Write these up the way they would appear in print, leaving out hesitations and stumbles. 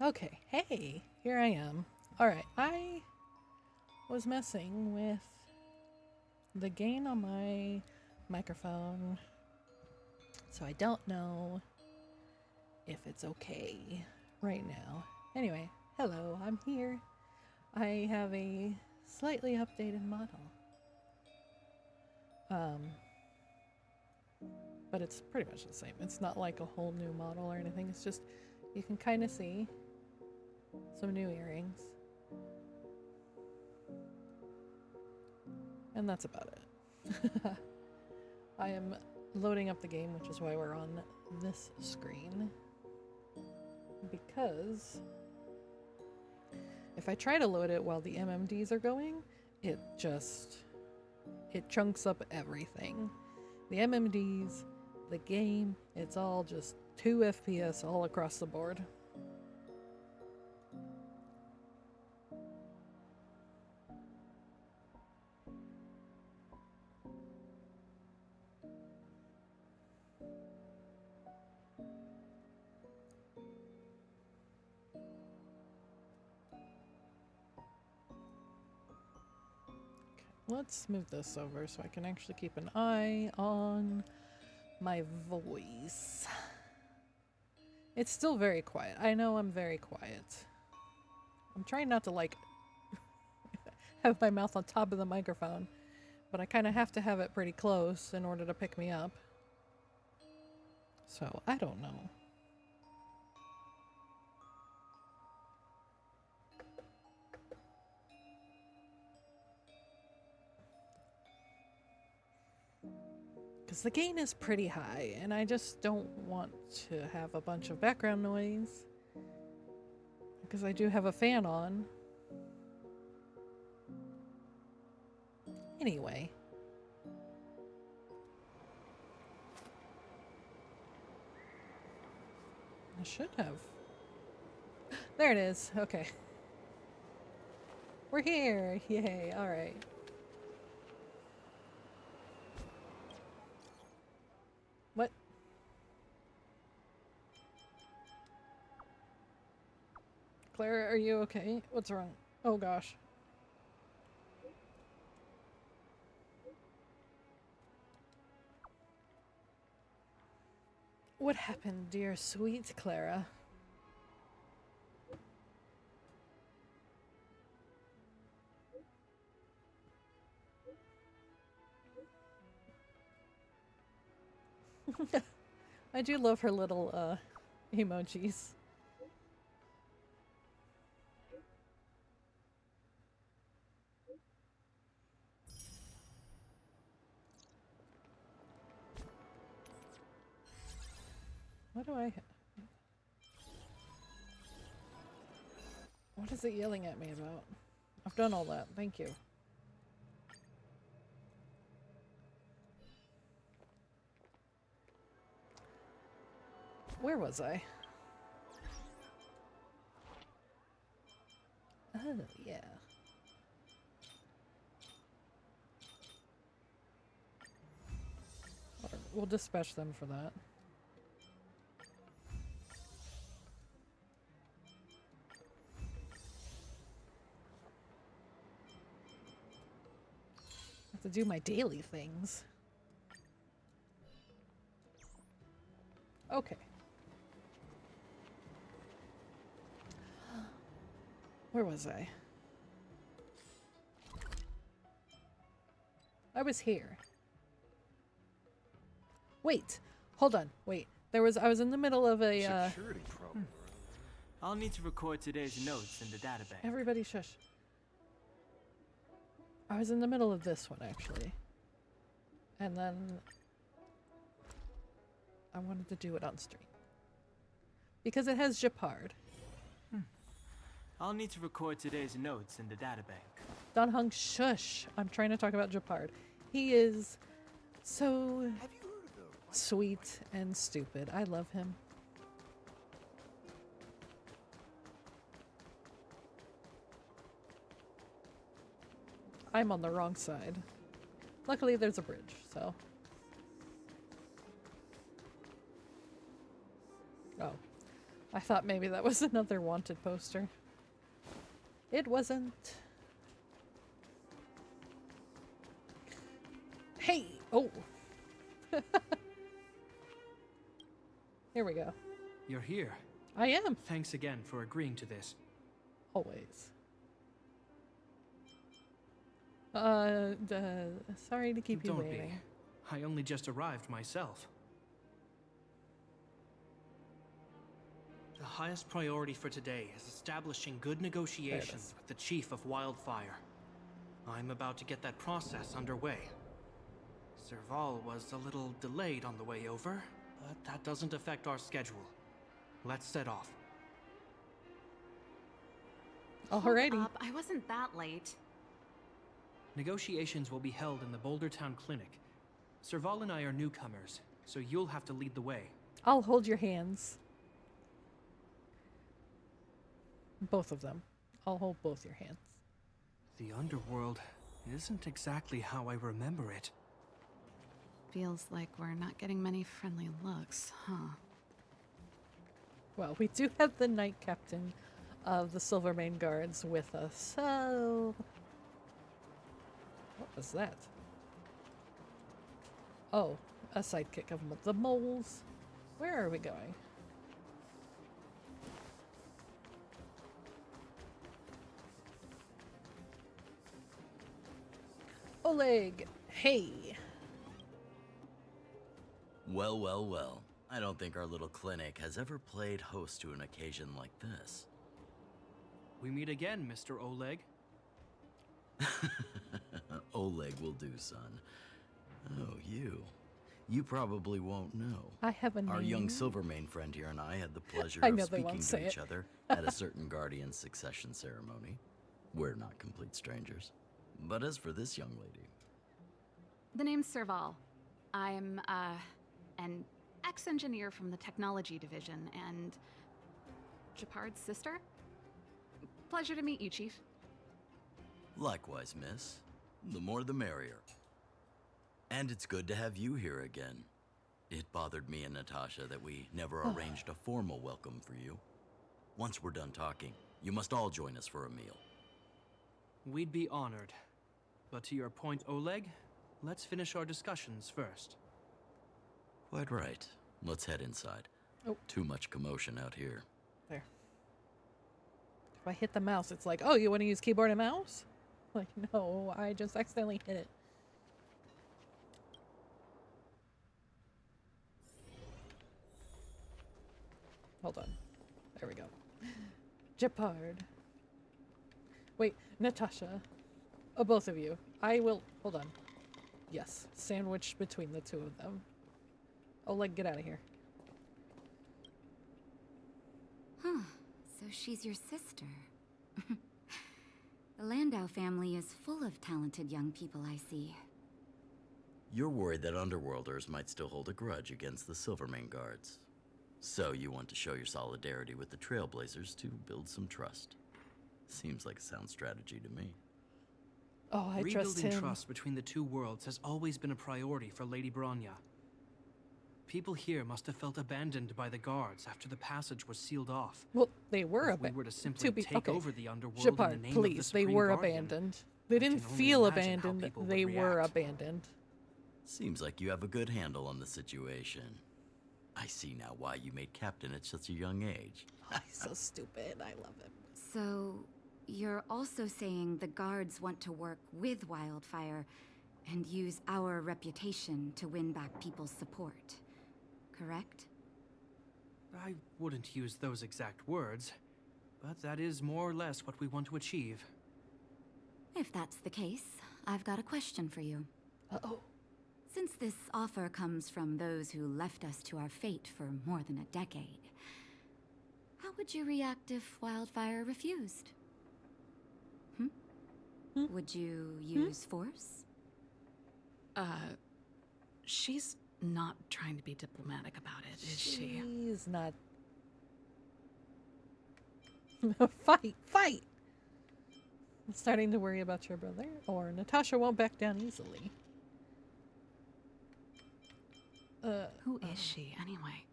Okay, hey, here I am. Alright, I was messing with the gain on my microphone, so I don't know if it's okay right now. Anyway, hello, I'm here. I have a slightly updated model. But it's pretty much the same. It's not like a whole new model or anything. It's just, you can kind of see some new earrings. And that's about it. I am loading up the game, which is why we're on this screen. Because if I try to load it while the MMDs are going, it chunks up everything. The MMDs, the game, it's all just 2 FPS all across the board. Let's move this over so I can actually keep an eye on my voice. It's still very quiet. I know I'm very quiet. I'm trying not to like have my mouth on top of the microphone, but I kind of have to have it pretty close in order to pick me up. So, I don't know. Because the gain is pretty high, and I just don't want to have a bunch of background noise. Because I do have a fan on. Anyway. I should have. There it is. Okay. We're here. Yay. Alright. What? Clara, are you okay? What's wrong? Oh gosh. What happened, dear sweet Clara? I do love her little emojis. What do I... What is it yelling at me about? I've done all that. Thank you. Where was I? Oh, yeah. We'll dispatch them for that. I have to do my daily things. Okay. Where was I? I was here. Wait. Hold on. Wait. I was in the middle of a security problem. I'll need to record today's notes in the database. Everybody shush. I was in the middle of this one actually. And then I wanted to do it on stream. Because it has Japard. I'll need to record today's notes in the database. Don Hung, shush. I'm trying to talk about Japard. He is so sweet and stupid. I love him. I'm on the wrong side. Luckily there's a bridge, so. Oh. I thought maybe that was another wanted poster. It wasn't. Hey! Oh! Here we go. You're here. I am. Thanks again for agreeing to this. Always. Sorry to keep you Don't waiting. be. I only just arrived myself. The highest priority for today is establishing good negotiations with the Chief of Wildfire. I'm about to get that process underway. Serval was a little delayed on the way over, but that doesn't affect our schedule. Let's set off. Alrighty. Hold up, I wasn't that late. Negotiations will be held in the Boulder Town Clinic. Serval and I are newcomers, so you'll have to lead the way. I'll hold your hands. Both of them. I'll hold both your hands. The underworld isn't exactly how I remember it. Feels like we're not getting many friendly looks, huh? Well, we do have the Knight Captain of the Silvermane Guards with us, so... What was that? Oh, a sidekick of the moles. Where are we going? Oleg, hey. Well, well, well. I don't think our little clinic has ever played host to an occasion like this. We meet again, Mr. Oleg. Oleg will do, son. Oh, you. You probably won't know. I have a name. Our young Silvermane friend here and I had the pleasure I of know they won't speaking say to it. each other at a certain Guardian succession ceremony. We're not complete strangers. But as for this young lady... The name's Serval. I'm, an ex-engineer from the technology division and Japard's sister. Pleasure to meet you, Chief. Likewise, miss. The more the merrier. And it's good to have you here again. It bothered me and Natasha that we never arranged a formal welcome for you. Once we're done talking, you must all join us for a meal. We'd be honored. But to your point, Oleg, let's finish our discussions first. Quite right. Let's head inside. Oh. Too much commotion out here. There. If I hit the mouse, it's like, oh, you want to use keyboard and mouse? Like, no, I just accidentally hit it. Hold on. There we go. Japard. Wait, Natasha. Oh, both of you. I will... Hold on. Yes, sandwich between the two of them. Oleg, get out of here. Huh. So she's your sister. The Landau family is full of talented young people, I see. You're worried that Underworlders might still hold a grudge against the Silvermane Guards. So you want to show your solidarity with the Trailblazers to build some trust. Seems like a sound strategy to me. Oh, I trust Rebuilding him. trust between the two worlds has always been a priority for Lady Bronya. People here must have felt abandoned by the guards after the passage was sealed off. Well, they were If we abandoned. were to simply take over the underworld in the Japard, name of the please, they Supreme were Guardian, abandoned. They I didn't can only feel imagine how abandoned. people would They were react. abandoned. Seems like you have a good handle on the situation. I see now why you made captain at such a young age. Oh, he's so stupid. I love him. So, you're also saying the guards want to work with Wildfire and use our reputation to win back people's support, correct? I wouldn't use those exact words, but that is more or less what we want to achieve. If that's the case, I've got a question for you. Uh-oh. Since this offer comes from those who left us to our fate for more than a decade, how would you react if Wildfire refused? Would you use force? She's not trying to be diplomatic about it, is she? She's not... Fight! Fight! I'm starting to worry about your brother. Or Natasha won't back down easily. Who is she, anyway?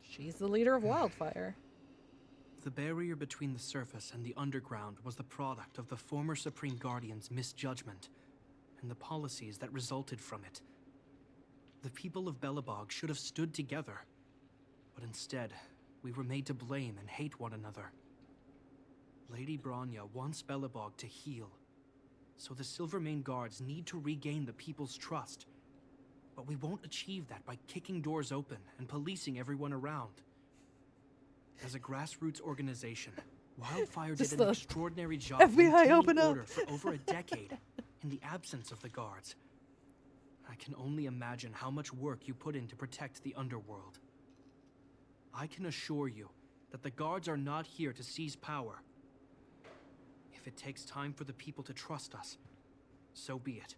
She's the leader of Wildfire. The barrier between the surface and the underground was the product of the former Supreme Guardian's misjudgment and the policies that resulted from it. The people of Belobog should have stood together, but instead, we were made to blame and hate one another. Lady Bronya wants Belobog to heal, so the Silvermane Guards need to regain the people's trust. But we won't achieve that by kicking doors open and policing everyone around. As a grassroots organization, Wildfire Just did the an extraordinary job FBI maintaining open up. order for over a decade in the absence of the guards. I can only imagine how much work you put in to protect the underworld. I can assure you that the guards are not here to seize power. If it takes time for the people to trust us, so be it.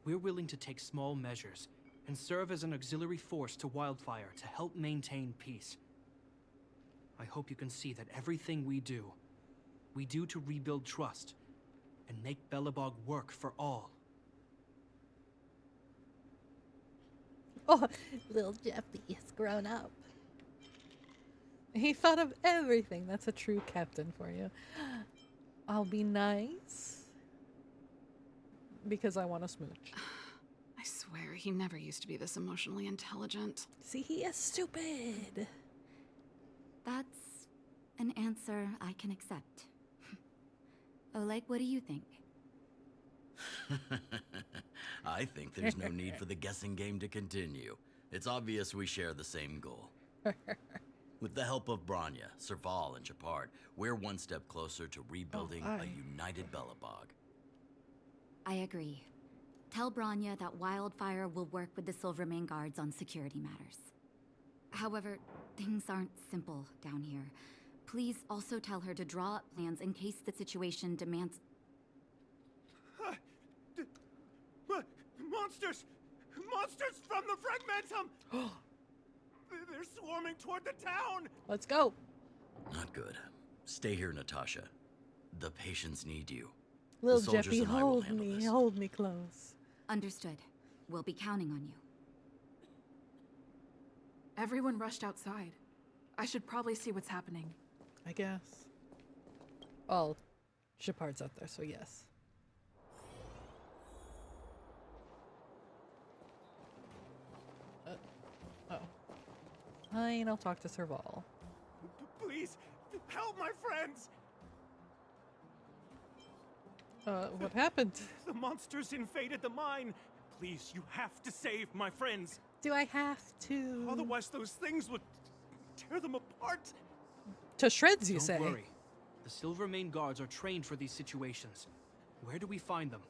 We're willing to take small measures and serve as an auxiliary force to Wildfire to help maintain peace. I hope you can see that everything we do to rebuild trust and make Belobog work for all. Oh, little Jeffy has grown up. He thought of everything. That's a true captain for you. I'll be nice because I want to smooch. I swear, he never used to be this emotionally intelligent. See, he is stupid. That's an answer I can accept. Oleg, what do you think? I think there's no need for the guessing game to continue. It's obvious we share the same goal. With the help of Bronya, Serval, and Shepard, we're one step closer to rebuilding a united Belobog. I agree. Tell Bronya that Wildfire will work with the Silvermane Guards on security matters. However, things aren't simple down here. Please also tell her to draw up plans in case the situation demands... Monsters! Monsters from the Fragmentum! They're swarming toward the town! Let's go. Not good. Stay here, Natasha. The patients need you. Little The soldiers Jeffy, and I will hold handle me. this. Hold me close. Understood. We'll be counting on you. Everyone rushed outside. I should probably see what's happening. I guess. Well, Shepard's out there, so yes. Oh. Fine, I'll talk to Serval. Please, help my friends! What happened? The monsters invaded the mine. Please, you have to save my friends. Do I have to? Otherwise, those things would tear them apart. To shreds, you Don't say? worry. The Silvermane Guards are trained for these situations. Where do we find them?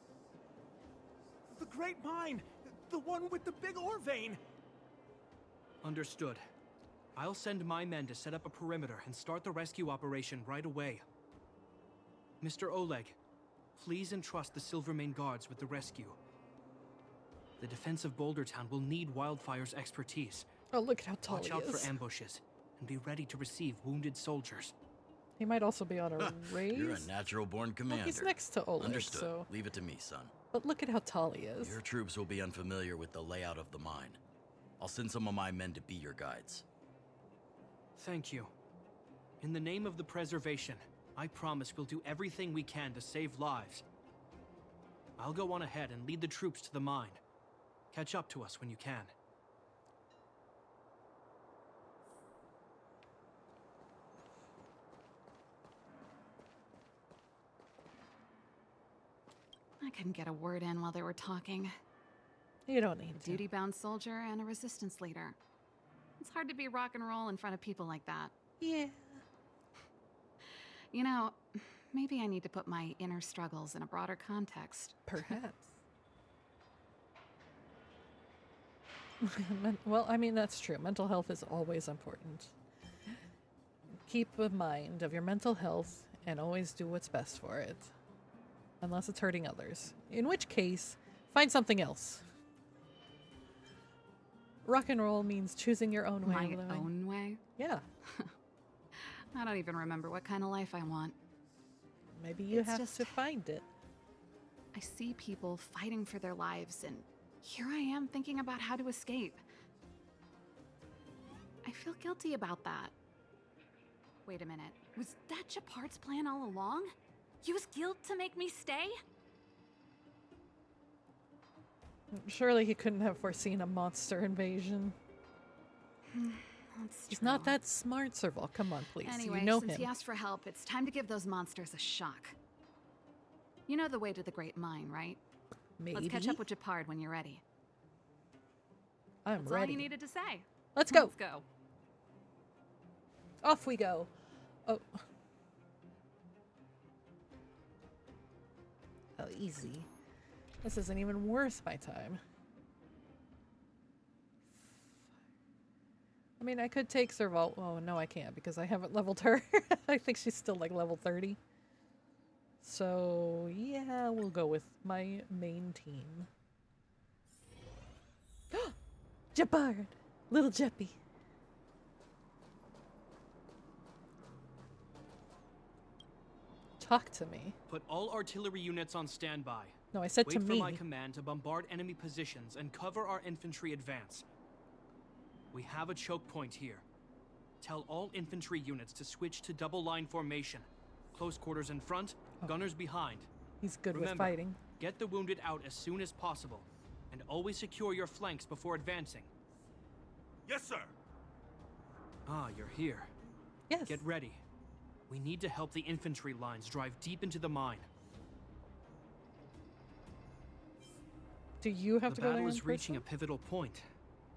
The Great Mine! The one with the big ore vein! Understood. I'll send my men to set up a perimeter and start the rescue operation right away. Mr. Oleg, please entrust the Silvermane Guards with the rescue. The defense of Boulder Town will need Wildfire's expertise. Oh, look at how tall Watch he out is. for ambushes and be ready to receive wounded soldiers. He might also be on a raise. You're a natural-born commander. Well, he's next to Oleg, Understood. so... Leave it to me, son. But look at how tall he is. Your troops will be unfamiliar with the layout of the mine. I'll send some of my men to be your guides. Thank you. In the name of the preservation, I promise we'll do everything we can to save lives. I'll go on ahead and lead the troops to the mine. Catch up to us when you can. I couldn't get a word in while they were talking. You don't need to. Duty-bound soldier and a resistance leader. It's hard to be rock and roll in front of people like that. Yeah. You know, maybe I need to put my inner struggles in a broader context. Perhaps. Well, I mean, that's true. Mental health is always important. Keep in mind of your mental health and always do what's best for it. Unless it's hurting others. In which case, find something else. Rock and roll means choosing your own way My of living. own way? Yeah. I don't even remember what kind of life I want. Maybe you It's have just- to find it. I see people fighting for their lives, and here I am thinking about how to escape. I feel guilty about that. Wait a minute. Was that Japard's plan all along? Use guilt to make me stay? Surely he couldn't have foreseen a monster invasion. That's He's true. not that smart, Serval. Come on, please. Anyway, you know since him. he asked for help, it's time to give those monsters a shock. You know the way to the Great Mine, right? Maybe. Let's catch up with Japard when you're ready. I'm That's ready. all you needed to say. Let's go. Let's go. Off we go. Oh. Oh, easy. This isn't even worth my time. I mean, I could take Serval. Oh, no, I can't because I haven't leveled her. I think she's still like level 30. So, yeah, we'll go with my main team. Japard! Little Jeppy. Talk to me. Put all artillery units on standby. No, I said Wait to for me. my command to bombard enemy positions and cover our infantry advance. We have a choke point here. Tell all infantry units to switch to double line formation. Close quarters in front, gunners behind. He's good Remember, with fighting. Get the wounded out as soon as possible, and always secure your flanks before advancing. Yes, sir. Ah, you're here. Yes. Get ready. We need to help the infantry lines drive deep into the mine. Do you have The to go there battle in is reaching a person? pivotal point.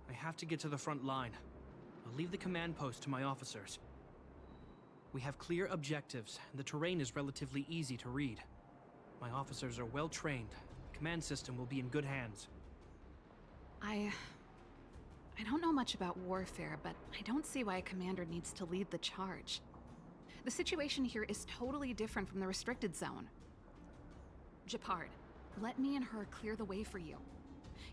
I have to get to the front line. I'll leave the command post to my officers. We have clear objectives, and the terrain is relatively easy to read. My officers are well trained. The command system will be in good hands. I don't know much about warfare, but I don't see why a commander needs to lead the charge. The situation here is totally different from the restricted zone. Japard, let me and her clear the way for you.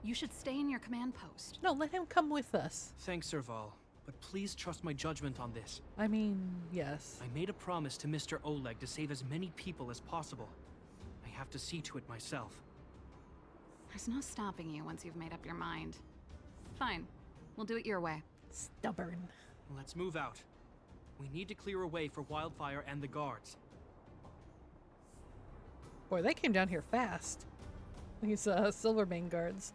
You should stay in your command post. No, let him come with us. Thanks, Serval, but please trust my judgment on this. I mean, yes. I made a promise to Mr. Oleg to save as many people as possible. I have to see to it myself. There's no stopping you once you've made up your mind. Fine, we'll do it your way. Stubborn. Let's move out. We need to clear a way for Wildfire and the guards. Boy, they came down here fast. These Silverbane guards.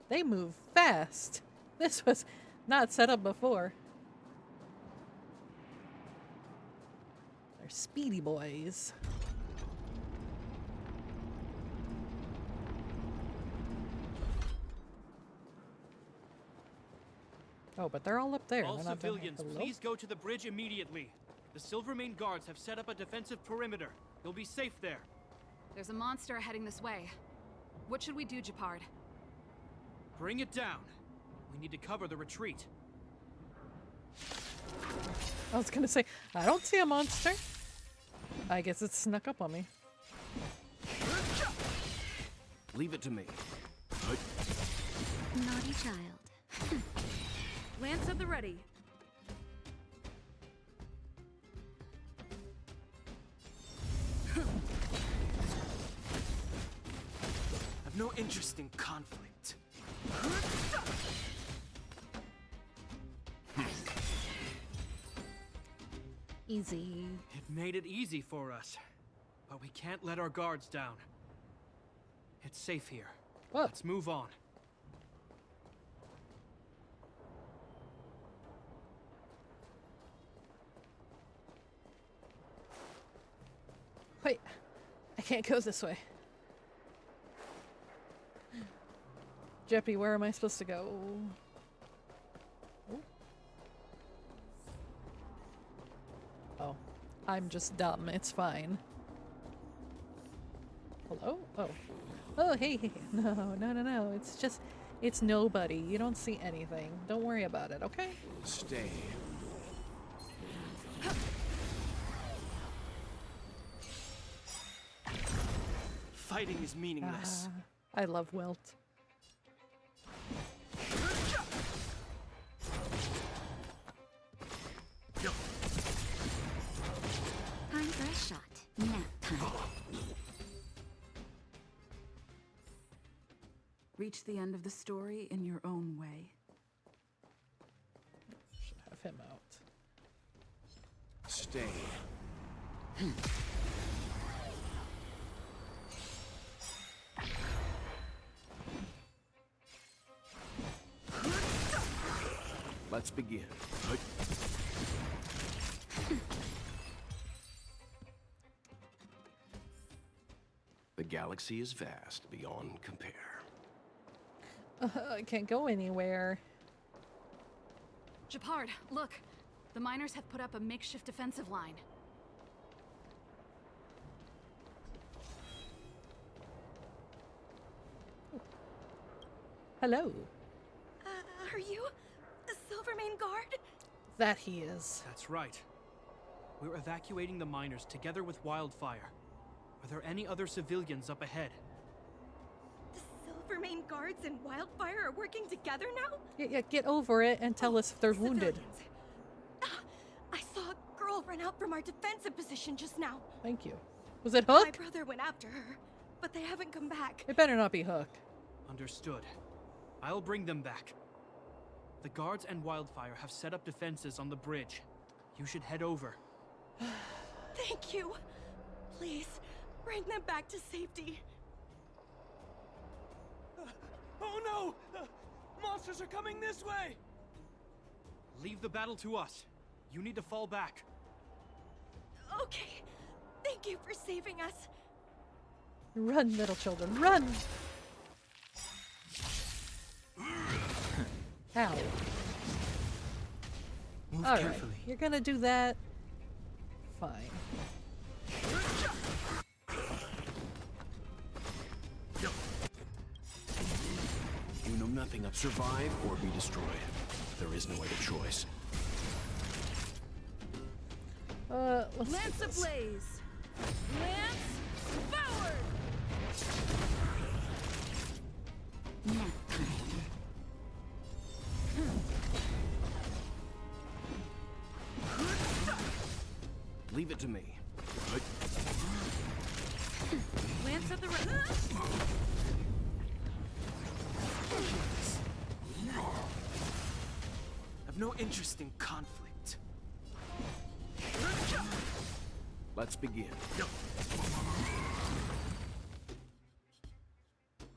They move fast. This was not set up before. They're speedy boys. Oh, but they're all up there. All They're not down here. civilians, Hello? please go to the bridge immediately. The Silvermane guards have set up a defensive perimeter. You'll be safe there. There's a monster heading this way. What should we do, Japard? Bring it down. We need to cover the retreat. I was gonna say, I don't see a monster. I guess it snuck up on me. Leave it to me. Naughty child. Lance at the ready. I've no interest in conflict. Easy. It made it easy for us. But we can't let our guards down. It's safe here. Whoa. Let's move on. Wait, I can't go this way. Jeppy, where am I supposed to go? Oh, I'm just dumb. It's fine. Hello? Oh. Oh, hey. No. It's just, it's nobody. You don't see anything. Don't worry about it, okay? Stay. Fighting is meaningless. I love Welt. Time for a shot. Nap time. Reach the end of the story in your own way. Should have him out. Stay. Let's begin. The galaxy is vast beyond compare. I can't go anywhere. Japard, look. The miners have put up a makeshift defensive line. Hello. Are you the Silvermane Guard? That he is. That's right. We're evacuating the miners together with Wildfire. Are there any other civilians up ahead? The Silvermane Guards and Wildfire are working together now? Yeah, get over it and tell us if they're wounded. Civilians. I saw a girl run out from our defensive position just now. Thank you. Was it My Hook? brother went after her, but they haven't come back. It better not be Hook. Understood. I'll bring them back. The guards and Wildfire have set up defenses on the bridge. You should head over. Thank you. Please, bring them back to safety. Oh no! Monsters are coming this way! Leave the battle to us. You need to fall back. Okay. Thank you for saving us. Run, little children, run! Ow. Move Alright, carefully. you're gonna do that? Fine. You know nothing of survive or be destroyed. There is no other choice. Let's do Lance this. ablaze! Lance forward! Nap time. Leave it to me. Lance at the I've no interest in conflict. Let's begin.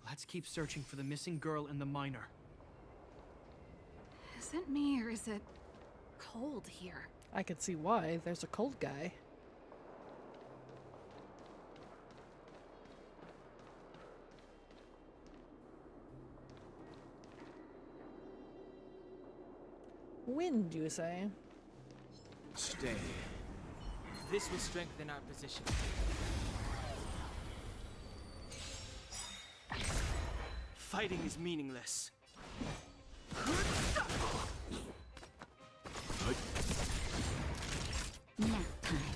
Let's keep searching for the missing girl and the miner. Is it me or is it cold here? I can see why. There's a cold guy. Wind, you say? Stay. This will strengthen our position. Fighting is meaningless. Nap time.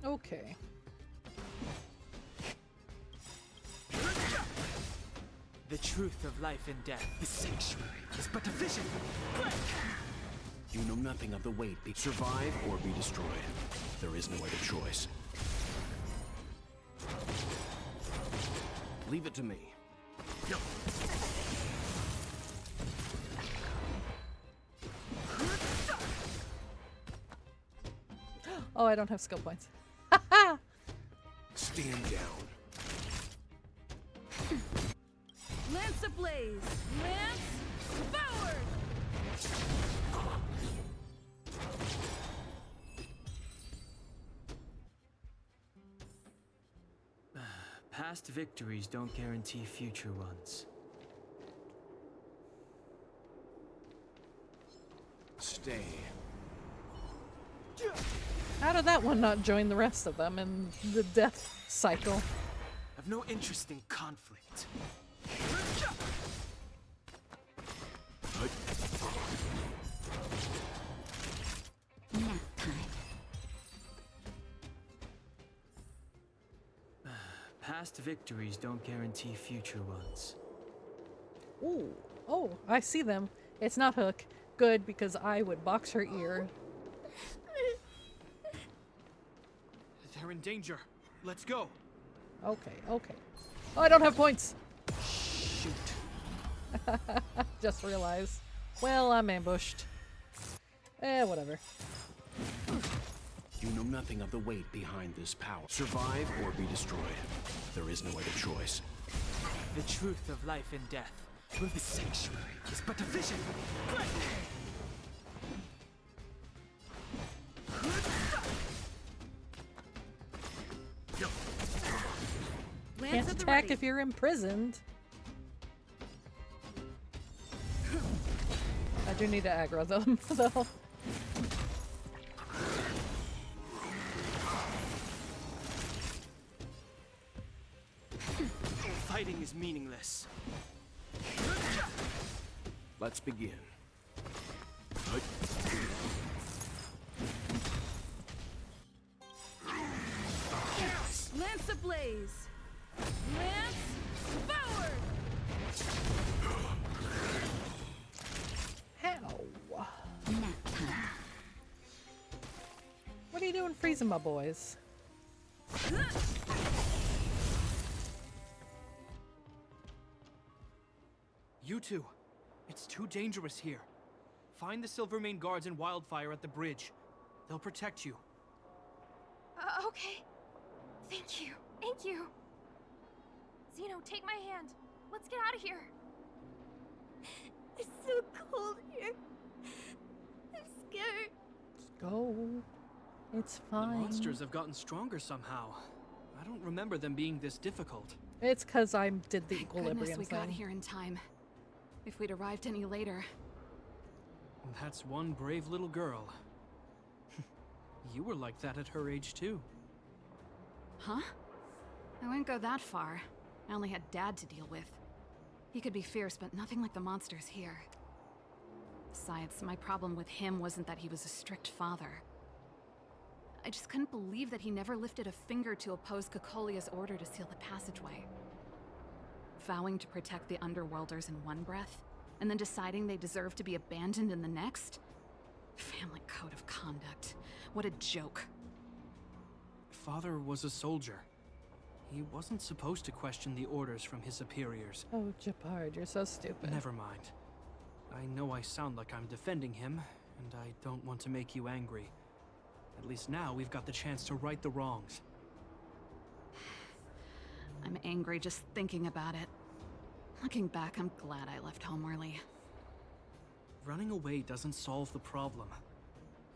Okay. The truth of life and death. The sanctuary is but a vision. You know nothing of the weight. Survive or be destroyed. There is no other choice. Leave it to me. Oh, I don't have skill points. Stand down. Lance ablaze! Lance forward! Past victories don't guarantee future ones. Stay. How did that one not join the rest of them in the death cycle? I've no interest in conflict. Nap time. Past victories don't guarantee future ones. Ooh. Oh, I see them. It's not Hook. Good, because I would box her ear They're in danger. Let's go. Okay, okay. Oh, I don't have points. Shoot. Just realized. Well, I'm ambushed. Whatever. You know nothing of the weight behind this power. Survive or be destroyed. There is no other choice. The truth of life and death. With the sanctuary is but a vision. Can't attack if you're imprisoned. I do need to aggro them, though. Fighting is meaningless. Let's begin. Lance ablaze! Lance forward! How? Nap time. What are you doing freezing my boys? You two. It's too dangerous here. Find the Silvermane guards and Wildfire at the bridge. They'll protect you. Okay. Thank you. Thank you. Zeno, take my hand. Let's get out of here. It's so cold here. I'm scared. Let's go. It's The fine. monsters have gotten stronger somehow. I don't remember them being this difficult. It's because I did the Thank equilibrium goodness we thing. got here in time. If we'd arrived any later. That's one brave little girl. You were like that at her age too. Huh? I wouldn't go that far. I only had Dad to deal with. He could be fierce, but nothing like the monsters here. Besides, my problem with him wasn't that he was a strict father. I just couldn't believe that he never lifted a finger to oppose Cocolia's order to seal the passageway. Vowing to protect the Underworlders in one breath, and then deciding they deserve to be abandoned in the next? Family code of conduct. What a joke. Father was a soldier. He wasn't supposed to question the orders from his superiors. Oh, Japard, you're so stupid. Never mind. I know I sound like I'm defending him, and I don't want to make you angry. At least now we've got the chance to right the wrongs. I'm angry just thinking about it. Looking back, I'm glad I left home early. Running away doesn't solve the problem.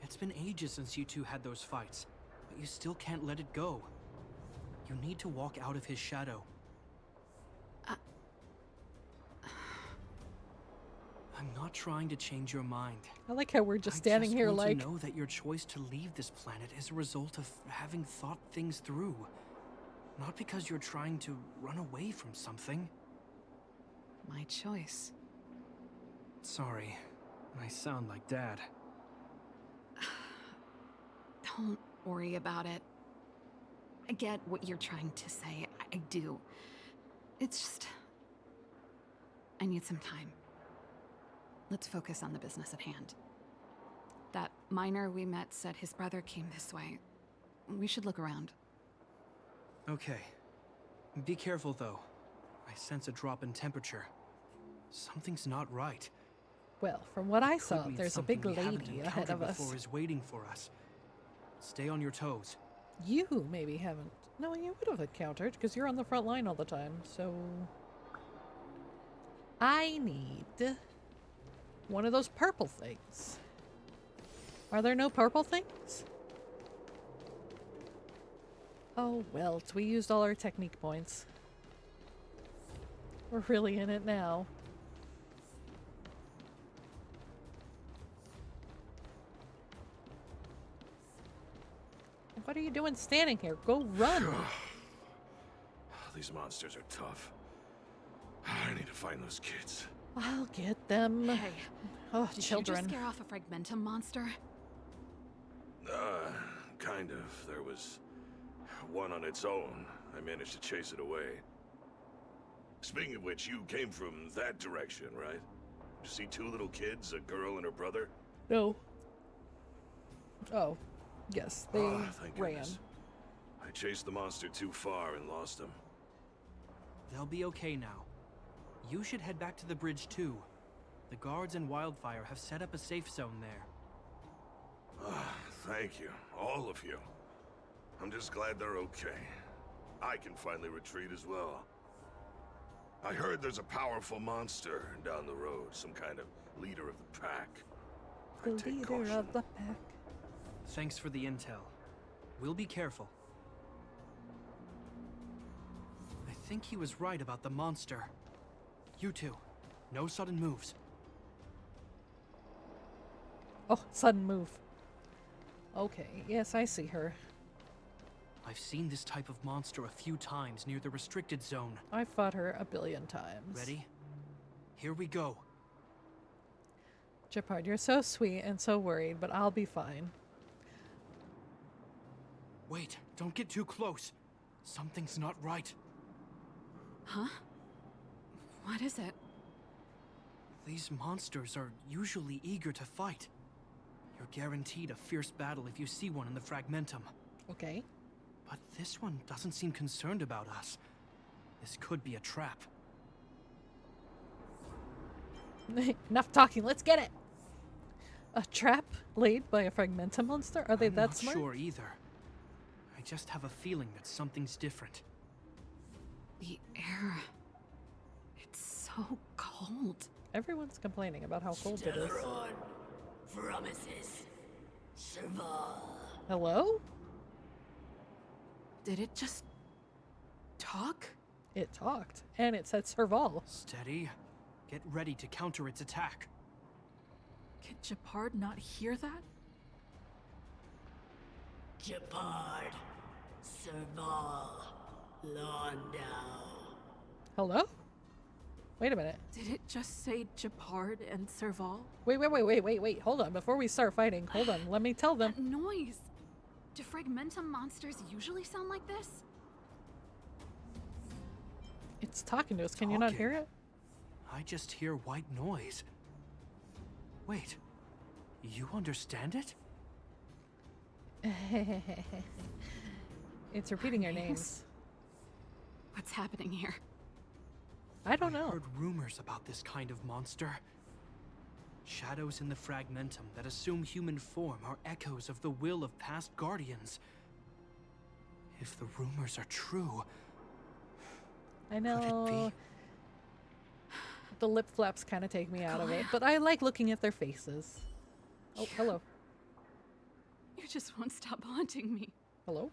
It's been ages since you two had those fights, but you still can't let it go. You need to walk out of his shadow. I'm not trying to change your mind. I like how we're just standing here I like... just want to know that your choice to leave this planet is a result of having thought things through. Not because you're trying to run away from something. My choice. Sorry, I sound like Dad. Don't worry about it. I get what you're trying to say. I do. It's just... I need some time. Let's focus on the business at hand. That miner we met said his brother came this way. We should look around. Okay. Be careful, though. I sense a drop in temperature. Something's not right. Well, from what I saw, Could mean there's a something big we haven't lady ahead encountered of us. before is waiting for us. Stay on your toes. You maybe haven't. No, you would have encountered, because you're on the front line all the time, so... I need one of those purple things. Are there no purple things? Oh, well, we used all our technique points. We're really in it now. What are you doing standing here? Go run! These monsters are tough. I need to find those kids. I'll get them. Hey, Oh, did children. you just scare off a Fragmentum monster? Kind of. There was one on its own. I managed to chase it away. Speaking of which, you came from that direction, right? You see two little kids, a girl and her brother? No. Oh, yes, they Thank ran. goodness. I chased the monster too far and lost him. They'll be okay now. You should head back to the bridge too. The guards and Wildfire have set up a safe zone there. Thank you, all of you. I'm just glad they're okay. I can finally retreat as well. I heard there's a powerful monster down the road, some kind of leader of the pack. The I take leader caution. of the pack. Thanks for the intel. We'll be careful. I think he was right about the monster. You two, no sudden moves. Oh, sudden move. Okay, yes, I see her. I've seen this type of monster a few times near the restricted zone. I fought her a billion times. Ready? Here we go. Japard, you're so sweet and so worried, but I'll be fine. Wait, don't get too close. Something's not right. Huh? What is it? These monsters are usually eager to fight. You're guaranteed a fierce battle if you see one in the Fragmentum. Okay. But this one doesn't seem concerned about us. This could be a trap. Enough talking, let's get it! A trap laid by a Fragmentum monster? Are they I'm that not smart? sure either. I just have a feeling that something's different. The air. It's so cold. Everyone's complaining about how cold it is. Promises. Serval. Hello? Did it just talk? It talked, and it said Serval. Steady. Get ready to counter its attack. Can Japard not hear that? Japard. Serval. Londau. Hello? Wait a minute. Did it just say Japard and Serval? Wait. Hold on. Before we start fighting, hold on. Let me tell them. That noise! Do Fragmentum monsters usually sound like this? It's talking to us. Can you not hear it? I just hear white noise. Wait. You understand it? It's repeating your names. What's happening here? I don't I know. heard rumors about this kind of monster. Shadows in the Fragmentum that assume human form are echoes of the will of past guardians. If the rumors are true, I could it know. be? The lip flaps kind of take me out of it, but I like looking at their faces. Oh, hello. You just won't stop haunting me. Hello?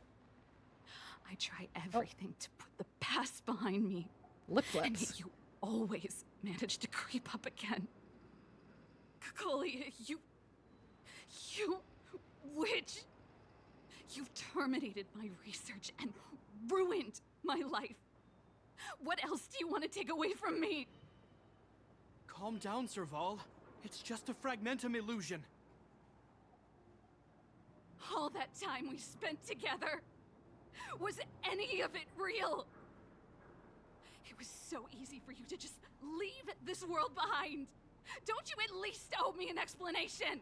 I try everything to put the past behind me. Lip And flaps. yet you always manage to creep up again. Kakolia, you witch! You've terminated my research and ruined my life. What else do you want to take away from me? Calm down, Serval. It's just a Fragmentum illusion. All that time we spent together, was any of it real? It was so easy for you to just leave this world behind. Don't you at least owe me an explanation?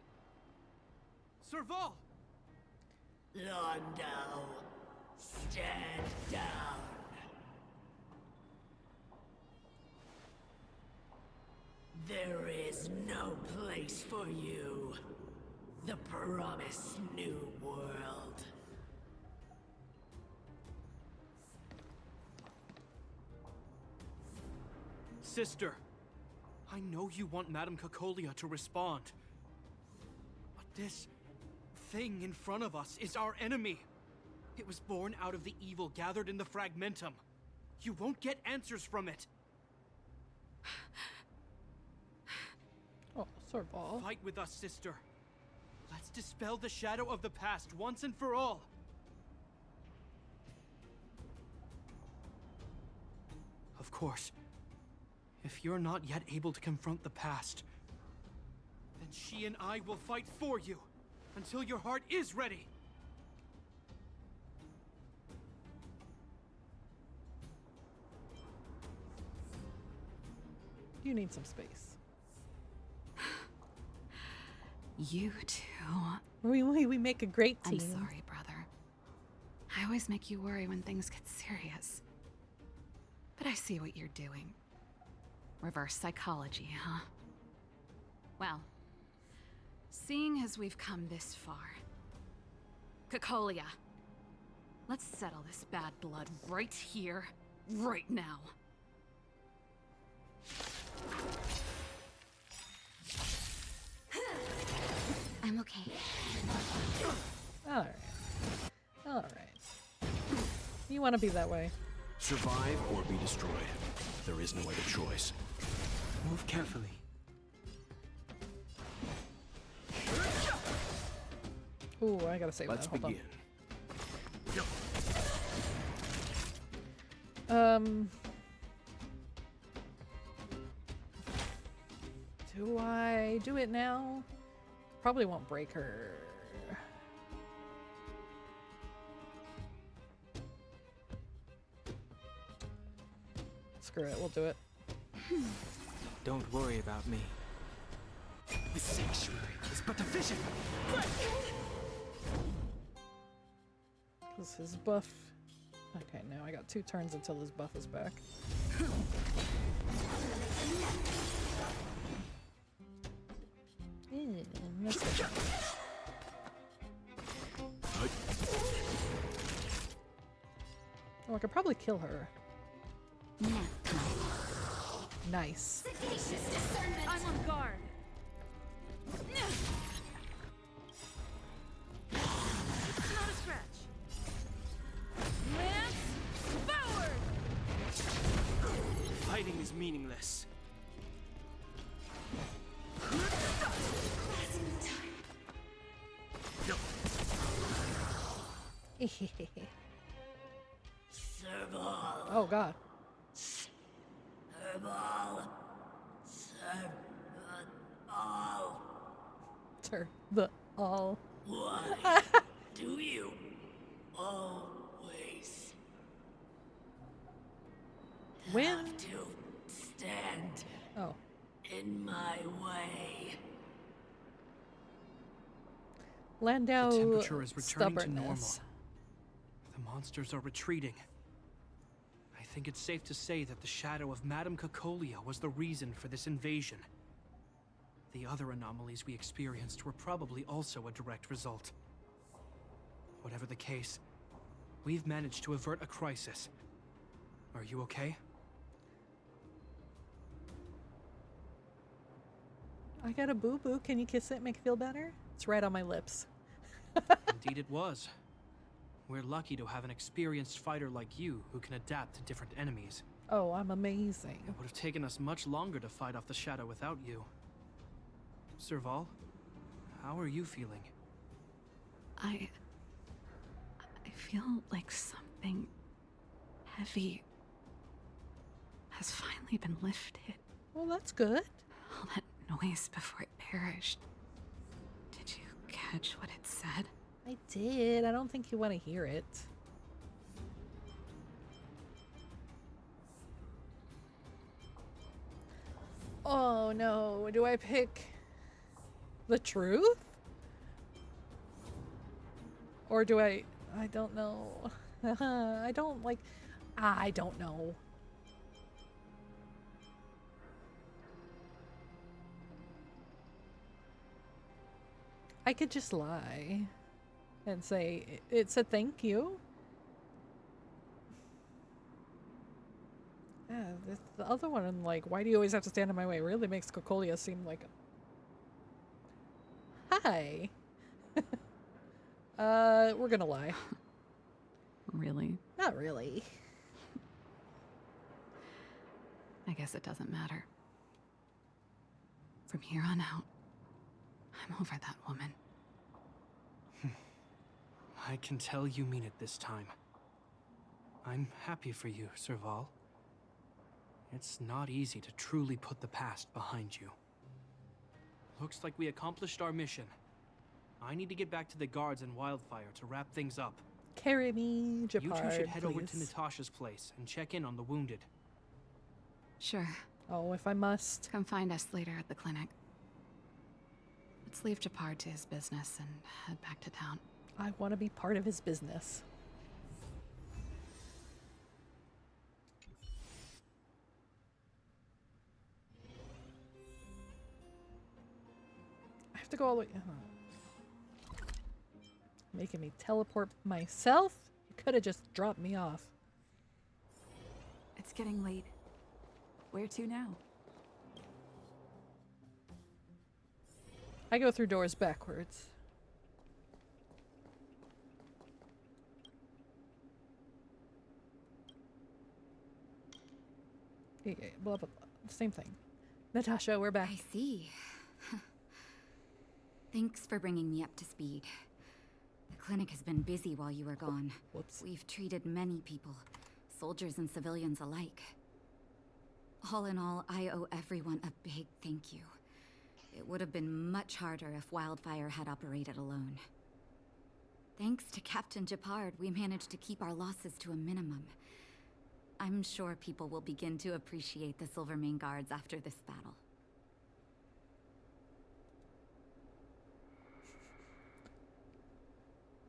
Serval! Londau. Stand down. There is no place for you. The promised new world. Sister, I know you want Madame Kakolia to respond. But this thing in front of us is our enemy. It was born out of the evil gathered in the Fragmentum. You won't get answers from it. Oh, Serval. Fight with us, sister. Let's dispel the shadow of the past once and for all. Of course, if you're not yet able to confront the past, then she and I will fight for you until your heart is ready. You need some space. You two. We make a great team. I'm sorry, brother. I always make you worry when things get serious. But I see what you're doing. Reverse psychology, huh? Well, seeing as we've come this far... Cocolia, let's settle this bad blood right here, right now. I'm okay. Alright. Alright. You want to be that way. Survive or be destroyed. There is no other choice. Move carefully. Ooh, I gotta save Let's that. Hold begin. on. Do I do it now? Probably won't break her. Screw it, we'll do it. Don't worry about me. The sanctuary is but a vision. Because his buff... Okay, now I got 2 turns until his buff is back. Let's go. Oh, I could probably kill her. Nice. I'm on guard. It's not a stretch. Lance forward! Fighting is meaningless. Serval. Oh god. Serval. Serval. Turn the all. Why do you always When? have to stand Oh. in my way? Landau The temperature is returning to normal. stubbornness. The monsters are retreating. I think it's safe to say that the shadow of Madame Cocolia was the reason for this invasion. The other anomalies we experienced were probably also a direct result. Whatever the case, we've managed to avert a crisis. Are you okay? I got a boo-boo. Can you kiss it? Make it feel better? It's right on my lips. Indeed it was. We're lucky to have an experienced fighter like you who can adapt to different enemies. Oh, I'm amazing. It would have taken us much longer to fight off the shadow without you. Serval, how are you feeling? I feel like something heavy has finally been lifted. Well, that's good. All that noise before it perished. Did you catch what it said? I did. I don't think you want to hear it. Oh no, do I pick the truth? Or do I don't know. I don't know. I could just lie and say it said thank you. Yeah, the other one, I'm like, why do you always have to stand in my way? Really makes Cocolia seem like hi. We're gonna lie. Really? Not really. I guess it doesn't matter. From here on out, I'm over that woman. I can tell you mean it this time. I'm happy for you, Serval. It's not easy to truly put the past behind you. Looks like we accomplished our mission. I need to get back to the guards and Wildfire to wrap things up. Carry me, Japard, You two should head over to please. Natasha's place and check in on the wounded. Sure. Oh, if I must. Come find us later at the clinic. Let's leave Japard to his business and head back to town. I want to be part of his business. go all the way. Making me teleport myself? You could have just dropped me off. It's getting late. Where to now? I go through doors backwards. Yeah, blah, blah, blah. Same thing. Natasha, we're back. I see. Thanks for bringing me up to speed. The clinic has been busy while you were gone. Whoops. We've treated many people, soldiers and civilians alike. All in all, I owe everyone a big thank you. It would have been much harder if Wildfire had operated alone. Thanks to Captain Japard, we managed to keep our losses to a minimum. I'm sure people will begin to appreciate the Silvermane Guards after this battle.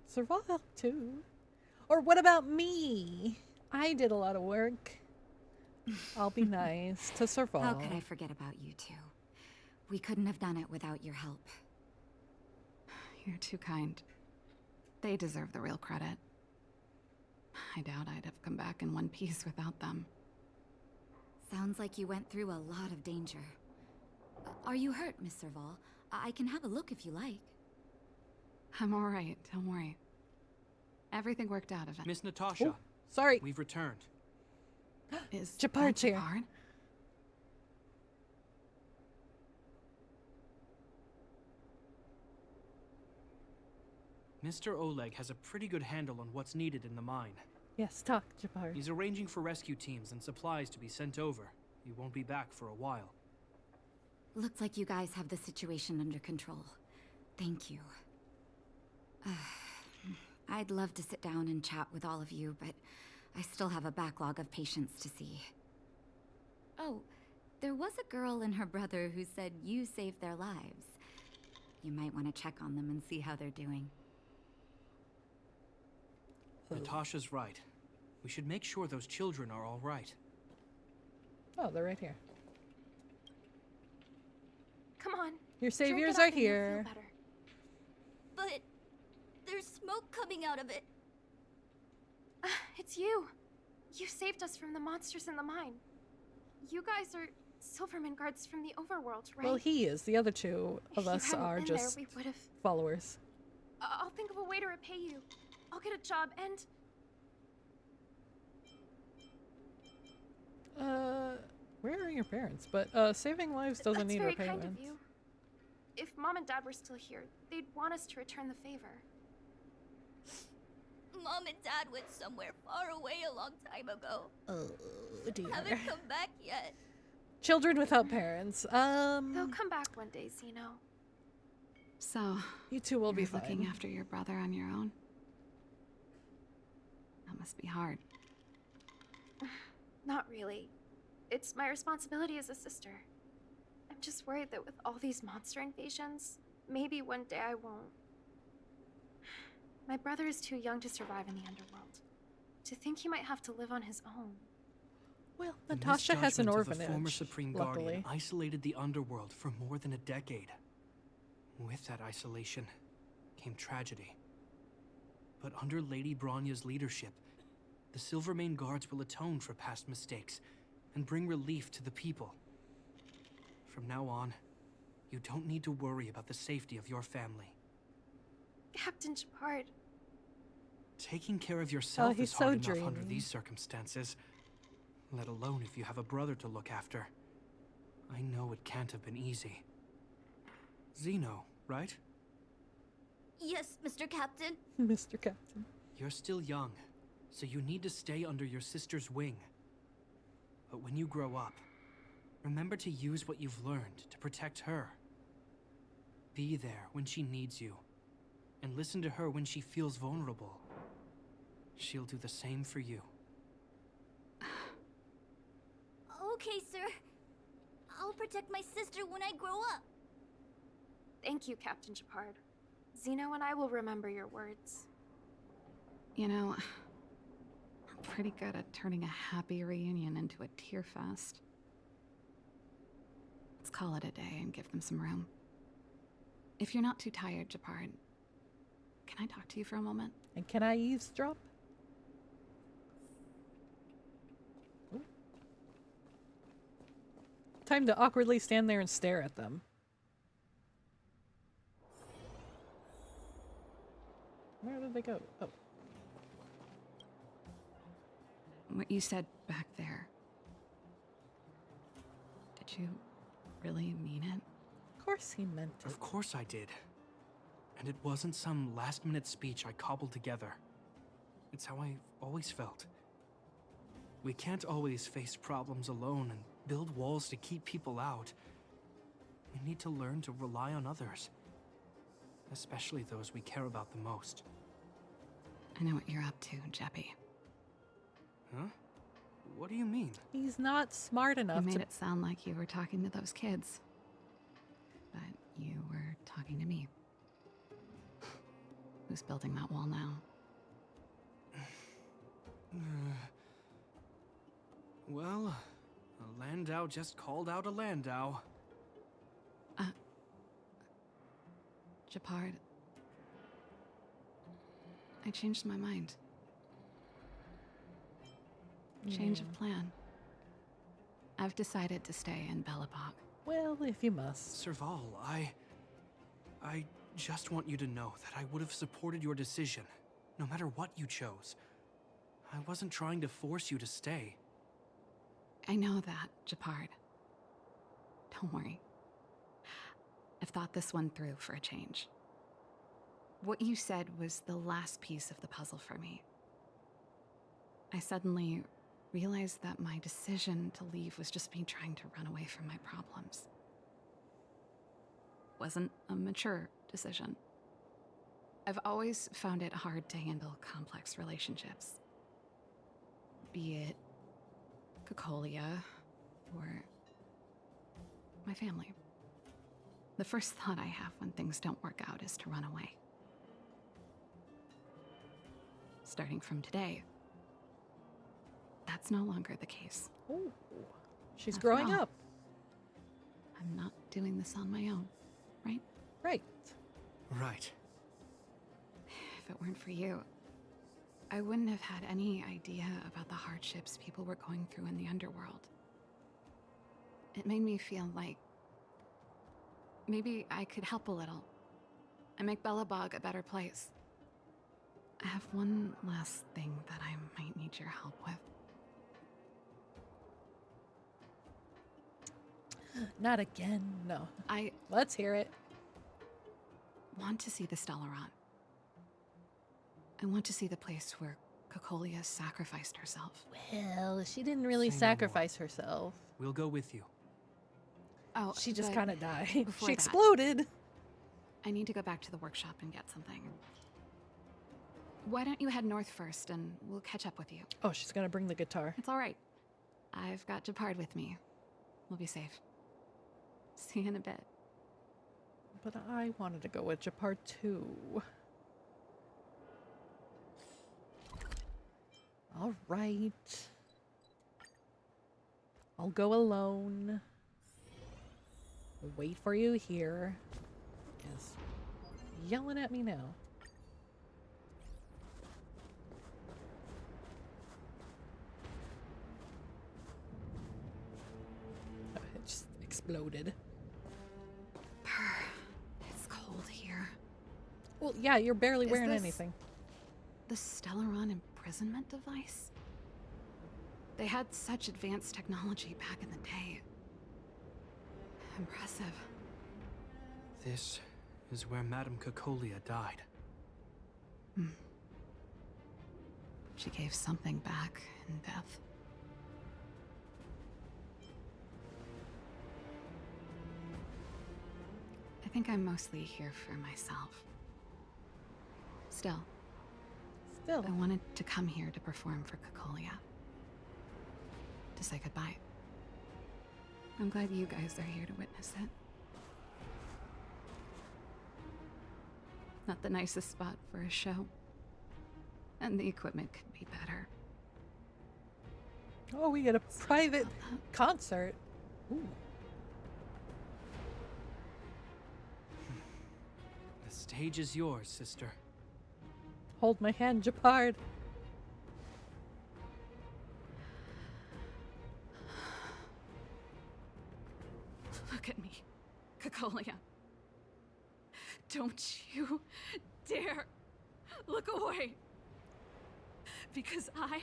Survival too. Or what about me? I did a lot of work. I'll be nice to survive. How could I forget about you two? We couldn't have done it without your help. You're too kind. They deserve the real credit. I doubt I'd have come back in one piece without them. Sounds like you went through a lot of danger. Are you hurt, Miss Serval? I can have a look if you like. I'm all right, don't worry. Everything worked out eventually. Miss Natasha. Oh, sorry. We've returned. Is Japard's here. Japard? Mr. Oleg has a pretty good handle on what's needed in the mine. Yes, talk, Japard. He's arranging for rescue teams and supplies to be sent over. He won't be back for a while. Looks like you guys have the situation under control. Thank you. I'd love to sit down and chat with all of you, but I still have a backlog of patients to see. Oh, there was a girl and her brother who said you saved their lives. You might want to check on them and see how they're doing. Natasha's right. We should make sure those children are all right. Oh, they're right here. Come on. Your drink saviors it up are and you'll feel here. better. But there's smoke coming out of it. It's you. You saved us from the monsters in the mine. You guys are Silverman guards from the overworld, right? Well, he is. The other two of If you us hadn't are been just there, we would've... followers. I'll think of a way to repay you. I'll get a job and... Where are your parents? But, saving lives doesn't That's need very repayment. kind of you. If Mom and Dad were still here, they'd want us to return the favor. Mom and Dad went somewhere far away a long time ago. Oh, dear. Haven't come back yet. Children without parents. They'll come back one day, Zeno. So, You two will be you're looking fine. after your brother on your own? That must be hard. Not really. It's my responsibility as a sister. I'm just worried that with all these monster invasions, maybe one day I won't. My brother is too young to survive in the underworld. To think he might have to live on his own. Well, The Natasha has an misjudgment orphanage, of the former Supreme luckily. Guardian isolated the underworld for more than a decade. With that isolation came tragedy. But under Lady Bronya's leadership, the Silvermane Guards will atone for past mistakes and bring relief to the people. From now on, you don't need to worry about the safety of your family. Captain Japard. Taking care of yourself he's is hard so enough under dreamy. these circumstances, let alone if you have a brother to look after. I know it can't have been easy. Zeno, right? Yes, Mr. Captain. Mr. Captain. You're still young, so you need to stay under your sister's wing. But when you grow up, remember to use what you've learned to protect her. Be there when she needs you, and listen to her when she feels vulnerable. She'll do the same for you. Okay, sir. I'll protect my sister when I grow up. Thank you, Captain Japard. Zeno and I will remember your words. You know, I'm pretty good at turning a happy reunion into a tear fest. Let's call it a day and give them some room. If you're not too tired, Japard, can I talk to you for a moment? And can I eavesdrop? Ooh. Time to awkwardly stand there and stare at them. Where did they go? Oh. What you said back there. Did you really mean it? Of course he meant it. Of course I did. And it wasn't some last-minute speech I cobbled together. It's how I always felt. We can't always face problems alone and build walls to keep people out. We need to learn to rely on others. Especially those we care about the most. I know what you're up to, Jeppy. Huh? What do you mean? He's not smart enough You to... made it sound like you were talking to those kids. But you were talking to me. Who's building that wall now? Well, a Landau just called out a Landau. Japard. I changed my mind. Change of plan. I've decided to stay in Belobog. Well, if you must. Serval, I just want you to know that I would have supported your decision, no matter what you chose. I wasn't trying to force you to stay. I know that, Japard. Don't worry. I've thought this one through for a change. What you said was the last piece of the puzzle for me. I suddenly realized that my decision to leave was just me trying to run away from my problems. Wasn't a mature decision. I've always found it hard to handle complex relationships. Be it Cocolia or my family. The first thought I have when things don't work out is to run away. Starting from today, that's no longer the case. Ooh. She's After growing all, up. I'm not doing this on my own, right? Right. Right. If it weren't for you, I wouldn't have had any idea about the hardships people were going through in the underworld. It made me feel like maybe I could help a little and make Belobog a better place. I have one last thing that I might need your help with. Not again. No. Let's hear it. Want to see the Stellaron. I want to see the place where Cocolia sacrificed herself. Well, she didn't really Say no sacrifice herself. We'll go with you. Oh, She just but kind of died. before She that- exploded. I need to go back to the workshop and get something. Why don't you head north first and we'll catch up with you? Oh, she's gonna bring the guitar. It's all right. I've got Japard with me. We'll be safe. See you in a bit. But I wanted to go with Japard too. All right. I'll go alone. I'll wait for you here. Yes. Yelling at me now. Oh, it just exploded. It's cold here. Well, yeah, you're barely Is wearing this- anything. The Stellaron imprisonment device? They had such advanced technology back in the day. Impressive. This is where Madame Cocolia died. She gave something back in death. I think I'm mostly here for myself. Still, I wanted to come here to perform for Cocolia. To say goodbye. I'm glad you guys are here to witness it. Not the nicest spot for a show. And the equipment could be better. Oh, we get a private concert. Ooh. The stage is yours, sister. Hold my hand, Japard. Look at me, Cacolia. Don't you dare look away. Because I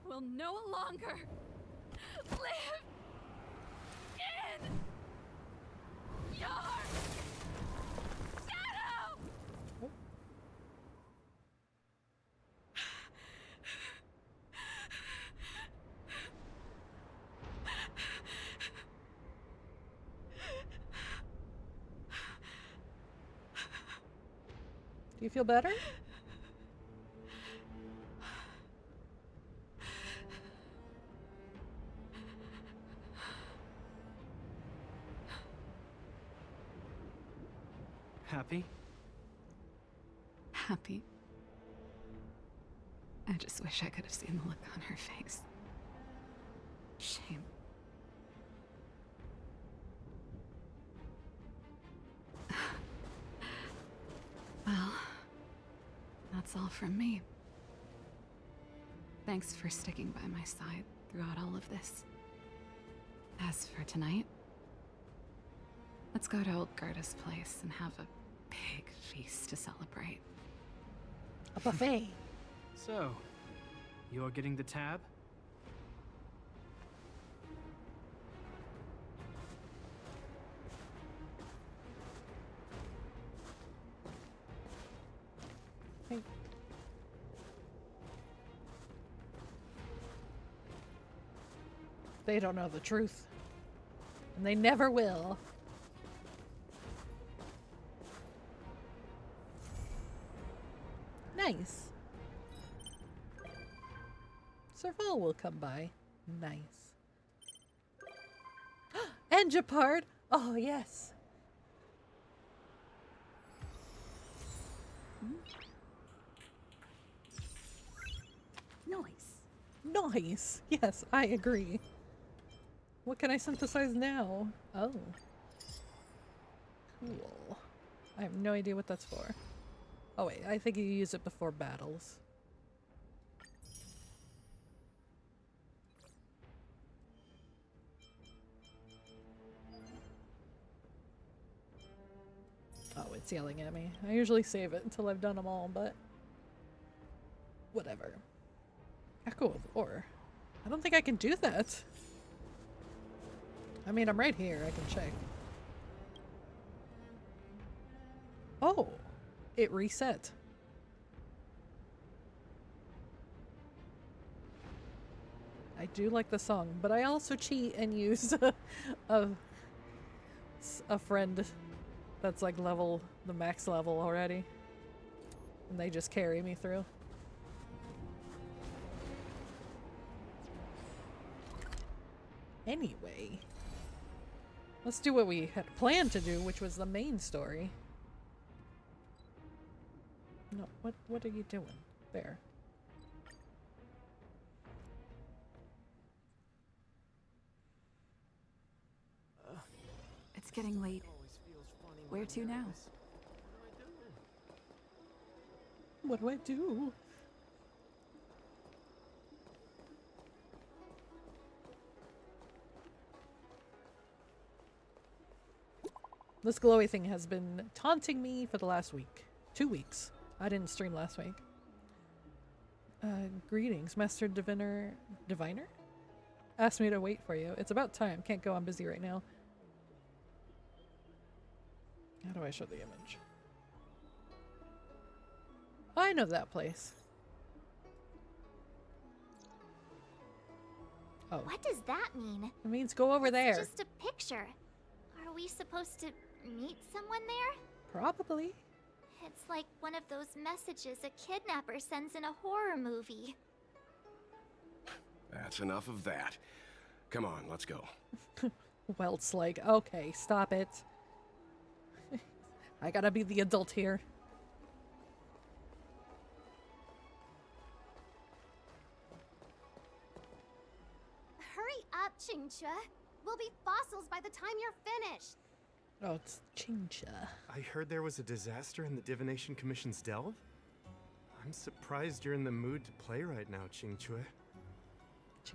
will no longer live in your shadow! Do you feel better? Happy? Happy. I just wish I could have seen the look on her face. Shame. Well, that's all from me. Thanks for sticking by my side throughout all of this. As for tonight, let's go to old Gerda's place and have a big feast to celebrate. A buffet. So, you're getting the tab? They don't know the truth. And they never will. Nice. Serval will come by. Nice. And Japard! Oh, yes. Nice. Nice. Yes, I agree. What can I synthesize now? Oh. Cool. I have no idea what that's for. Oh wait, I think you use it before battles. Oh, it's yelling at me. I usually save it until I've done them all, but whatever. Echo of Ore. I don't think I can do that. I mean, I'm right here. I can check. Oh, it reset. I do like the song, but I also cheat and use a friend that's like the max level already. And they just carry me through. Anyway, let's do what we had planned to do, which was the main story. No, what are you doing? There. It's getting late. Where to now? What do I do? This glowy thing has been taunting me for the last week. 2 weeks. I didn't stream last week. Greetings, Master Diviner. Diviner? Asked me to wait for you. It's about time. Can't go. I'm busy right now. How do I show the image? I know that place. Oh. What does that mean? It means go over there. It's just a picture. Are we supposed to meet someone there? Probably. It's like one of those messages a kidnapper sends in a horror movie. That's enough of that. Come on, let's go. Welt's like, okay, stop it. I gotta be the adult here. Hurry up, Chingcha. We'll will be fossils by the time you're finished. Oh, it's Chincha. I heard there was a disaster in the Divination Commission's delve? I'm surprised you're in the mood to play right now, Qingchue.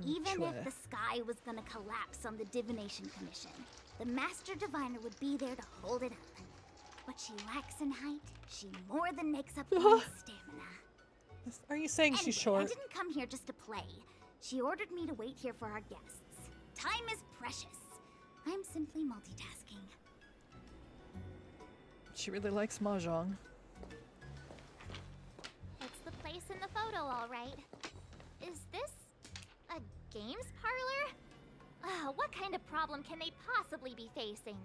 Even if the sky was gonna collapse on the Divination Commission, the Master Diviner would be there to hold it up. What she lacks in height, she more than makes up for in stamina. Are you saying Anyway, she's short? I didn't come here just to play. She ordered me to wait here for our guests. Time is precious. I'm simply multitasking. She really likes mahjong. It's the place in the photo, all right. Is this a games parlor? What kind of problem can they possibly be facing?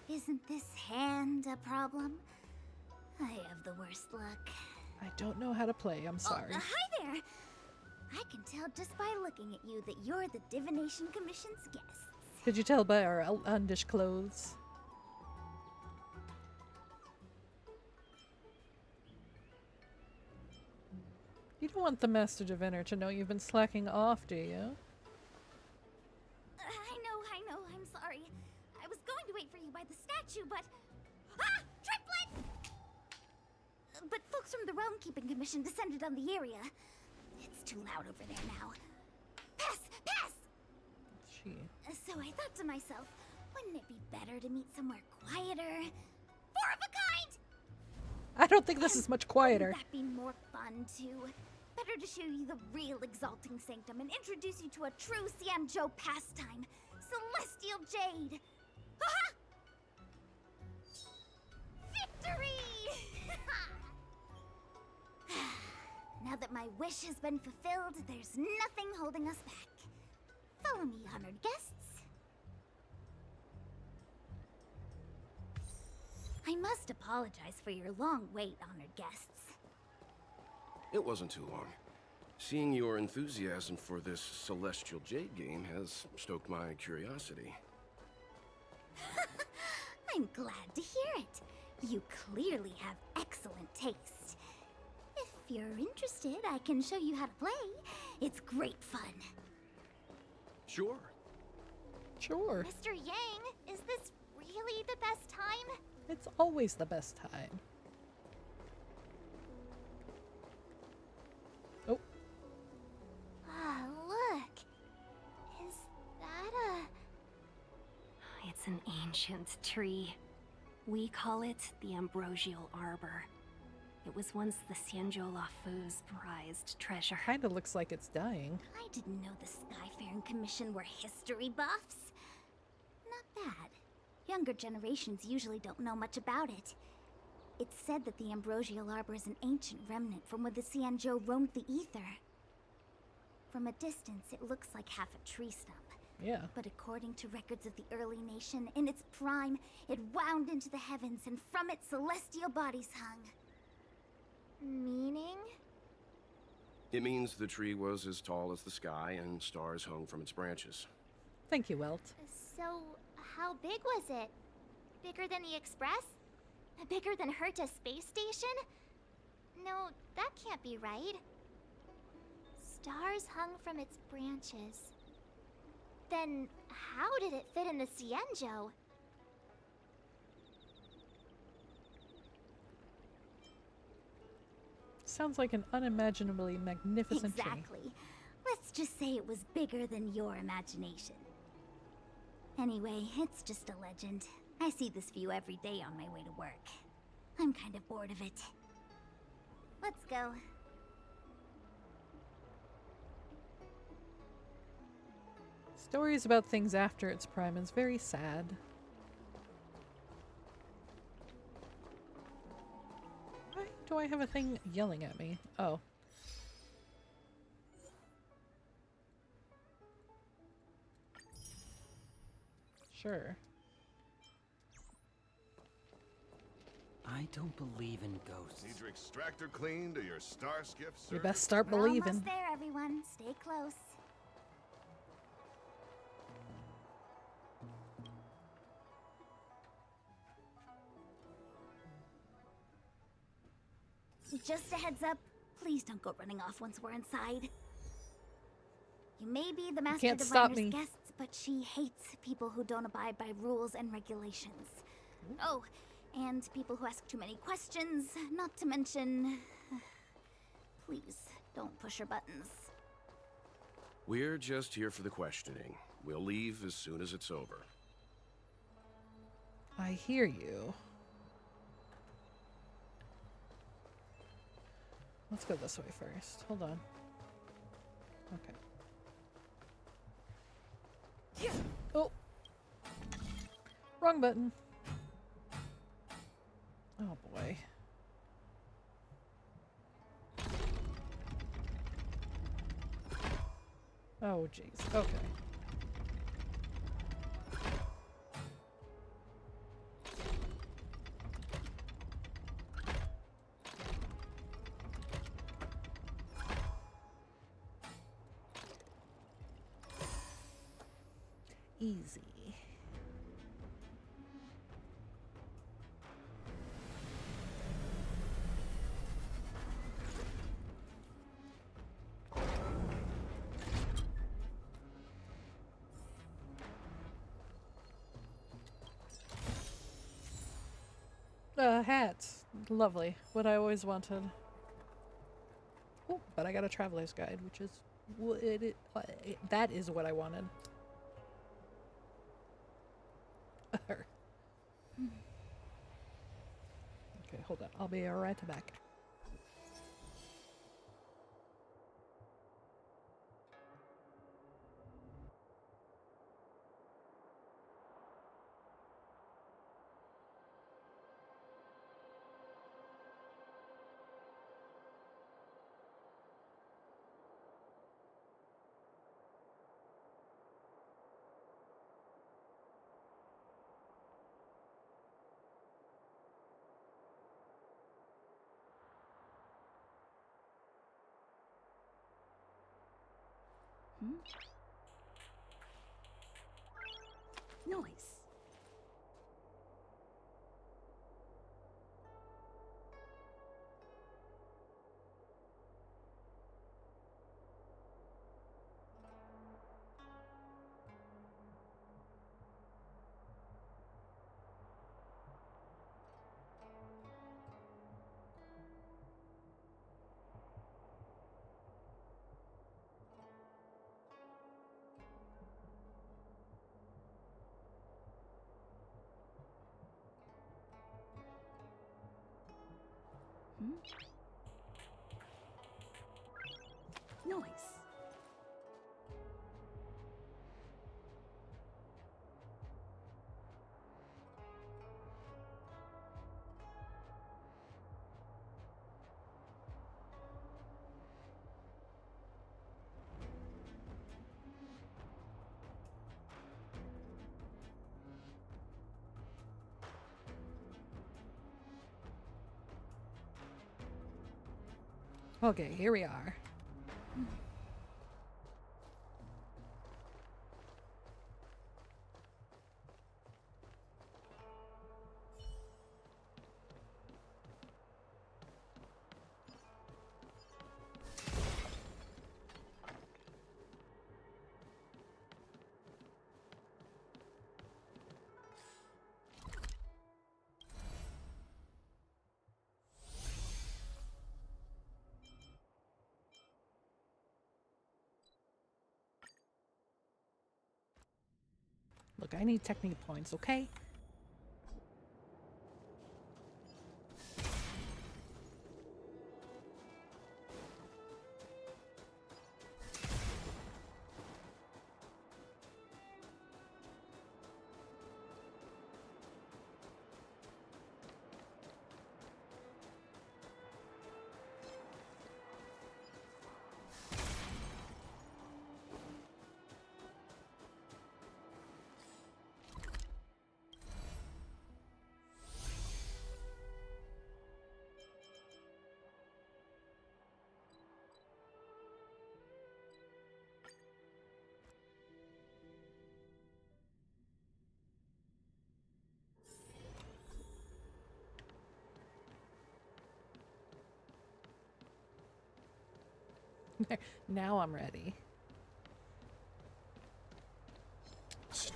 Isn't this hand a problem? I have the worst luck. I don't know how to play, I'm sorry. Hi there! I can tell just by looking at you that you're the Divination Commission's guests. Could you tell by our outlandish clothes? You don't want the Master Diviner to know you've been slacking off, do you? I know, I'm sorry. I was going to wait for you by the statue, but... Ah! Triplet! But folks from the Realm Keeping Commission descended on the area. It's too loud over there now. Pass! Pass! She... So I thought to myself, wouldn't it be better to meet somewhere quieter? Four of a kind! I don't think this is much quieter. Wouldn't that be more fun, too? Better to show you the real Exalting Sanctum and introduce you to a true Xianzhou pastime. Celestial Jade! Ha-ha! Victory! Now that my wish has been fulfilled, there's nothing holding us back. Follow me, honored guests. I must apologize for your long wait, honored guests. It wasn't too long. Seeing your enthusiasm for this Celestial Jade game has stoked my curiosity. I'm glad to hear it. You clearly have excellent taste. If you're interested, I can show you how to play. It's great fun. Sure. Sure. Mr. Yang, is this really the best time? It's always the best time. Oh. Ah, look. Is that a... It's an ancient tree. We call it the Ambrosial Arbor. It was once the Xianzhou Lafu's prized treasure. Kinda looks like it's dying. I didn't know the Skyfaring Commission were history buffs. Not bad. Younger generations usually don't know much about it. It's said that the Ambrosial Arbor is an ancient remnant from when the Xianzhou roamed the ether. From a distance, it looks like half a tree stump. Yeah. But according to records of the early nation, in its prime, it wound into the heavens and from it celestial bodies hung. Meaning? It means the tree was as tall as the sky and stars hung from its branches. Thank you, Welt. So, how big was it? Bigger than the Express? Bigger than Herta Space Station? No, that can't be right. Stars hung from its branches. Then, how did it fit in the Xianzhou? Sounds like an unimaginably magnificent tree. Exactly. Let's just say it was bigger than your imagination. Anyway, it's just a legend. I see this view every day on my way to work. I'm kind of bored of it. Let's go. Stories about things after its prime is very sad. Why do I have a thing yelling at me? Oh. Sure. I don't believe in ghosts. Need your extractor cleaned or your star skiff, sir? You best start We're believing. almost there, everyone. Stay close. Just a heads up, please don't go running off once we're inside. You may be the Master can't stop Diviner's me. guests, but she hates people who don't abide by rules and regulations. Oh, and people who ask too many questions, not to mention... Please, don't push her buttons. We're just here for the questioning. We'll leave as soon as it's over. I hear you. Let's go this way first. Hold on. Okay. Oh! Wrong button. Oh boy. Oh jeez. Okay. Easy. Hats. Lovely. What I always wanted. Oh, but I got a traveler's guide, which is what that is what I wanted. Okay, hold on. I'll be right back. Noise. Noise. Okay, here we are. Look, I need technique points, okay? Now I'm ready.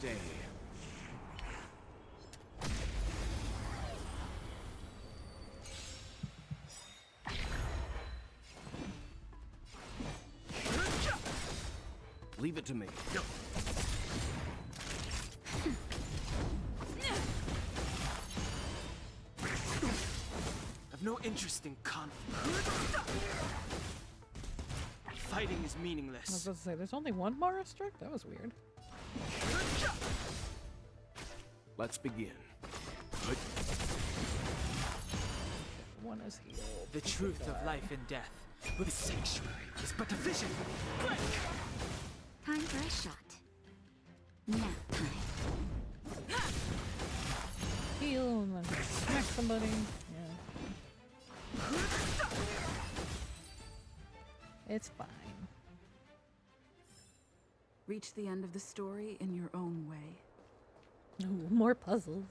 Stay. Leave it to me. I've no interest in conflict. Fighting is I was meaningless. about to say, there's only one Mara Strict? That was weird. Let's begin. One is healed. The truth of life and death with a sanctuary is but a vision. Break! Time for a shot. Nap time. Heal and then smack somebody. Yeah. It's fine. Reach the end of the story in your own way. Ooh, more puzzles.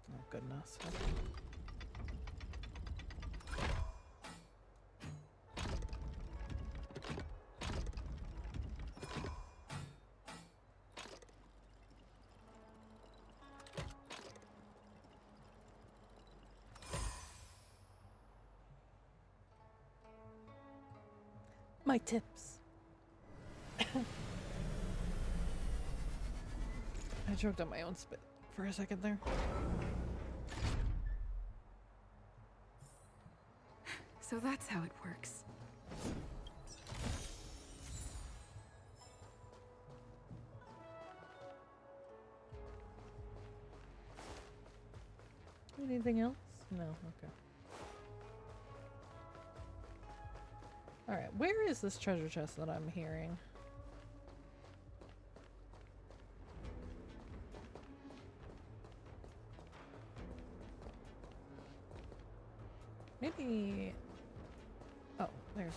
Oh, goodness. My tips. I choked on my own spit for a second there. So that's how it works. Anything else? No, okay. Alright, where is this treasure chest that I'm hearing? Maybe... Oh, there's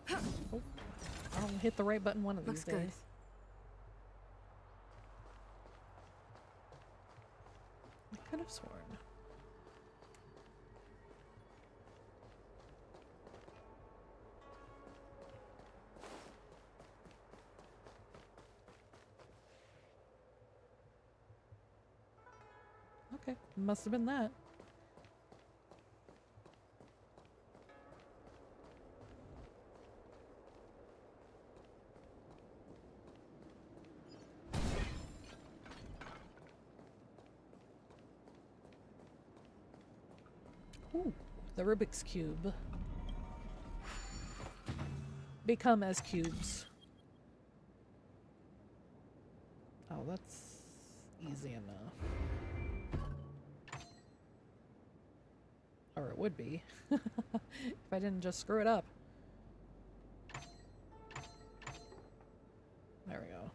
one. Oh, I'll hit the right button one of these Looks good. days. I could have sworn. Okay, must have been that. Ooh, the Rubik's Cube. Become as cubes. Oh, that's easy enough. Or it would be. If I didn't just screw it up. There we go.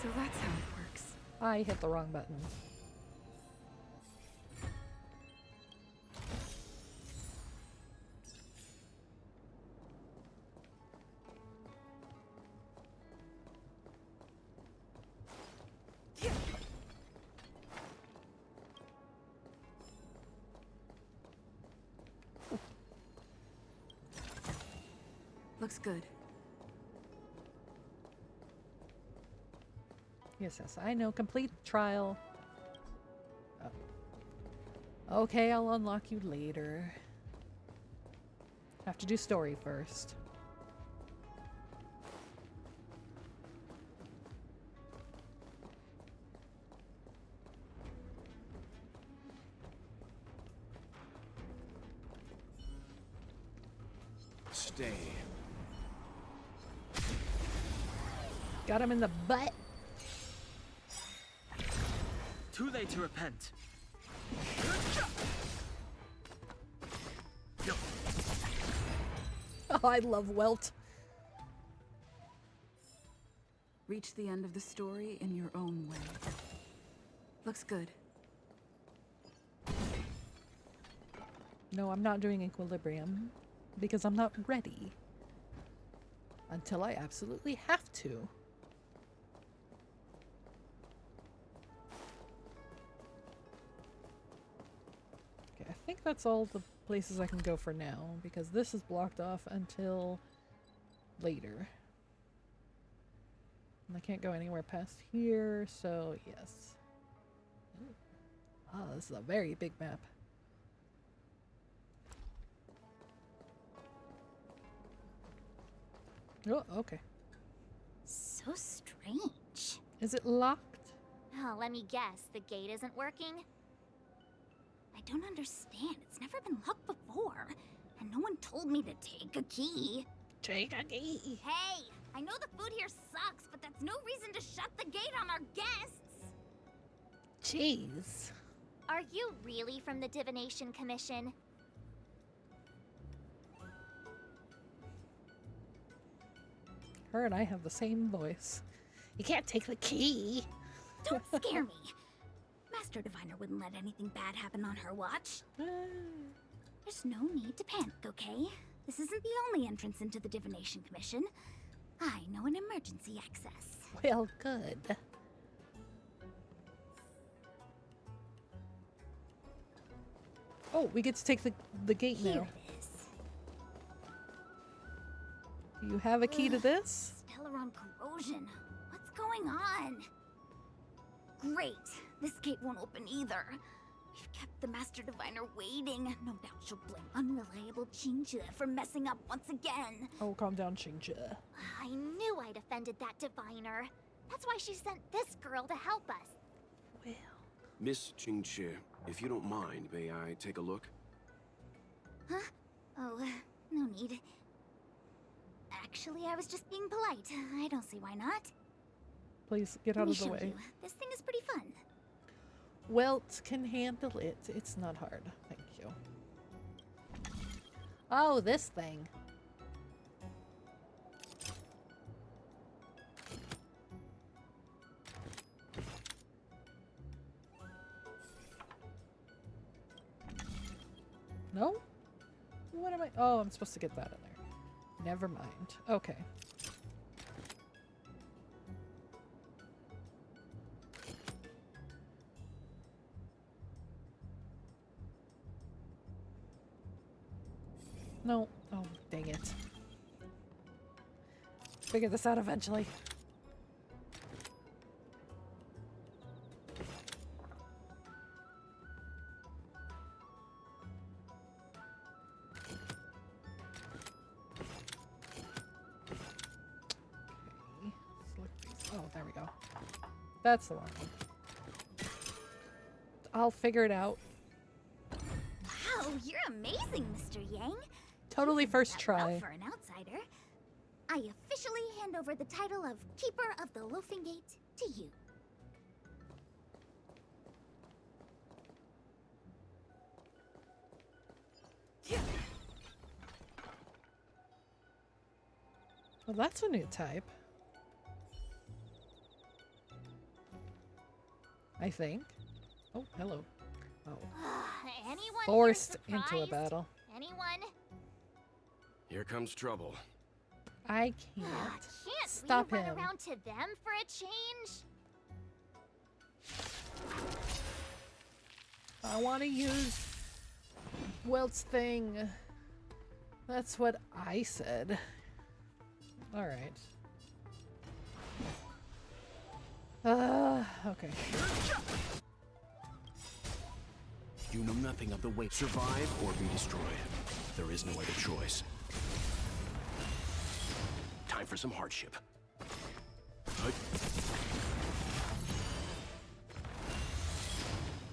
So that's how it works. I hit the wrong button. Looks good. Yes, yes, I know. Complete trial. Oh. Okay, I'll unlock you later. Have to do story first. Stay. Got him in the butt. Too late to repent. Oh, I love Welt. Reach the end of the story in your own way. Looks good. No, I'm not doing Equilibrium because I'm not ready until I absolutely have to. think that's all the places I can go for now, because this is blocked off until later. And I can't go anywhere past here, so yes. Ooh. Ah, this is a very big map. Oh, okay. So strange. Is it locked? Oh, let me guess. The gate isn't working? I don't understand. It's never been locked before. And no one told me to take a key. Take a key. Hey, I know the food here sucks, but that's no reason to shut the gate on our guests. Jeez. Are you really from the Divination Commission? Her and I have the same voice. You can't take the key. Don't scare me. Master Diviner wouldn't let anything bad happen on her watch. There's no need to panic, okay? This isn't the only entrance into the Divination Commission. I know an emergency access. Well, good. Oh, we get to take the gate Here now. it is. Do you have a key to this? Stellaron corrosion. What's going on? Great. This gate won't open either. We've kept the Master Diviner waiting. No doubt she'll blame unreliable Qingzhe for messing up once again. Oh, calm down, Qingzhe. I knew I'd offended that Diviner. That's why she sent this girl to help us. Well. Miss Qingzhe, if you don't mind, may I take a look? Huh? Oh, no need. Actually, I was just being polite. I don't see why not. Please get Let out me of the show way. you. This thing is pretty fun. Welt can handle it. It's not hard. Thank you. Oh, this thing. No? What am I? Oh, I'm supposed to get that in there. Never mind. Okay. No. Oh, dang it. Figure this out eventually. Okay. Select these. Oh, there we go. That's the wrong one. I'll figure it out. Wow, you're amazing, Mr. Yang. Totally first That well try. for an outsider. I officially hand over the title of Keeper of the Loafing Gate to you. Well, that's a new type. I think. Oh, hello. Oh. Anyone Forced here into a surprised? battle. Anyone? Here comes trouble. I can't. Can't Stop we run him. around to them for a change? I want to use Welt's thing. That's what I said. Alright. Okay. You know nothing of the way. Survive or be destroyed. There is no other choice. Time for some hardship.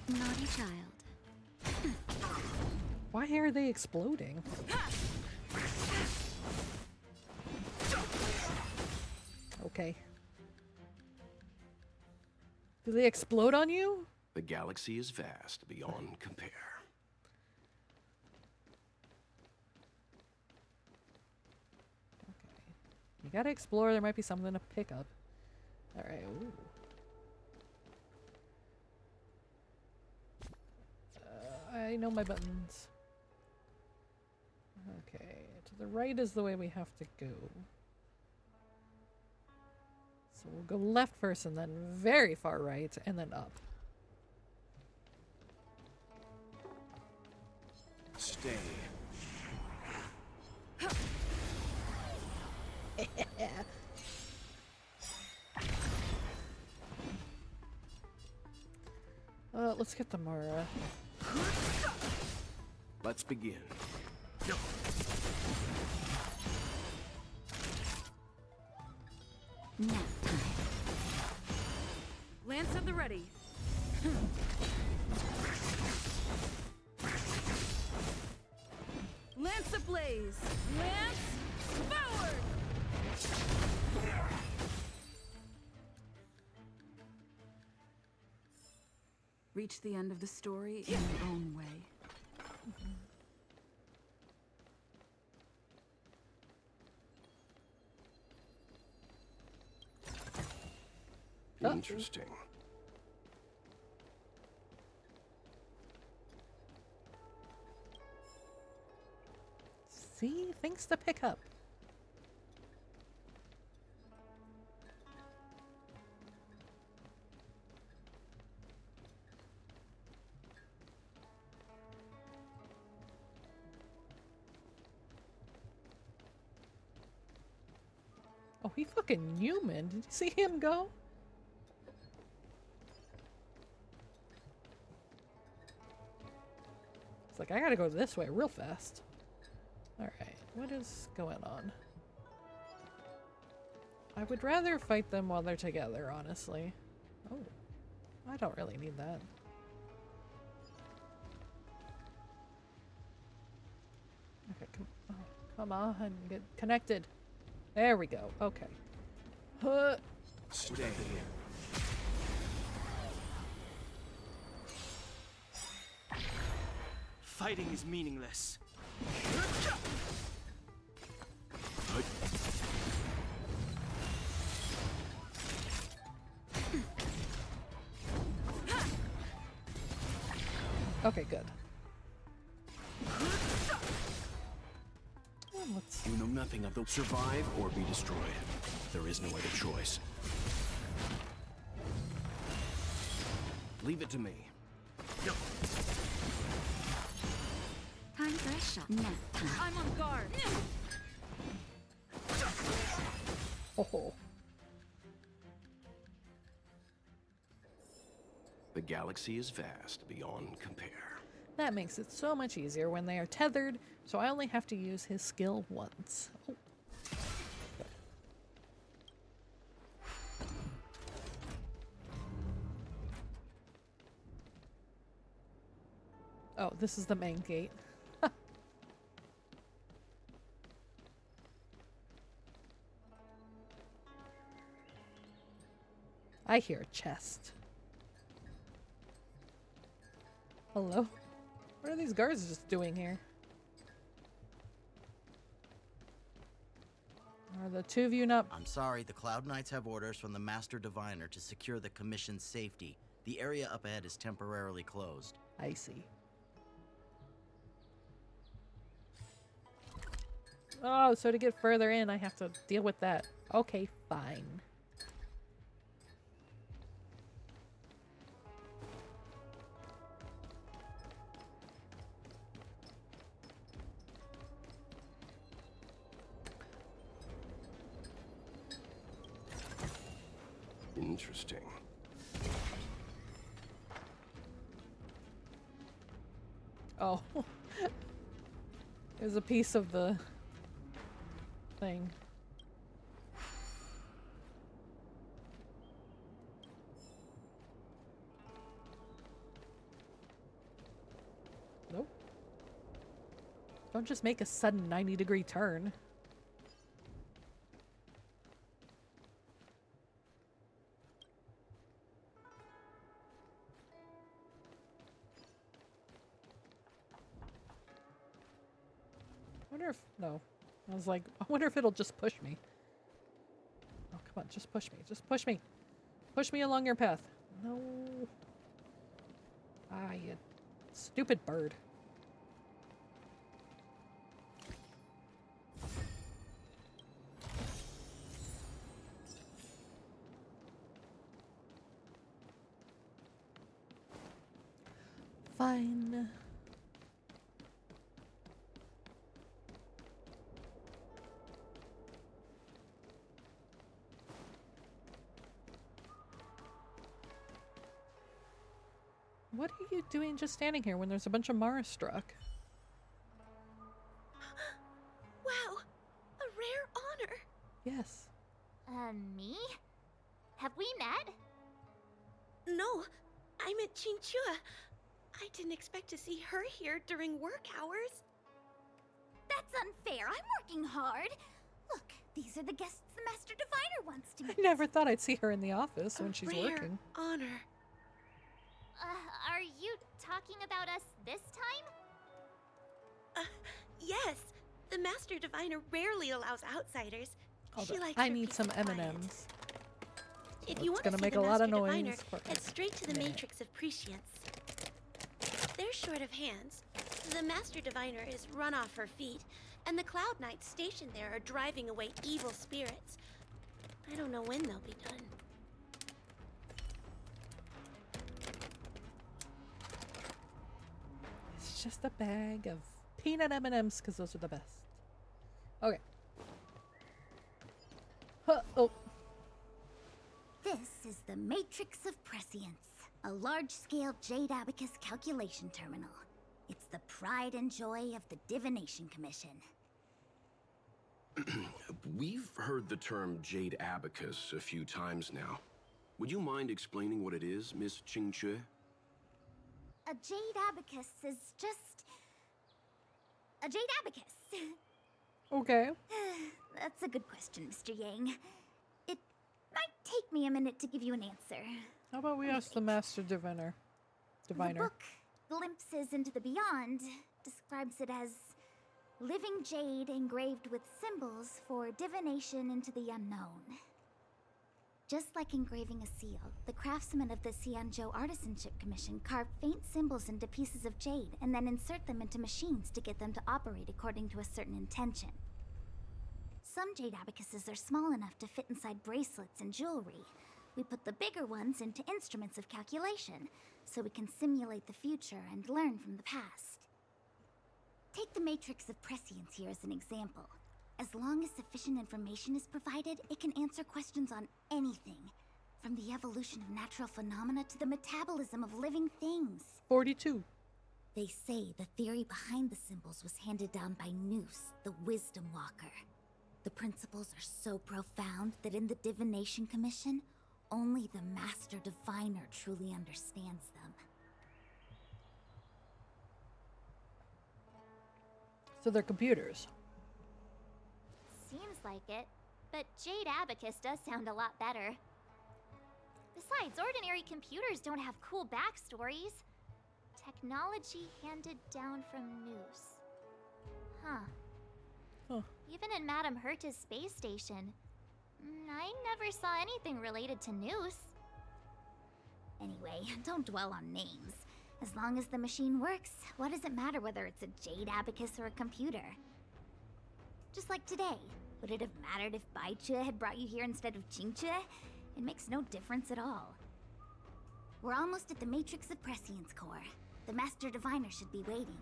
Naughty child. Why are they exploding? Okay. Do they explode on you? The galaxy is vast beyond compare. Okay. You gotta explore. There might be something to pick up. Alright. Ooh. I know my buttons. Okay. To the right is the way we have to go. So we'll go left first and then very far right and then up. Stay. Let's get the Mara. Let's begin. Nap time. Lance at the ready. Lance ablaze! Lance forward! Reach the end of the story in your own way. Interesting. See? Things to pick up. Oh, he fucking human. Did you see him go? It's like, I gotta go this way real fast. Alright, what is going on? I would rather fight them while they're together, honestly. Oh, I don't really need that. Okay, come on, get connected. There we go. Okay. Stay. Fighting is meaningless. Okay, good. Let's... You know nothing of the survive or be destroyed. There is no other choice. Leave it to me. Time for a shot. Nap time. I'm on guard. Oh. The galaxy is vast beyond compare. That makes it so much easier when they are tethered, so I only have to use his skill once. Oh. Oh, this is the main gate. I hear a chest. Hello? What are these guards just doing here? Are the two of you not... I'm sorry, the Cloud Knights have orders from the Master Diviner to secure the Commission's safety. The area up ahead is temporarily closed. I see. Oh, so to get further in, I have to deal with that. Okay, fine. Interesting. Oh. There's a piece of the thing. Nope. Don't just make a sudden 90-degree turn. No. I was like, I wonder if it'll just push me. Oh, come on, just push me. Just push me. Push me along your path. No. Ah, you stupid bird. Fine. you doing just standing here when there's a bunch of Mara struck? Wow, a rare honor. Yes. Me? Have we met? No, I met Qingque. I didn't expect to see her here during work hours. That's unfair. I'm working hard. Look, these are the guests the Master Diviner wants to meet. I never thought I'd see her in the office when she's working. Honor. Are you talking about us this time? Yes. The Master Diviner rarely allows outsiders. Hold She on. likes I her need peace some and quiet. M&Ms. If you It's want to gonna see make the a lot of Master noise Diviner, for head straight to the minute. Matrix of Prescience. They're short of hands. The Master Diviner is run off her feet, and the Cloud Knights stationed there are driving away evil spirits. I don't know when they'll be done. It's just a bag of peanut M&Ms because those are the best. Okay. Oh. This is the Matrix of Prescience, a large-scale Jade Abacus calculation terminal. It's the pride and joy of the Divination Commission. We've heard the term Jade Abacus a few times now. Would you mind explaining what it is, Miss Qingque? A Jade Abacus is just... a Jade Abacus. Okay. That's a good question, Mr. Yang. It might take me a minute to give you an answer. How about we ask the Master Diviner? The book, Glimpses into the Beyond, describes it as living jade engraved with symbols for divination into the unknown. Just like engraving a seal, the craftsmen of the Xianzhou Artisanship Commission carve faint symbols into pieces of jade and then insert them into machines to get them to operate according to a certain intention. Some jade abacuses are small enough to fit inside bracelets and jewelry. We put the bigger ones into instruments of calculation, so we can simulate the future and learn from the past. Take the Matrix of Prescience here as an example. As long as sufficient information is provided, it can answer questions on anything, from the evolution of natural phenomena to the metabolism of living things. 42. They say the theory behind the symbols was handed down by Noose, the Wisdom Walker. The principles are so profound that in the Divination Commission, only the Master Diviner truly understands them. So they're computers. Seems like it, but Jade Abacus does sound a lot better. Besides, ordinary computers don't have cool backstories. Technology handed down from Noose. Huh. Even in Madame Herta's space station, I never saw anything related to Noose. Anyway, don't dwell on names. As long as the machine works, what does it matter whether it's a Jade Abacus or a computer? Just like today, would it have mattered if Baichue had brought you here instead of Qingque? It makes no difference at all. We're almost at the Matrix of Prescience core. The Master Diviner should be waiting.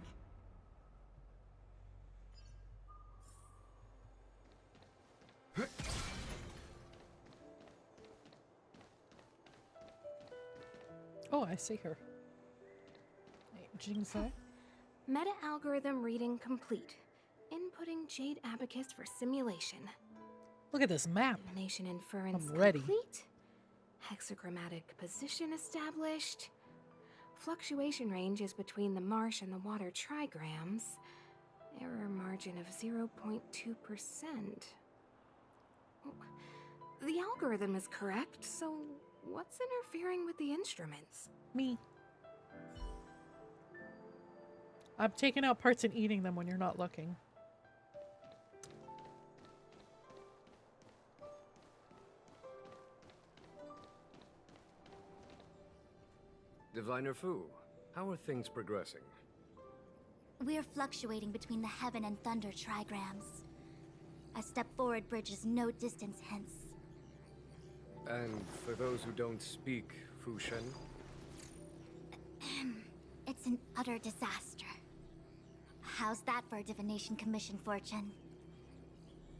Oh, I see her. Jingzai? Meta-algorithm reading complete. Inputting Jade Abacus for simulation. Look at this map. Divination inference I'm ready. complete. Hexagrammatic position established. Fluctuation range is between the marsh and the water trigrams. Error margin of 0.2%. The algorithm is correct, so what's interfering with the instruments? Me. I'm taking out parts and eating them when you're not looking. Diviner Fu, how are things progressing? We're fluctuating between the heaven and thunder trigrams. A step forward bridge is no distance hence. And for those who don't speak Fushen? It's an utter disaster. How's that for a Divination Commission fortune?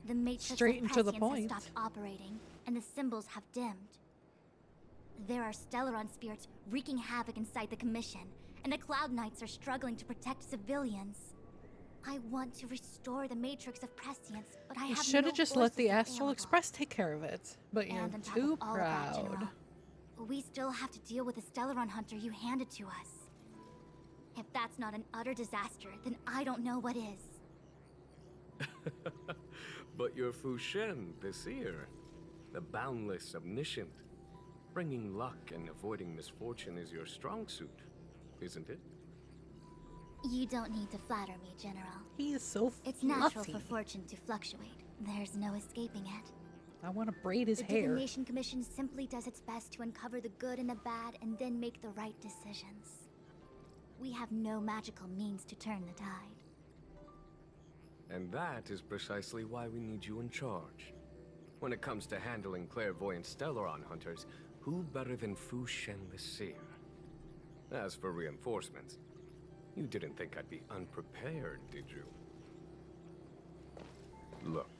The Matrix Straight of into the Prescience point. has stopped operating, and the symbols have dimmed. There are Stellaron spirits wreaking havoc inside the Commission, and the Cloud Knights are struggling to protect civilians. I want to restore the Matrix of Prescience, but I You have should no have just let the forces Astral available. Express take care of it. But you're And on top too of all of that, proud. General, we still have to deal with the Stellaron Hunter you handed to us. If that's not an utter disaster, then I don't know what is. But you're Fu Shen, the seer. The boundless, omniscient. Bringing luck and avoiding misfortune is your strong suit, isn't it? You don't need to flatter me, General. He is so fluffy. It's natural for fortune to fluctuate. There's no escaping it. I want to braid his The hair. Divination Commission simply does its best to uncover the good and the bad and then make the right decisions. We have no magical means to turn the tide. And that is precisely why we need you in charge. When it comes to handling clairvoyant Stellaron hunters, who better than Fu Shen the Seer? As for reinforcements, you didn't think I'd be unprepared, did you? Look,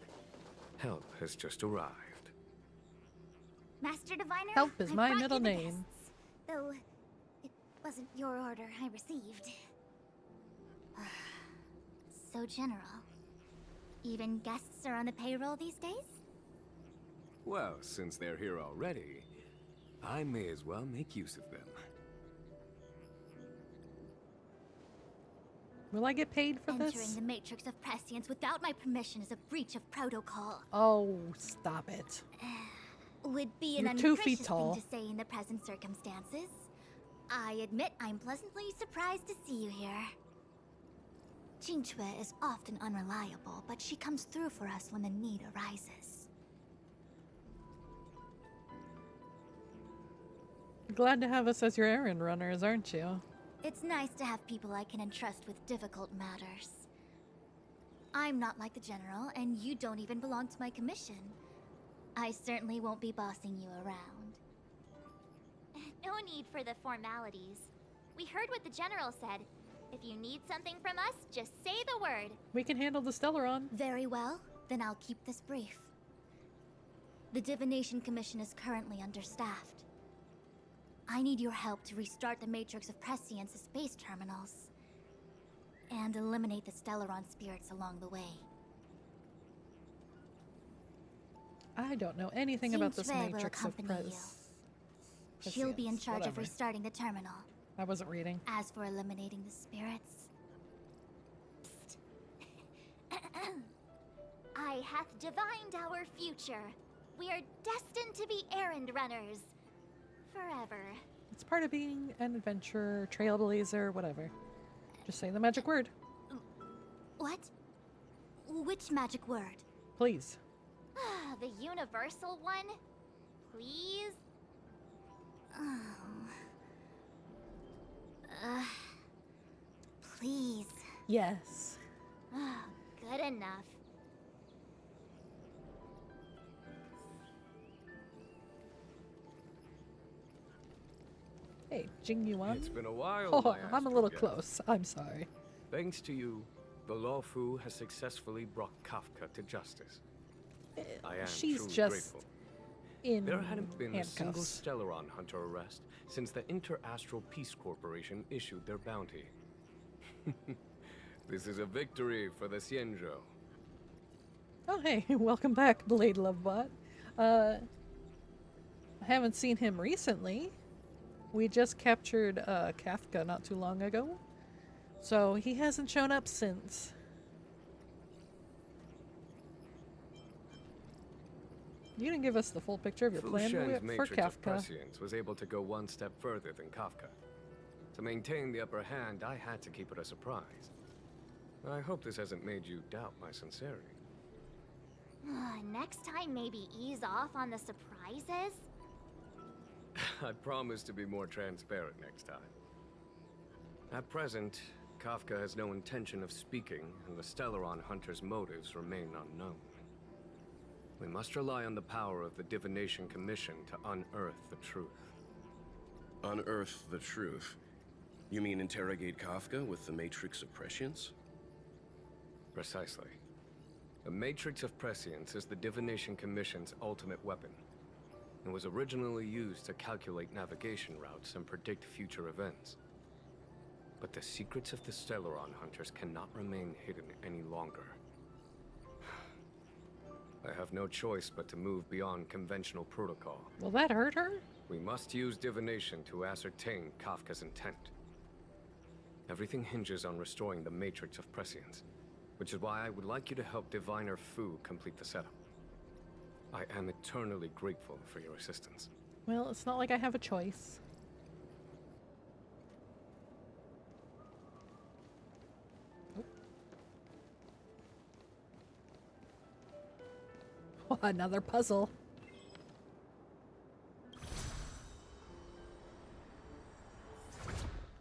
help has just arrived. Master Diviner? Help is I my brought middle you the name. guests, though it wasn't your order I received. So, General, even guests are on the payroll these days? Well, since they're here already, I may as well make use of them. Will I get paid for Entering this? the Matrix of Prescience without my permission is a breach of protocol. Oh, stop it. Would be an You're 2 feet ungracious tall. thing to say in the present circumstances. I admit I'm pleasantly surprised to see you here. Qingque is often unreliable, but she comes through for us when the need arises. Glad to have us as your errand runners, aren't you? It's nice to have people I can entrust with difficult matters. I'm not like the General, and you don't even belong to my commission. I certainly won't be bossing you around. No need for the formalities. We heard what the General said. If you need something from us, just say the word. We can handle the Stellaron. Very well, then I'll keep this brief. The Divination Commission is currently understaffed. I need your help to restart the Matrix of Prescience's space terminals. And eliminate the Stellaron spirits along the way. I don't know anything about this Qingque will Matrix of accompany you. She'll be in charge of whatever. restarting the terminal. I wasn't reading. As for eliminating the spirits... I hath divined our future. We are destined to be errand runners. Forever. It's part of being an adventurer, trailblazer, whatever. Just say the magic word. What? Which magic word? Please. The universal one? Please? Oh. Please. Yes. Good enough. Hey, Jing Yuan. It's been a while, Oh, my I'm a astral little guest. close. I'm sorry. Thanks to you, the Law Fu has successfully brought Kafka to justice. I am She's truly just grateful. in There hadn't been a single handcuffs. Stellaron hunter arrest since the Inter-Astral Peace Corporation issued their bounty. This is a victory for the Xianzhou. Oh, hey, welcome back, Blade Lovebot. I haven't seen him recently. We just captured Kafka not too long ago. So he hasn't shown up since. You didn't give us the full picture of your Fu plan Shen's for Matrix of Kafka. Prescience was able to go one step further than Kafka. To maintain the upper hand, I had to keep it a surprise. I hope this hasn't made you doubt my sincerity. Next time, maybe ease off on the surprises? I promise to be more transparent next time. At present, Kafka has no intention of speaking, and the Stellaron hunter's motives remain unknown. We must rely on the power of the Divination Commission to unearth the truth. Unearth the truth? You mean interrogate Kafka with the Matrix of Prescience? Precisely. The Matrix of Prescience is the Divination Commission's ultimate weapon. It was originally used to calculate navigation routes and predict future events. But the secrets of the Stellaron hunters cannot remain hidden any longer. I have no choice but to move beyond conventional protocol. Will that hurt her? We must use divination to ascertain Kafka's intent. Everything hinges on restoring the matrix of prescience, which is why I would like you to help Diviner Fu complete the setup. I am eternally grateful for your assistance. Well, it's not like I have a choice. Oh, another puzzle.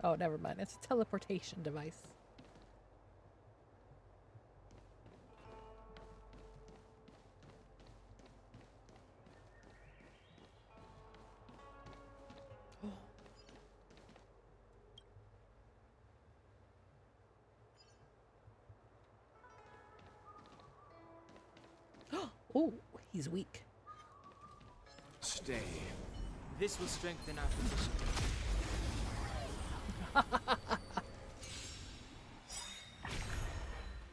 Oh, never mind. It's a teleportation device. Oh, he's weak. Stay. This will strengthen our position.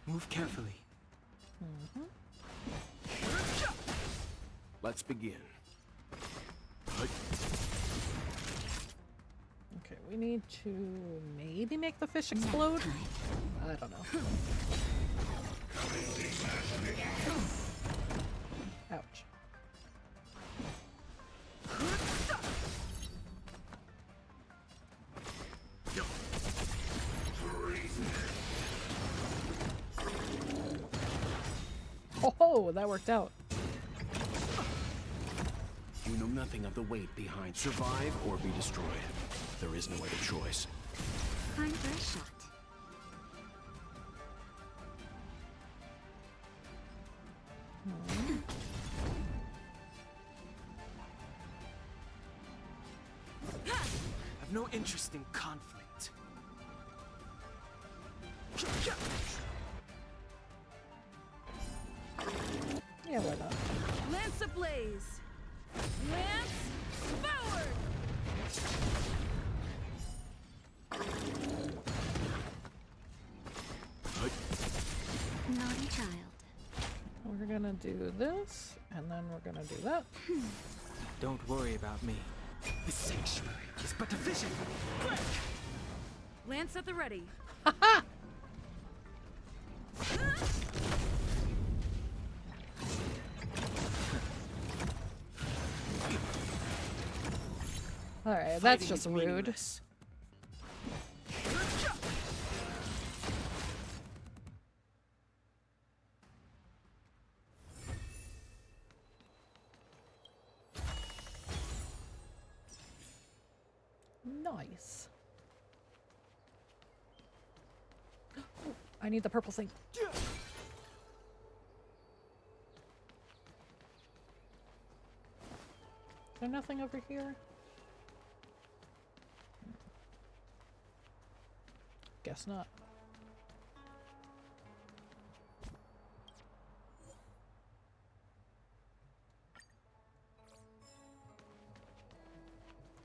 Move carefully. Let's begin. Okay, we need to maybe make the fish explode? I don't know. Ouch. Oh, that worked out. You know nothing of the weight behind survive or be destroyed. There is no other choice. Time for a shot. I've no interest in conflict. Yeah, why not? Lance ablaze! Lance forward! Naughty child. We're gonna do this, and then we're gonna do that. Don't worry about me. The sanctuary is but a vision. Quick! Lance at the ready. Alright, that's Fighting just is rude. meaningless. Nice. Oh, I need the purple thing. Is there nothing over here? Guess not.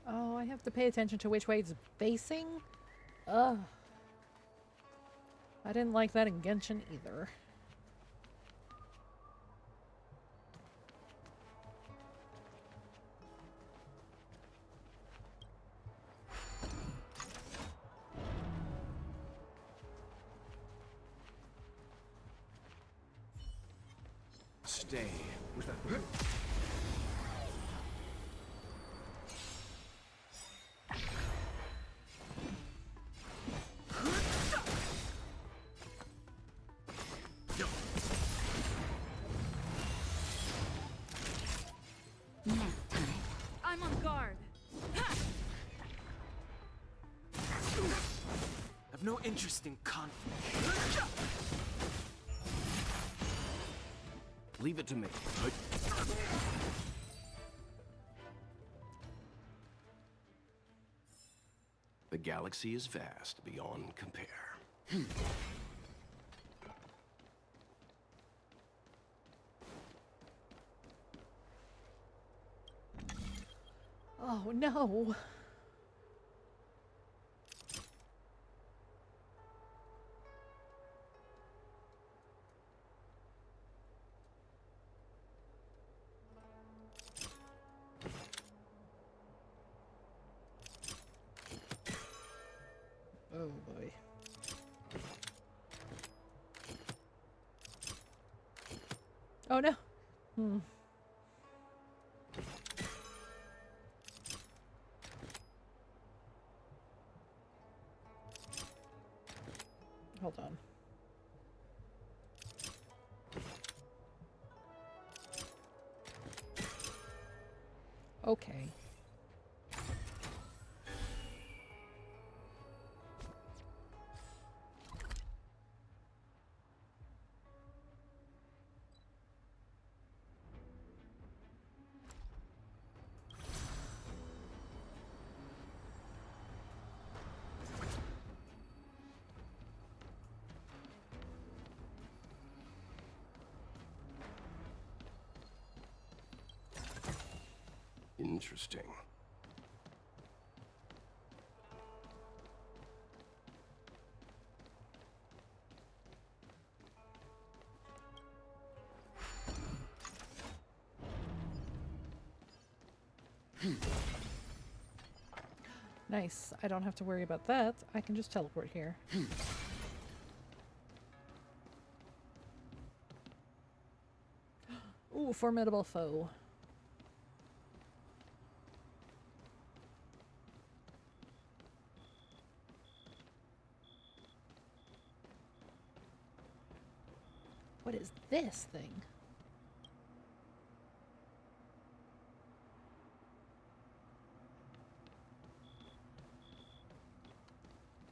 Oh, I have to pay attention to which way it's facing? Ugh. I didn't like that in Genshin either. Stay. Was that I'm on guard. I've no interest in conflict. Leave it to me. The galaxy is vast beyond compare. Oh no. Oh boy. Oh no. Hold on. Okay. Interesting. Nice. I don't have to worry about that. I can just teleport here. Ooh, formidable foe. What is this thing?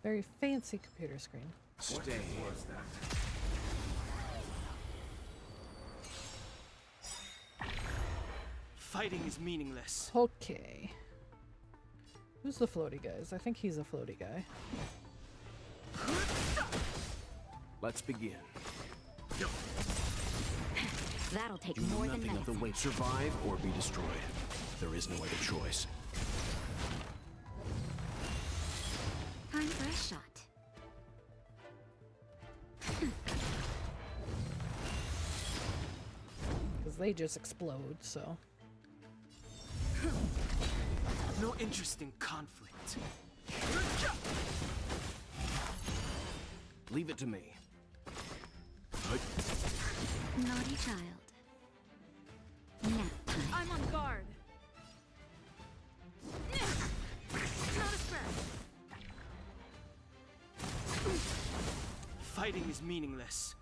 Very fancy computer screen. Stay. What was that? Fighting is meaningless. Okay. Who's the floaty guys? I think he's a floaty guy. Let's begin. That'll take You know more than nothing of the medicine. way. Survive or be destroyed. There is no other choice. Time for a shot. Because they just explode, so. No interest in conflict. Leave it to me. Naughty child. Nap time. I'm on guard. Not a spread. Fighting is meaningless.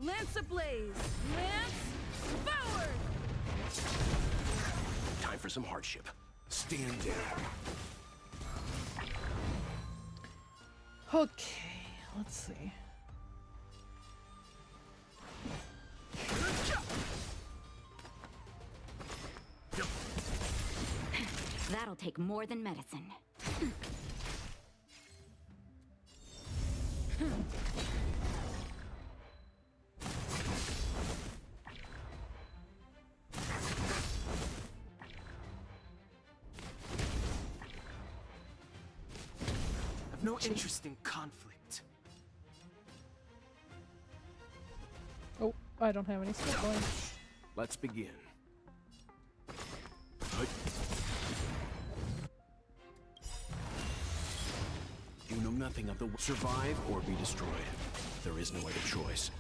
Lance ablaze. Lance forward. Time for some hardship. Stand down. Okay, let's see. That'll take more than medicine. I've no interest in conflict. Oh, I don't have any skill points. Let's begin. You know nothing of the survive or be destroyed. There is no other choice.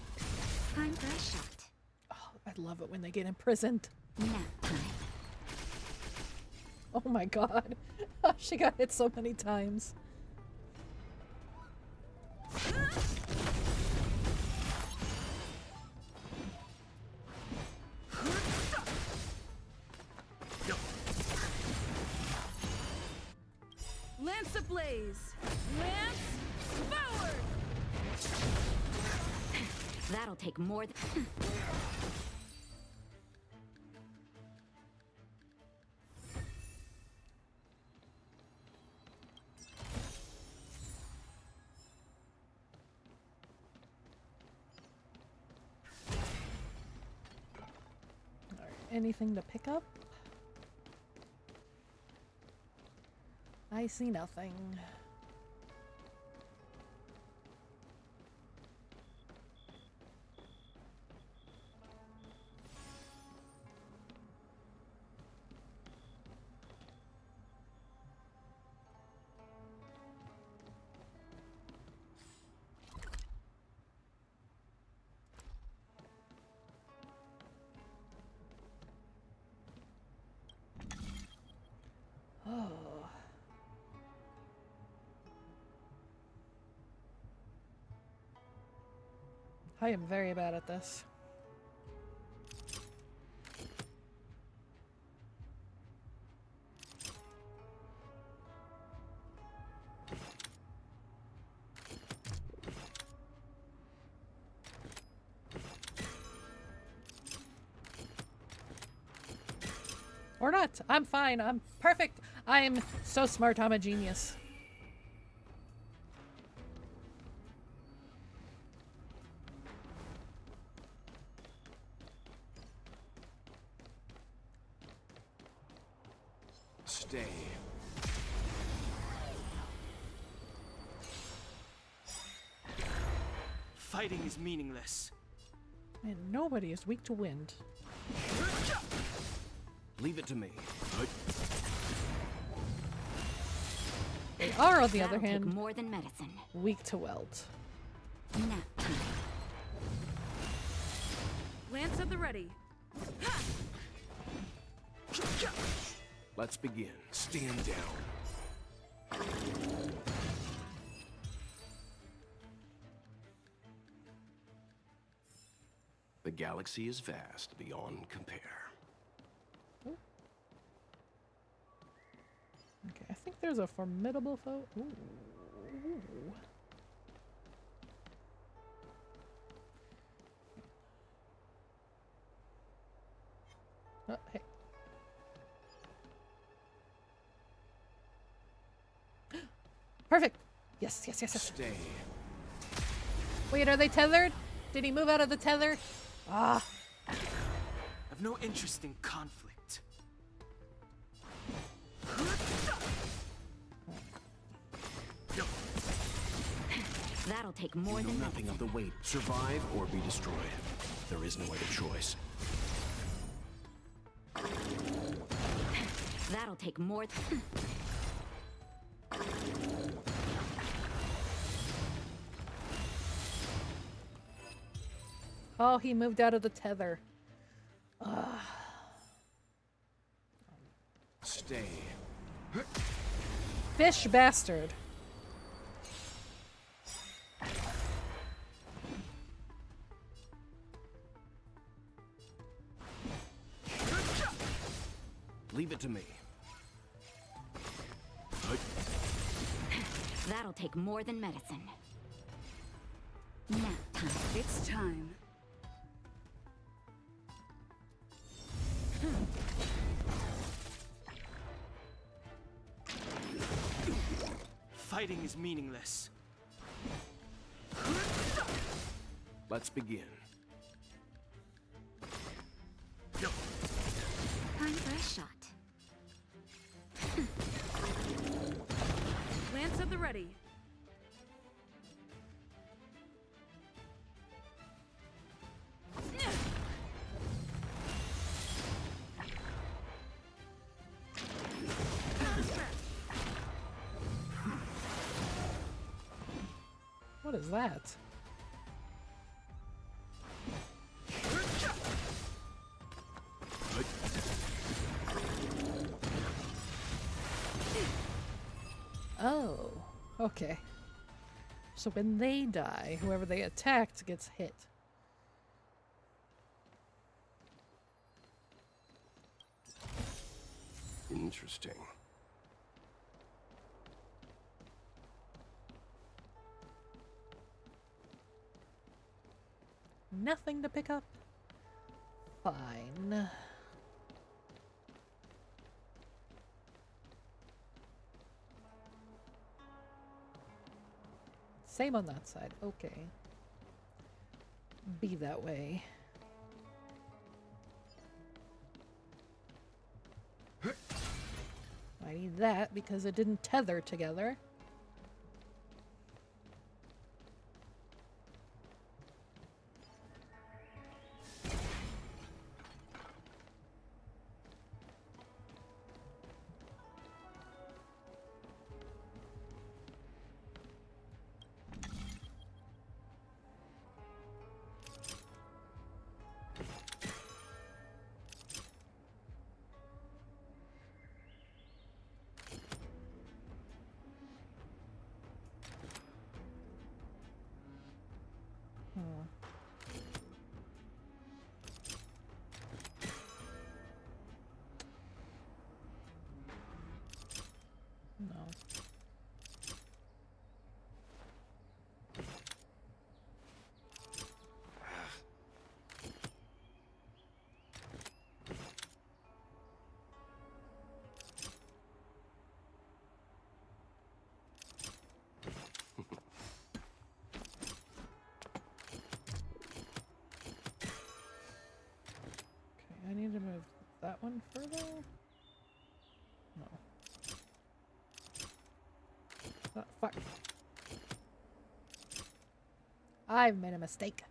Time for a shot. Oh, I love it when they get imprisoned. Nap time. Oh my god. She got hit so many times. Lance ablaze. Lance forward. That'll take more than... Alright, anything to pick up? I see nothing. I am very bad at this. Or not. I'm fine. I'm perfect. I'm so smart. I'm a genius. Stay. Fighting is meaningless. And nobody is weak to wind. Leave it to me. They are, on the other That'll take hand, more than medicine. weak to weld. Nap time. Lance at the ready. Let's begin. Stand down. The galaxy is vast beyond compare. Okay, I think there's a formidable foe. Ooh. Oh, hey. Perfect. Yes, yes, yes, yes. Stay. Wait, are they tethered? Did he move out of the tether? Ah. I've no interest in conflict. That'll take more You know than nothing of the weight. Survive or be destroyed. There is no other choice. That'll take more. Oh, he moved out of the tether. Stay. Fish bastard. Leave it to me. That'll take more than medicine. Nap time. It's time. Fighting is meaningless. Let's begin. Time for a shot. Lance at the ready. What is that? Oh, okay. So when they die, whoever they attacked gets hit. Interesting. Nothing to pick up? Fine. Same on that side. Okay. Be that way. I need that because it didn't tether together. I need to move that one further? No. Oh, fuck. I've made a mistake.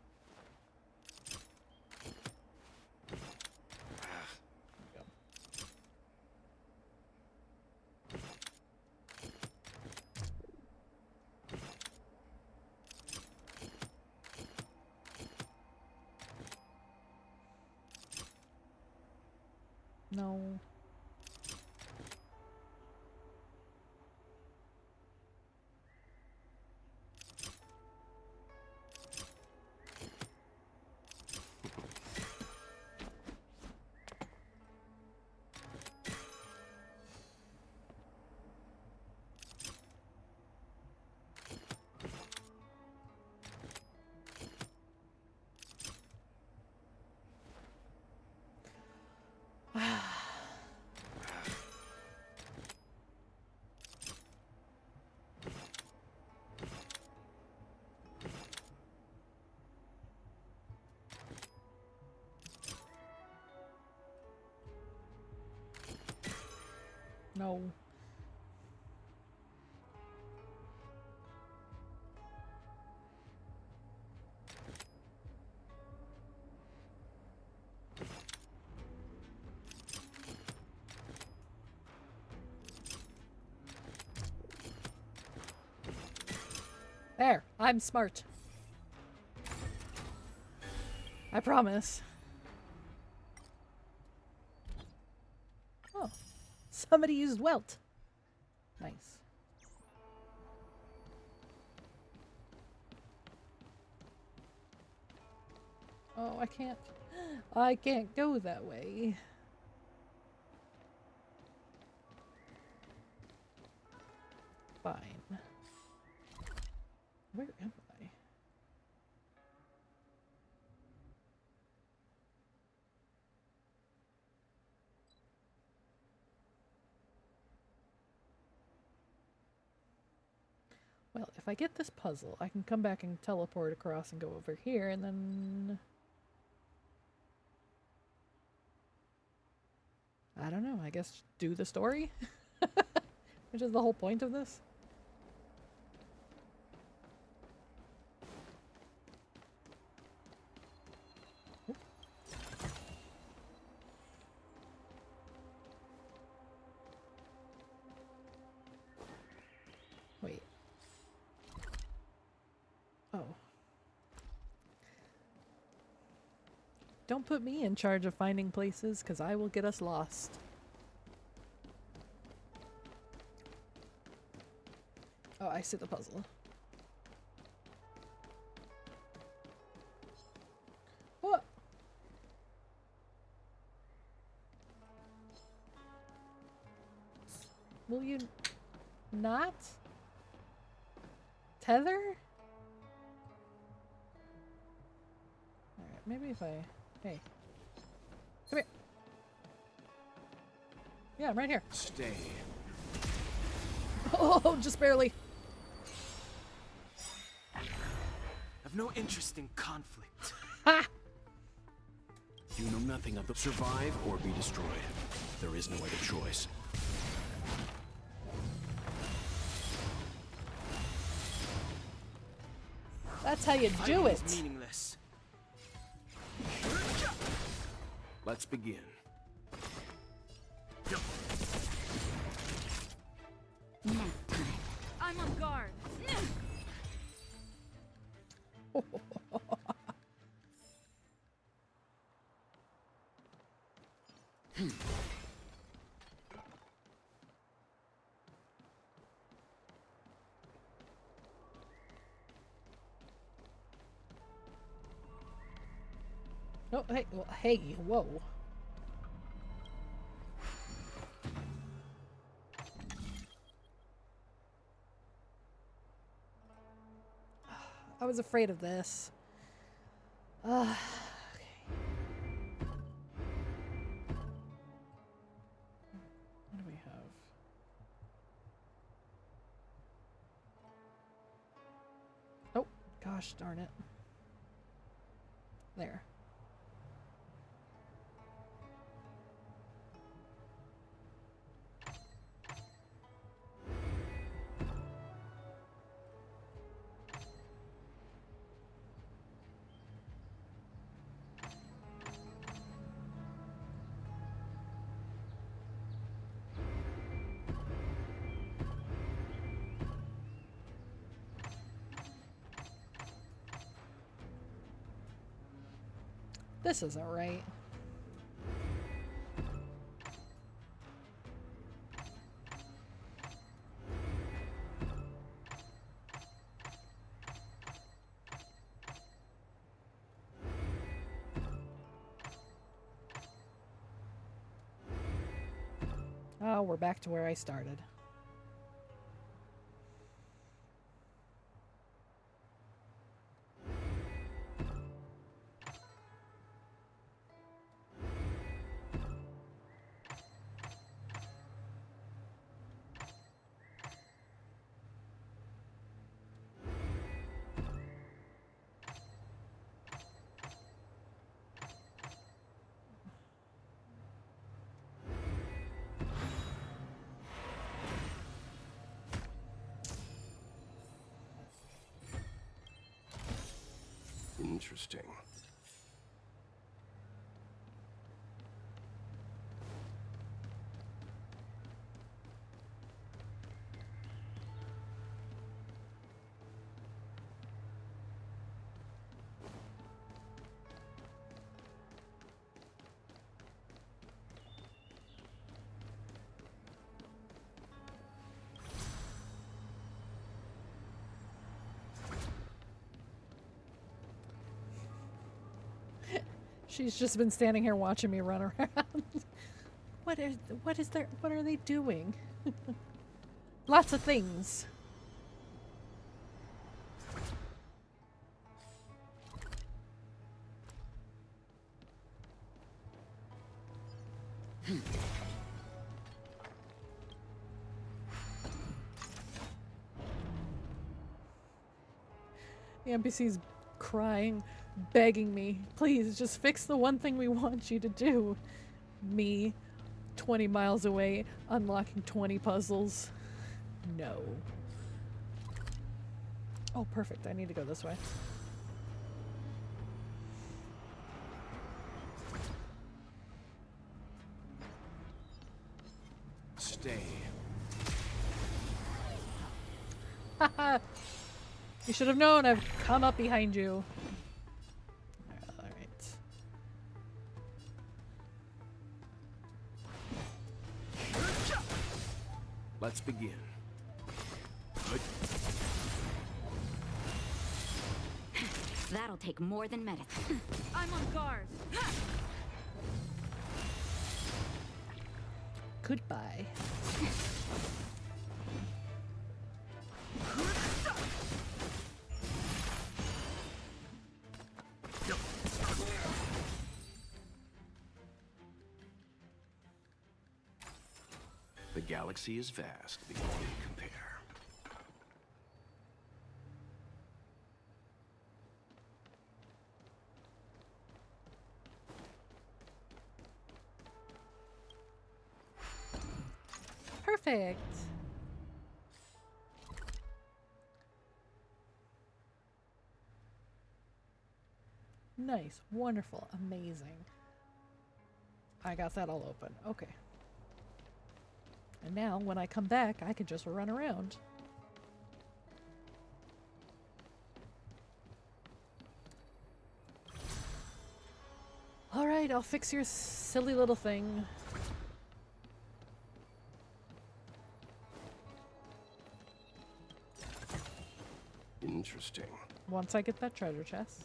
No. No. There, I'm smart. I promise. Oh, somebody used welt. Nice. Oh, I can't go that way. Fine. Where am I? Well, if I get this puzzle, I can come back and teleport across and go over here, and then... I don't know, I guess do the story? Which is the whole point of this. Wait. Oh. Don't put me in charge of finding places, because I will get us lost. Oh, I see the puzzle. What? Will you not? Tether? Alright, maybe if I... Hey. Come here. Yeah, I'm right here. Stay. Oh, just barely. I've no interest in conflict. Ha! You know nothing of the survive or be destroyed. There is no other choice. That's how you do it. Fighting is meaningless. Let's begin. I'm on guard. Oh, hey, well, hey, whoa. I was afraid of this. Okay. What do we have? Oh, gosh darn it. There. This isn't right. Oh, we're back to where I started. Interesting. She's just been standing here watching me run around. What are they doing? Lots of things. The NPC's crying, begging me, please just fix the one thing we want you to do. Me, 20 miles away, unlocking 20 puzzles. No. Oh, perfect. I need to go this way. Stay. Haha! You should have known I've come up behind you. Alright. Let's begin. That'll take more than medicine. I'm on guard. Goodbye. The galaxy is vast beyond compare. Perfect. Nice, wonderful, amazing. I got that all open. Okay. And now, when I come back, I can just run around. Alright, I'll fix your silly little thing. Interesting. Once I get that treasure chest.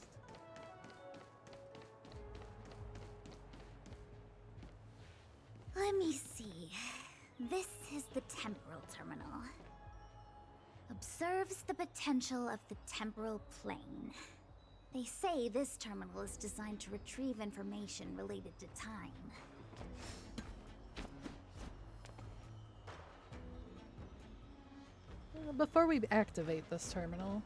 Let me see. This is the temporal terminal. Observes the potential of the temporal plane. They say this terminal is designed to retrieve information related to time. Before we activate this terminal,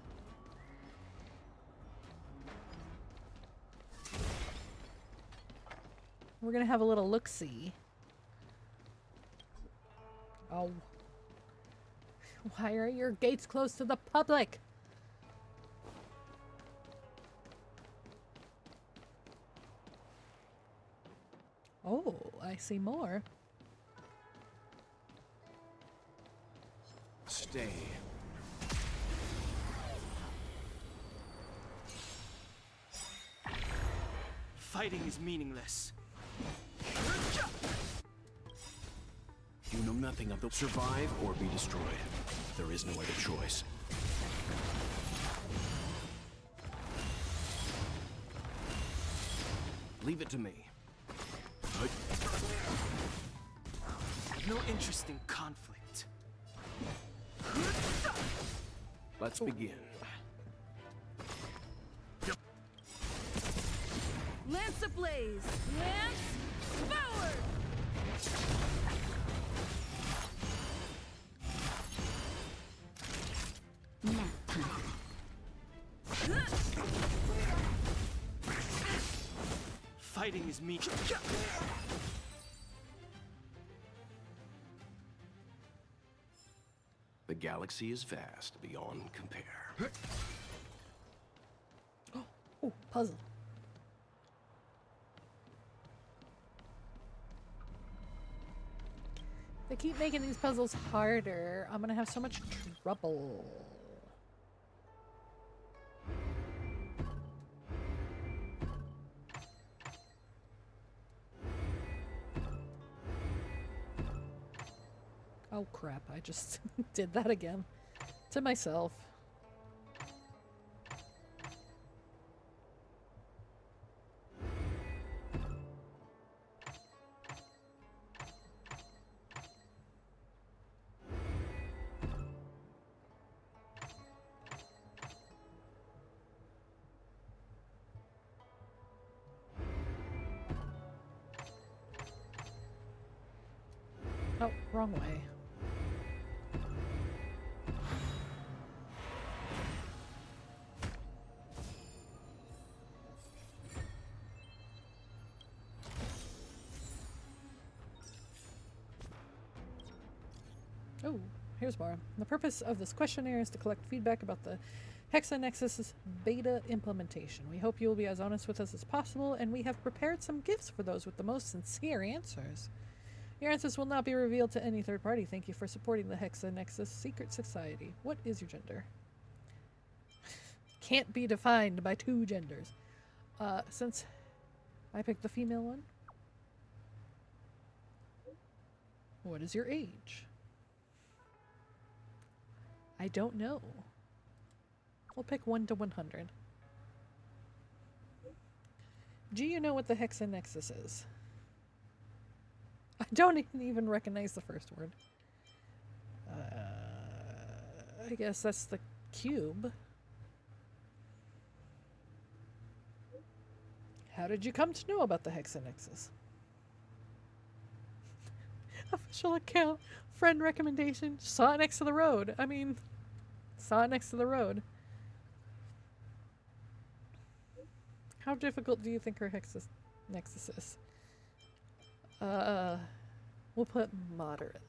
we're gonna have a little look-see. Oh. Why are your gates closed to the public? Oh, I see more. Stay. Fighting is meaningless. You know nothing of the survive or be destroyed. There is no other choice. Leave it to me. No interest in conflict. Let's begin. Lance ablaze! Lance forward! Nap time. Fighting is me. The galaxy is vast beyond compare. Oh, puzzle. They keep making these puzzles harder. I'm gonna have so much trouble. Oh crap, I just did that again. To myself. Oh, wrong way. Oh, here's more. The purpose of this questionnaire is to collect feedback about the Hexanexus beta implementation. We hope you will be as honest with us as possible, and we have prepared some gifts for those with the most sincere answers. Your answers will not be revealed to any third party. Thank you for supporting the Hexanexus Secret Society. What is your gender? Can't be defined by two genders. Since I picked the female one. What is your age? I don't know. We'll pick 1 to 100. Do you know what the Hexanexus is? I don't even recognize the first word. I guess that's the cube. How did you come to know about the Hexanexus? Official account, friend recommendation, saw it next to the road. I mean, saw it next to the road. How difficult do you think her Nexus is? We'll put moderately.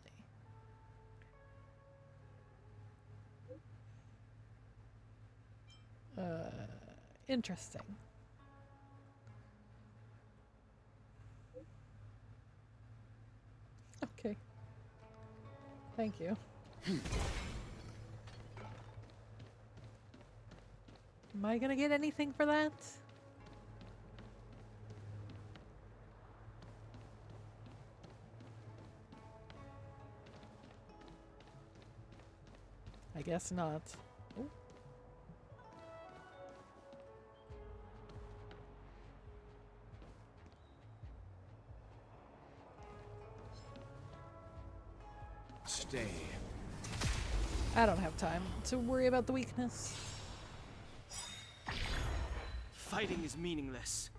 Interesting. Okay. Thank you. Am I gonna get anything for that? I guess not. Ooh. Stay. I don't have time to worry about the weakness. Fighting is meaningless.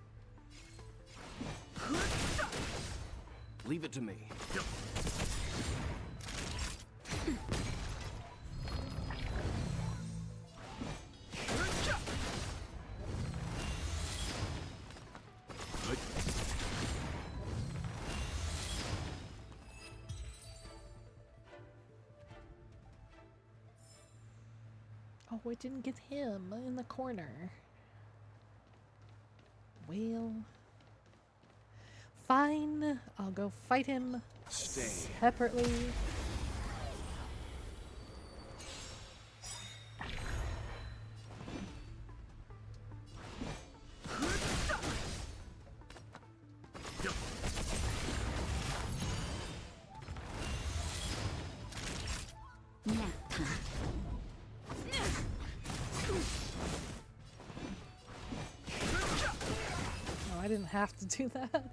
Leave it to me. Oh, we didn't get him in the corner. Well, fine. I'll go fight him separately. I didn't have to do that.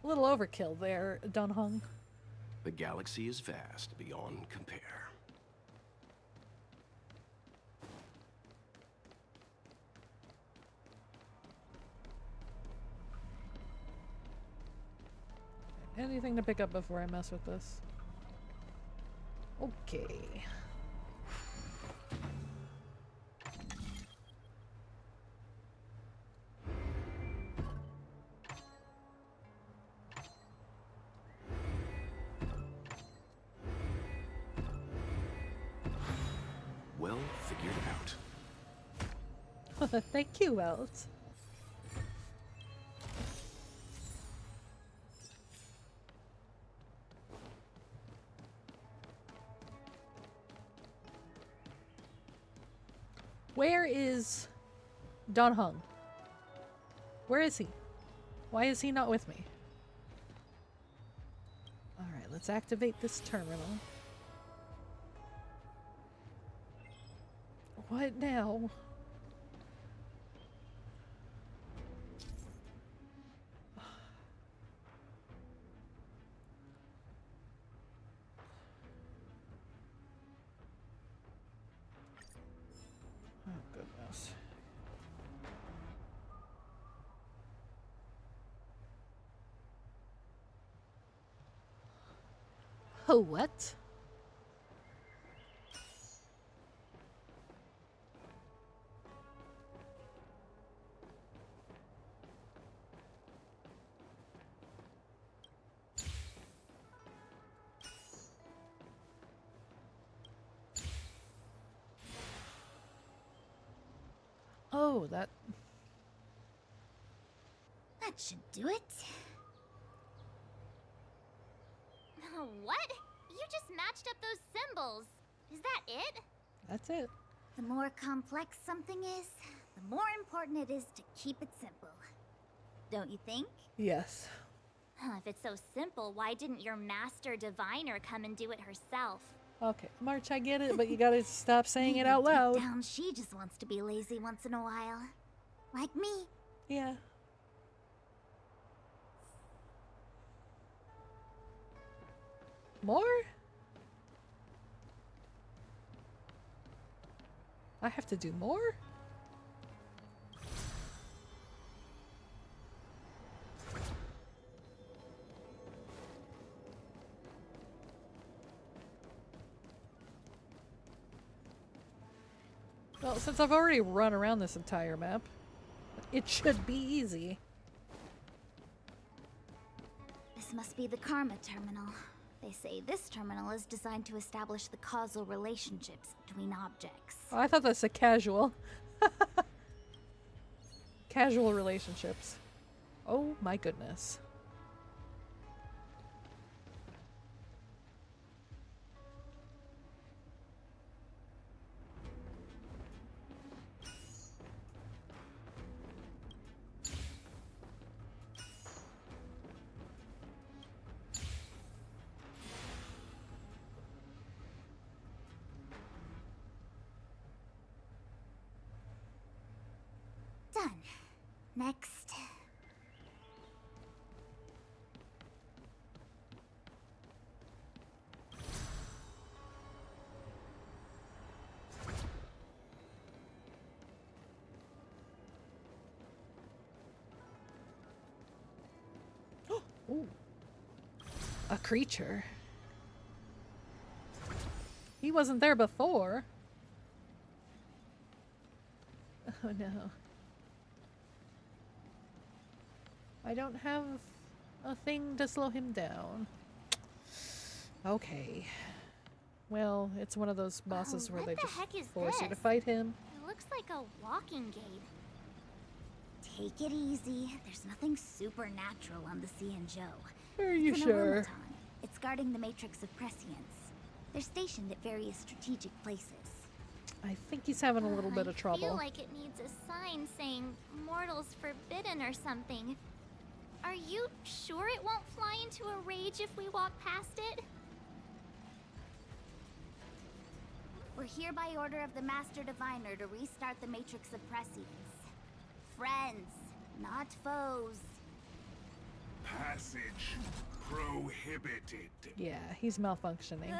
A little overkill there, Don Hung. The galaxy is vast beyond compare. Anything to pick up before I mess with this? Okay. Well figured out. Thank you, Welt. Where is Don Hung? Where is he? Why is he not with me? Alright, let's activate this terminal. What now? Oh, goodness. Oh, what? Oh, that... That should do it. What? You just matched up those symbols. Is that it? That's it. The more complex something is, the more important it is to keep it simple. Don't you think? Yes. If it's so simple, why didn't your master diviner come and do it herself? Okay, March, I get it, but you gotta stop saying it Maybe out deep loud. down, she just wants to be lazy once in a while. Like me. Yeah. More? I have to do more? Well, since I've already run around this entire map, it should be easy. This must be the Karma Terminal. They say this terminal is designed to establish the causal relationships between objects. Oh, I thought that's a casual. Casual relationships. Oh my goodness. Done. Next. A creature. He wasn't there before. Oh no. I don't have a thing to slow him down. Okay. Well, it's one of those bosses where they just force you to fight him. It looks like a walking gate. Take it easy. There's nothing supernatural on the Xianzhou. Are you it's an sure? automaton. It's guarding the matrix of prescience. They're stationed at various strategic places. I think he's having a little bit of trouble. I feel like it needs a sign saying mortals forbidden or something. Are you sure it won't fly into a rage if we walk past it? We're here by order of the Master Diviner to restart the Matrix of Prescience. Friends, not foes. Passage prohibited. Yeah, he's malfunctioning.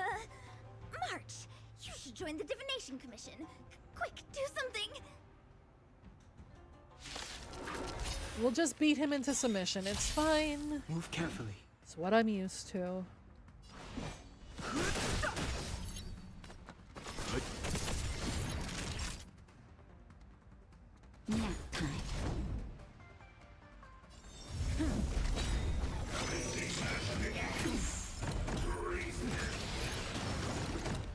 March! You should join the Divination Commission. Quick, do something! We'll just beat him into submission. It's fine. Move carefully. It's what I'm used to. Nap time.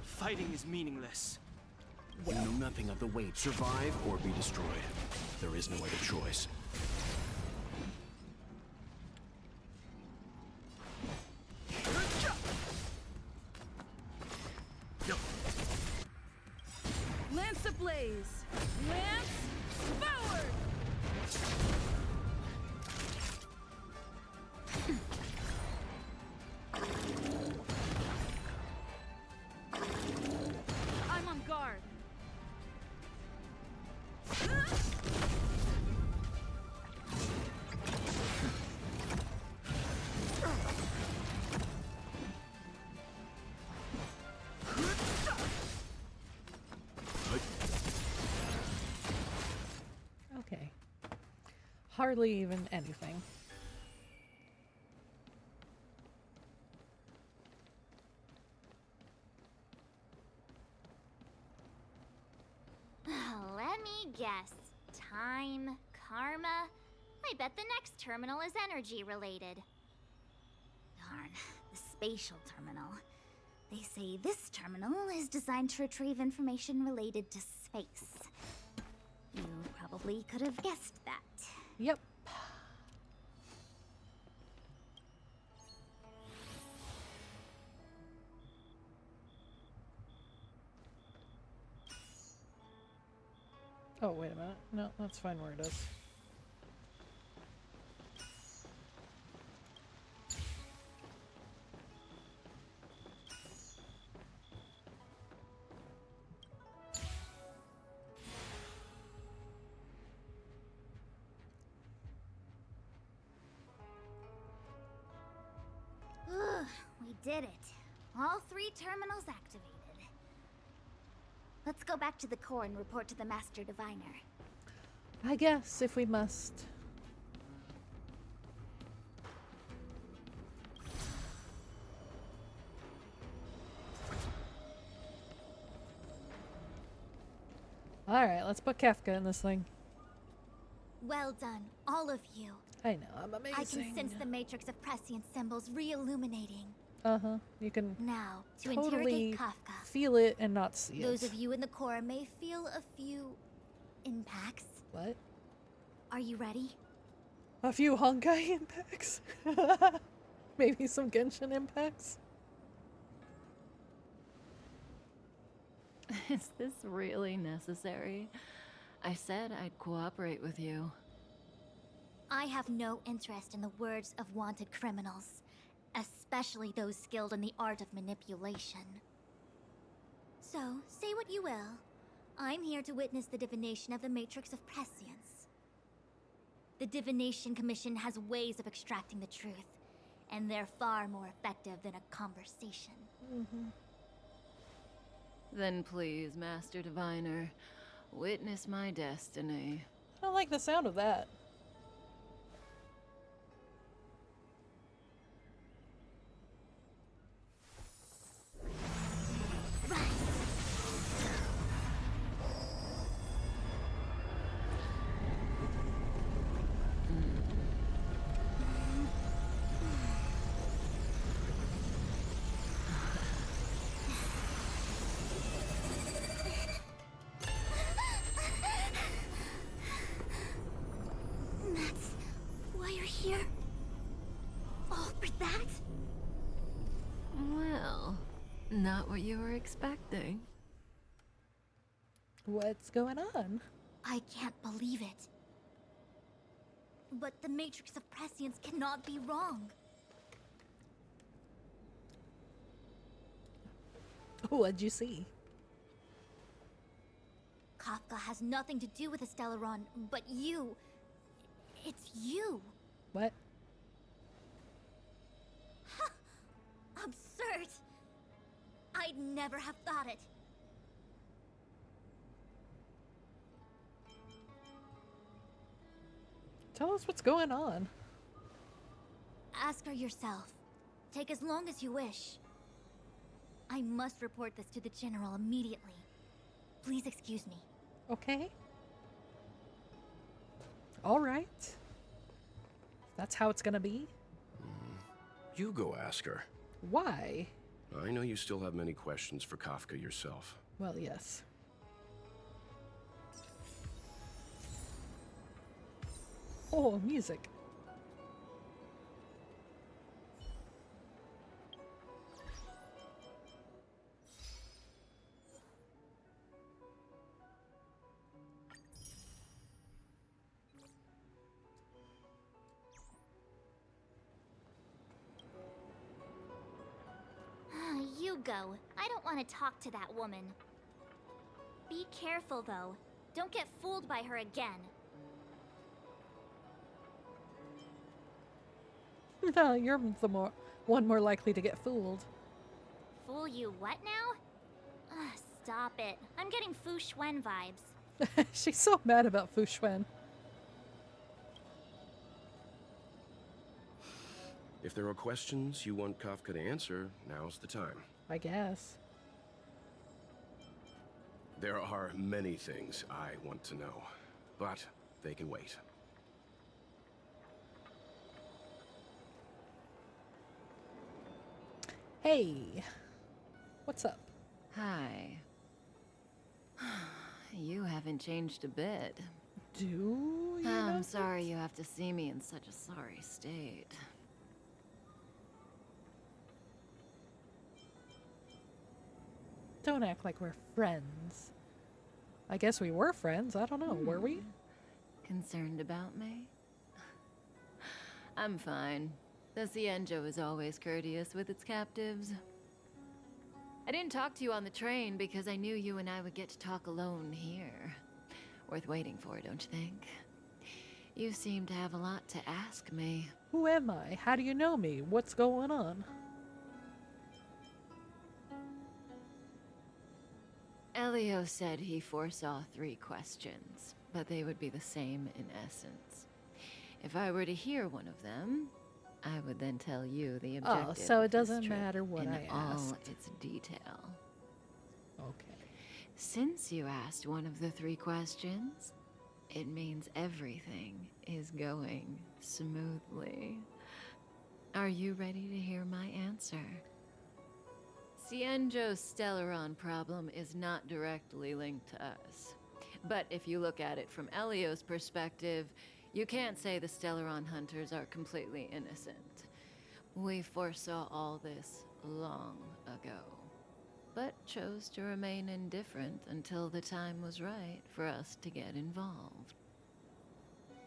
Fighting is meaningless. You know nothing of the weight. Survive or be destroyed. There is no other choice. Lance ablaze! Lance forward! I'm on guard. Okay. Hardly even anything. Let me guess. Time, karma. I bet the next terminal is energy related. Darn, the spatial terminal. They say this terminal is designed to retrieve information related to space. You probably could have guessed that. Yep. Oh, wait a minute. No, that's fine where it is. Ugh, we did it. All 3 terminals activated. Let's go back to the core and report to the Master Diviner. I guess, if we must. Alright, let's put Kafka in this thing. Well done, all of you. I know, I'm amazing. I can sense the matrix of prescient symbols re-illuminating. Uh-huh. You can Now, to totally interrogate Kafka. feel it and not see Those it. of you in the core may feel a few impacts. What? Are you ready? A few Honkai impacts? Maybe some Genshin impacts? Is this really necessary? I said I'd cooperate with you. I have no interest in the words of wanted criminals, especially those skilled in the art of manipulation. So, say what you will. I'm here to witness the divination of the Matrix of Prescience. The Divination Commission has ways of extracting the truth, and they're far more effective than a conversation. Mm-hmm. Then please, Master Diviner, witness my destiny. I don't like the sound of that. what you were expecting. What's going on? I can't believe it. But the Matrix of Prescience cannot be wrong. What'd you see? Kafka has nothing to do with the Stellaron, but you. It's you. What? Absurd. I'd never have thought it. Tell us what's going on. Ask her yourself. Take as long as you wish. I must report this to the General immediately. Please excuse me. Okay. All right. That's how it's gonna be. You go ask her. Why? I know you still have many questions for Kafka yourself. Well, yes. Oh, music. You go. I don't want to talk to that woman. Be careful, though. Don't get fooled by her again. No, you're the one more likely to get fooled. Fool you what now? Ugh, stop it. I'm getting Fu Xuan vibes. She's so mad about Fu Xuan. If there are questions you want Kafka to answer, now's the time. I guess. There are many things I want to know, but they can wait. Hey, what's up? Hi. You haven't changed a bit. Do you? I'm sorry you have to see me in such a sorry state. Don't act like we're friends. I guess we were friends. I don't know. Were we? Concerned about me? I'm fine. The Cienjo is always courteous with its captives. I didn't talk to you on the train because I knew you and I would get to talk alone here. Worth waiting for, don't you think? You seem to have a lot to ask me. Who am I? How do you know me? What's going on? Elio said he foresaw 3 questions, but they would be the same in essence. If I were to hear one of them, I would then tell you the objective. Oh, so it of this doesn't trip matter what in I all asked. its detail. Okay. Since you asked one of the 3 questions, it means everything is going smoothly. Are you ready to hear my answer? Cienjo's Stellaron problem is not directly linked to us. But if you look at it from Elio's perspective, you can't say the Stellaron hunters are completely innocent. We foresaw all this long ago, but chose to remain indifferent until the time was right for us to get involved.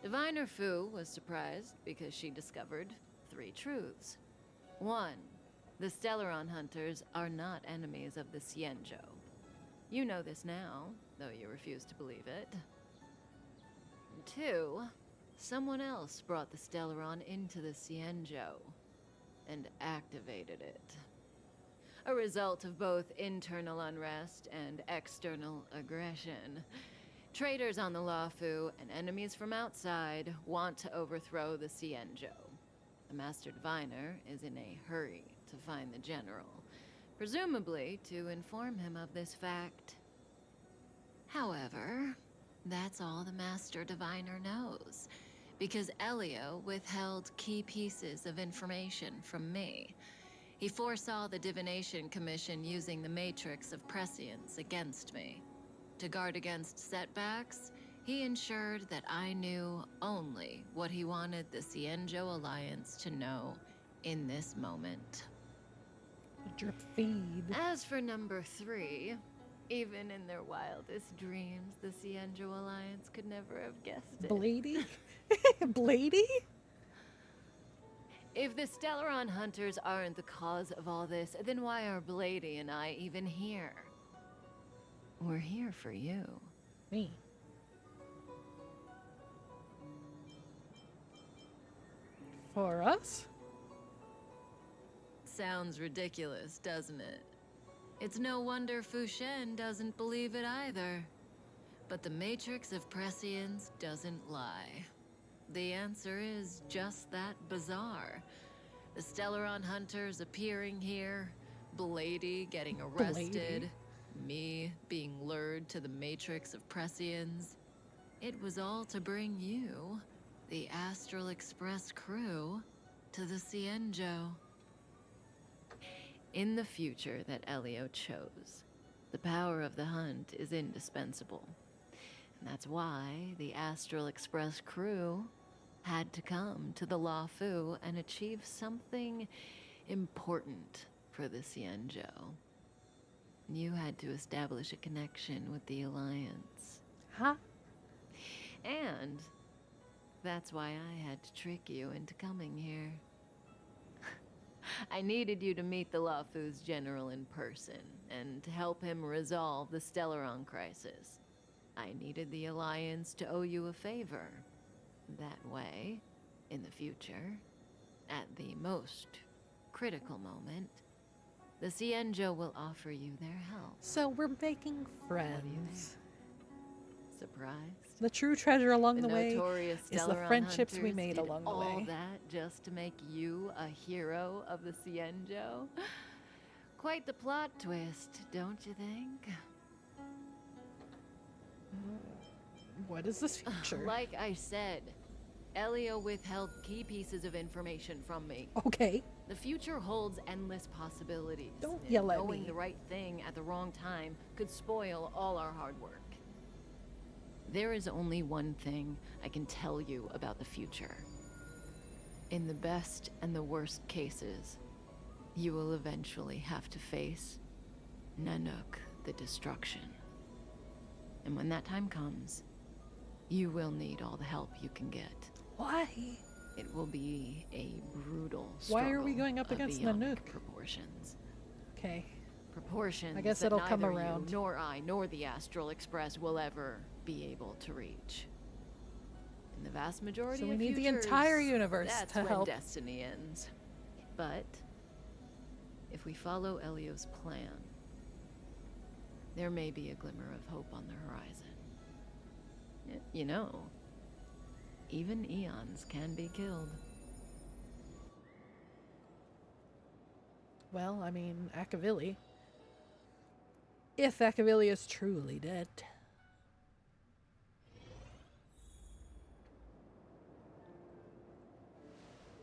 Diviner Fu was surprised because she discovered 3 truths. 1. The Stellaron hunters are not enemies of the Cienjo. You know this now, though you refuse to believe it. 2. Someone else brought the Stellaron into the Cienjo and activated it. A result of both internal unrest and external aggression. Traitors on the Luofu and enemies from outside want to overthrow the Cienjo. The Master Diviner is in a hurry to find the General, presumably to inform him of this fact. However, that's all the Master Diviner knows, because Elio withheld key pieces of information from me. He foresaw the Divination Commission using the Matrix of Prescience against me. To guard against setbacks, he ensured that I knew only what he wanted the Cienjo Alliance to know in this moment. Drip feed. As for number 3, even in their wildest dreams, the Cienjo Alliance could never have guessed it. Blady? Blady? If the Stellaron hunters aren't the cause of all this, then why are Blady and I even here? We're here for you. Me. For us? Sounds ridiculous, doesn't it? It's no wonder Fushen doesn't believe it either. But the Matrix of Prescience doesn't lie. The answer is just that bizarre. The Stellaron hunters appearing here, Blady getting arrested, me being lured to the Matrix of Prescience. It was all to bring you, the Astral Express crew, to the Cienjo. In the future that Elio chose, the power of the hunt is indispensable. And that's why the Astral Express crew had to come to the Luofu and achieve something important for the Cienjo. You had to establish a connection with the Alliance. Huh? And that's why I had to trick you into coming here. I needed you to meet the Luofu's general in person and to help him resolve the Stellaron crisis. I needed the Alliance to owe you a favor. That way, in the future, at the most critical moment, the Cienjo will offer you their help. So we're making friends. Surprised? The true treasure along the way notorious is the Stellaron friendships we hunters made did along the all way. that just to make you a hero of the Cienjo? Quite the plot twist, don't you think? What is this future? Like I said, Elio withheld key pieces of information from me. Okay. The future holds endless possibilities. Don't and yell at knowing me. the right thing at the wrong time could spoil all our hard work. There is only one thing I can tell you about the future. In the best and the worst cases, you will eventually have to face Nanook the Destruction. And when that time comes, you will need all the help you can get. Why? It will be a brutal Why are we struggle going up of against beyond Nanook? proportions. Okay. Proportions I guess that it'll come neither around. you, nor I, nor the Astral Express will ever be able to reach. In the vast majority So we of need the futures, entire universe that's to when help. destiny ends. But if we follow Elio's plan, there may be a glimmer of hope on the horizon. You know, even eons can be killed. Well, I mean, Akavili. If Akavili is truly dead.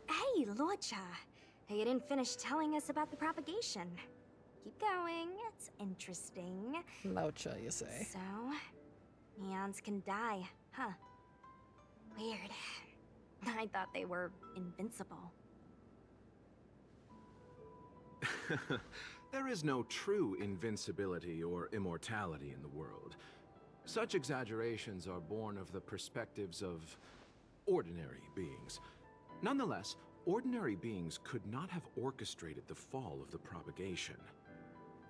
Hey, Lorcha. You didn't finish telling us about the propagation. Keep going, it's interesting. Laucha, you say. So, neons can die, huh? Weird. I thought they were invincible. There is no true invincibility or immortality in the world. Such exaggerations are born of the perspectives of ordinary beings. Nonetheless, ordinary beings could not have orchestrated the fall of the propagation.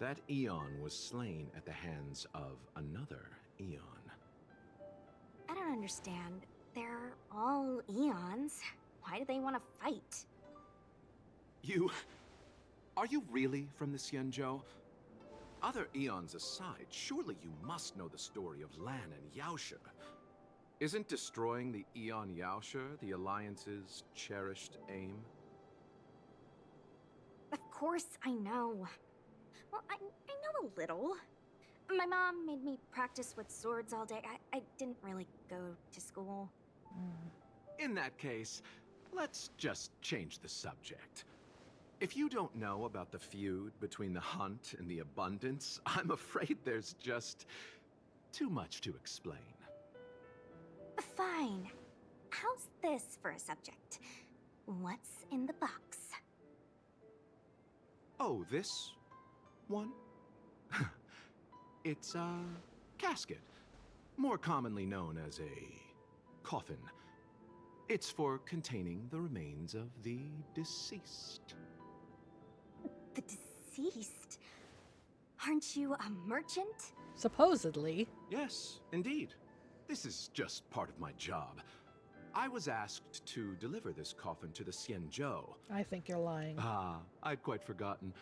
That eon was slain at the hands of another eon. I don't understand. They're all eons. Why do they want to fight? Are you really from the Cienjo? Other eons aside, surely you must know the story of Lan and Yaosha. Isn't destroying the Eon Yaosha the Alliance's cherished aim? Of course I know. Well, I know a little. My mom made me practice with swords all day. I didn't really go to school. In that case, let's just change the subject. If you don't know about the feud between the Hunt and the Abundance, I'm afraid there's just too much to explain. Fine. How's this for a subject? What's in the box? Oh, this one? It's a casket, more commonly known as a coffin. It's for containing the remains of the deceased. The deceased? Aren't you a merchant? Supposedly. Yes, indeed. This is just part of my job. I was asked to deliver this coffin to the Xianzhou. I think you're lying. Ah, I'd quite forgotten.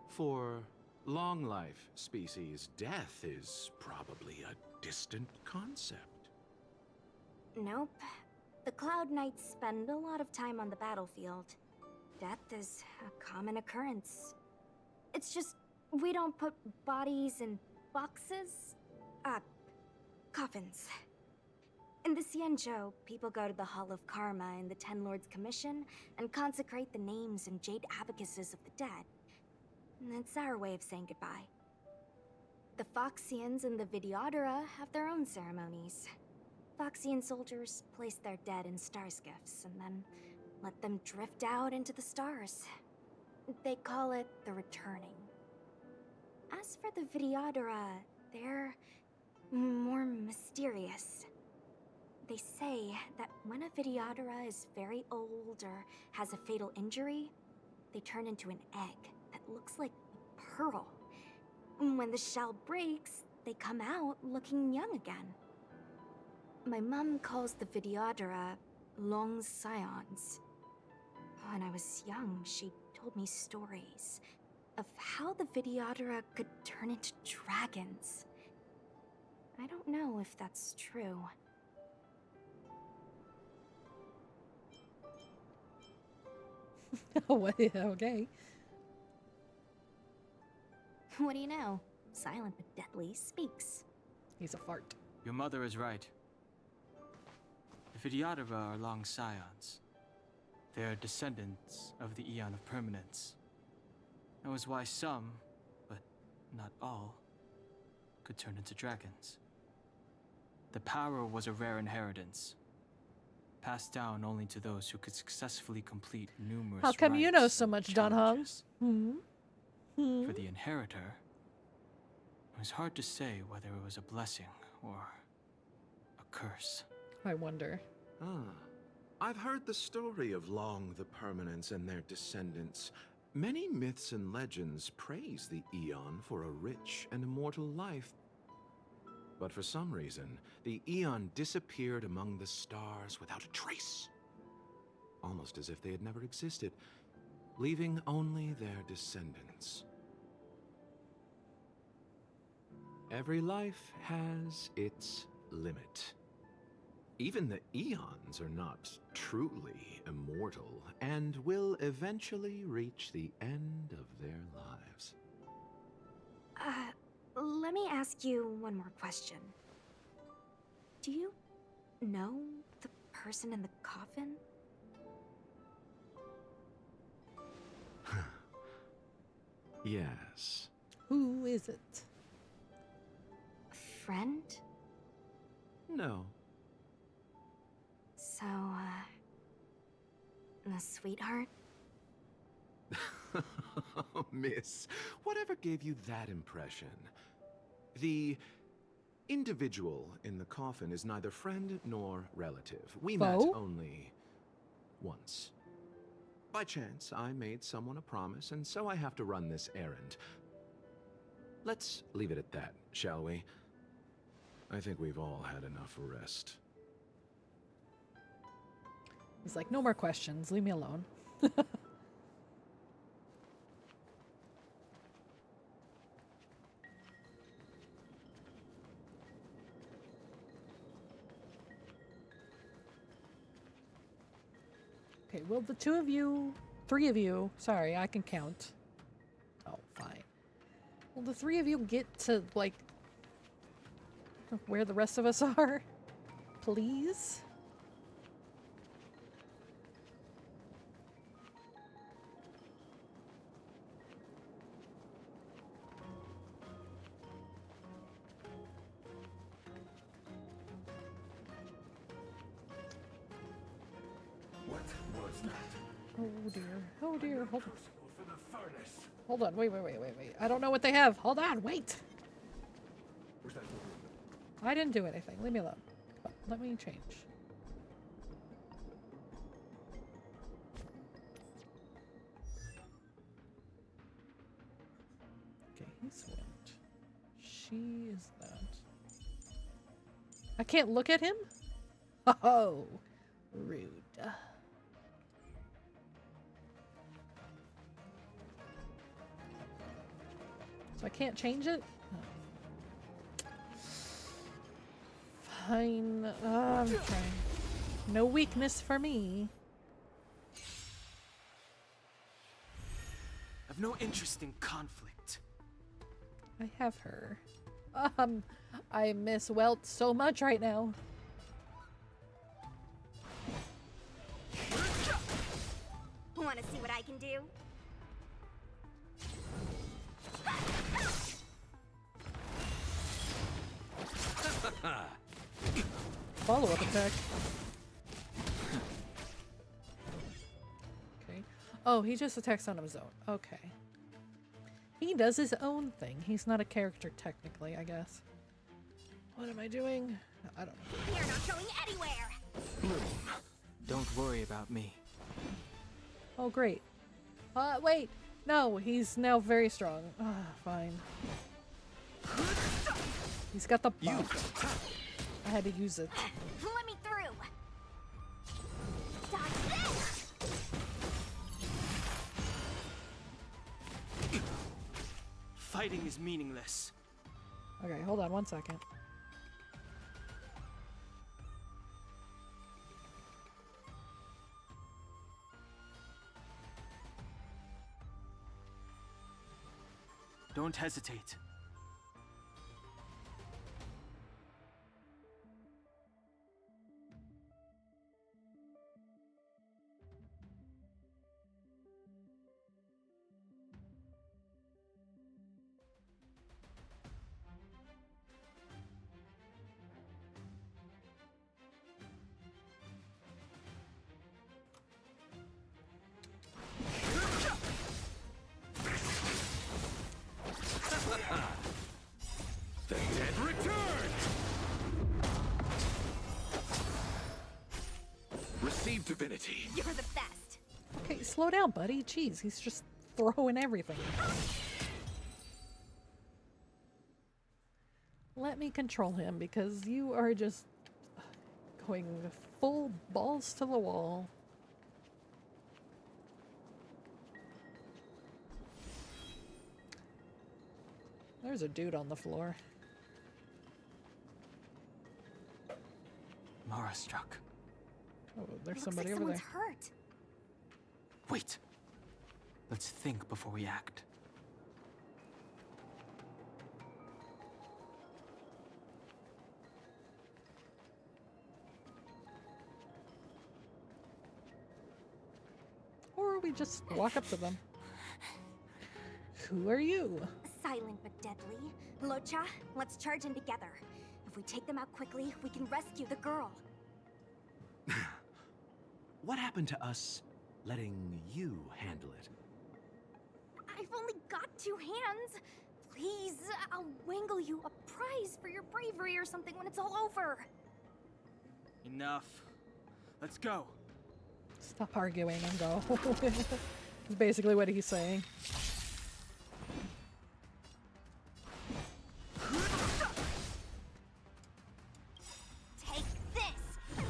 For long life species, death is probably a distant concept. Nope. The Cloud Knights spend a lot of time on the battlefield. Death is a common occurrence. It's just, we don't put bodies in boxes? Coffins. In the Xianzhou, people go to the Hall of Karma in the Ten Lords Commission and consecrate the names and jade abacuses of the dead. It's our way of saying goodbye. The Foxians and the Vidyadhara have their own ceremonies. Foxian soldiers place their dead in star skiffs and then let them drift out into the stars. They call it the returning. As for the Vidyadhara, they're more mysterious. They say that when a Vidyadhara is very old or has a fatal injury, they turn into an egg that looks like a pearl. When the shell breaks, they come out looking young again. My mom calls the Vidyadhara long scions. When I was young, she told me stories of how the Vidyadhara could turn into dragons. I don't know if that's true. Okay. What do you know? Silent but deadly speaks. He's a fart. Your mother is right. The Vidyadhara are long scions. They are descendants of the Eon of Permanence. That was why some, but not all, could turn into dragons. The power was a rare inheritance, passed down only to those who could successfully complete numerous How come you know rites so and much, Don Hong? For the inheritor, it was hard to say whether it was a blessing or a curse. I wonder. I've heard the story of Long the Permanence and their descendants. Many myths and legends praise the Eon for a rich and immortal life. But for some reason, the Eon disappeared among the stars without a trace. Almost as if they had never existed, leaving only their descendants. Every life has its limit. Even the Eons are not truly immortal and will eventually reach the end of their lives. Let me ask you one more question. Do you know the person in the coffin? Yes. Who is it? A friend? No. So, a sweetheart? Miss, whatever gave you that impression? The individual in the coffin is neither friend nor relative. We met only once. By chance, I made someone a promise, and so I have to run this errand. Let's leave it at that, shall we? I think we've all had enough rest. He's like, no more questions. Leave me alone. Okay, will the three of you, sorry, I can count. Oh, fine. Will the three of you get to, like, where the rest of us are? Please? What was that? Oh dear, hold on. For the Hold on, wait. I don't know what they have. Hold on, wait. I didn't do anything. Leave me alone. Let me change. Okay, he's wind. She is that. I can't look at him? Oh, rude. So I can't change it? Oh. Fine. I'm trying. No weakness for me. I've no interest in conflict. I have her. I miss Welt so much right now. Want to see what I can do? Follow-up attack. Okay. Oh, he just attacks on his own. Okay. He does his own thing. He's not a character technically, I guess. What am I doing? I don't know. You're not going anywhere! Bloom, don't worry about me. Oh, great. Wait. No, he's now very strong. Fine. He's got the buff. I had to use it. Let me through! Dodge this! Fighting is meaningless. Okay, hold on 1 second. Don't hesitate. The dead return! Receive divinity. You're the best! Okay, slow down, buddy. Jeez, he's just throwing everything. Let me control him because you are just going full balls to the wall. There's a dude on the floor. Mara struck. Oh, there's Looks somebody like over there. someone's hurt. Wait. Let's think before we act. Or we just walk up to them. Who are you? Silent but deadly. Locha, let's charge in together. If we take them out quickly, we can rescue the girl. What happened to us letting you handle it? I've only got 2 hands. Please, I'll wangle you a prize for your bravery or something when it's all over. Enough. Let's go. Stop arguing and go. That's basically what he's saying. Take this!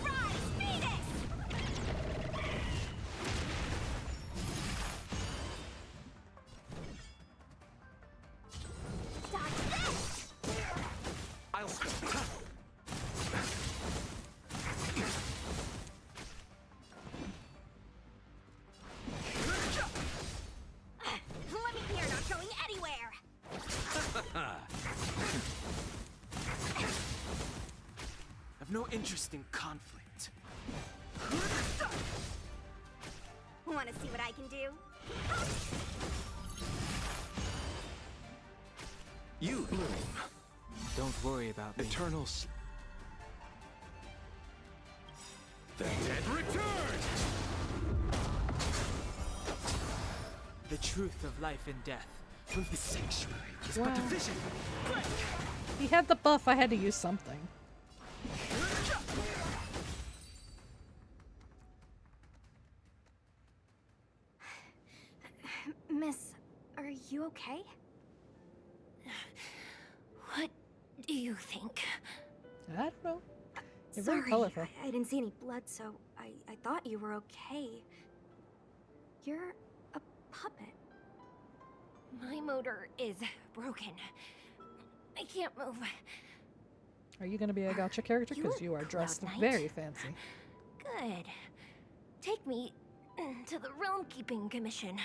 Rise, Venus! Dodge this! I'll Let me hear, not going anywhere! I've no interest in conflict. Want to see what I can do? You, Bloom. Don't worry about me. Eternals. The dead return! The truth of life and death. Prove the sanctuary is Wow. but a vision. He had the buff, I had to use something. Miss, are you okay? What do you think? I don't know. You're Sorry, very colorful. I didn't see any blood, so I thought you were okay. You're a puppet. My motor is broken. I can't move. Are you going to be a gotcha character? Because you are dressed Cloud Knight? very fancy. Good. Take me to the Realm Keeping Commission.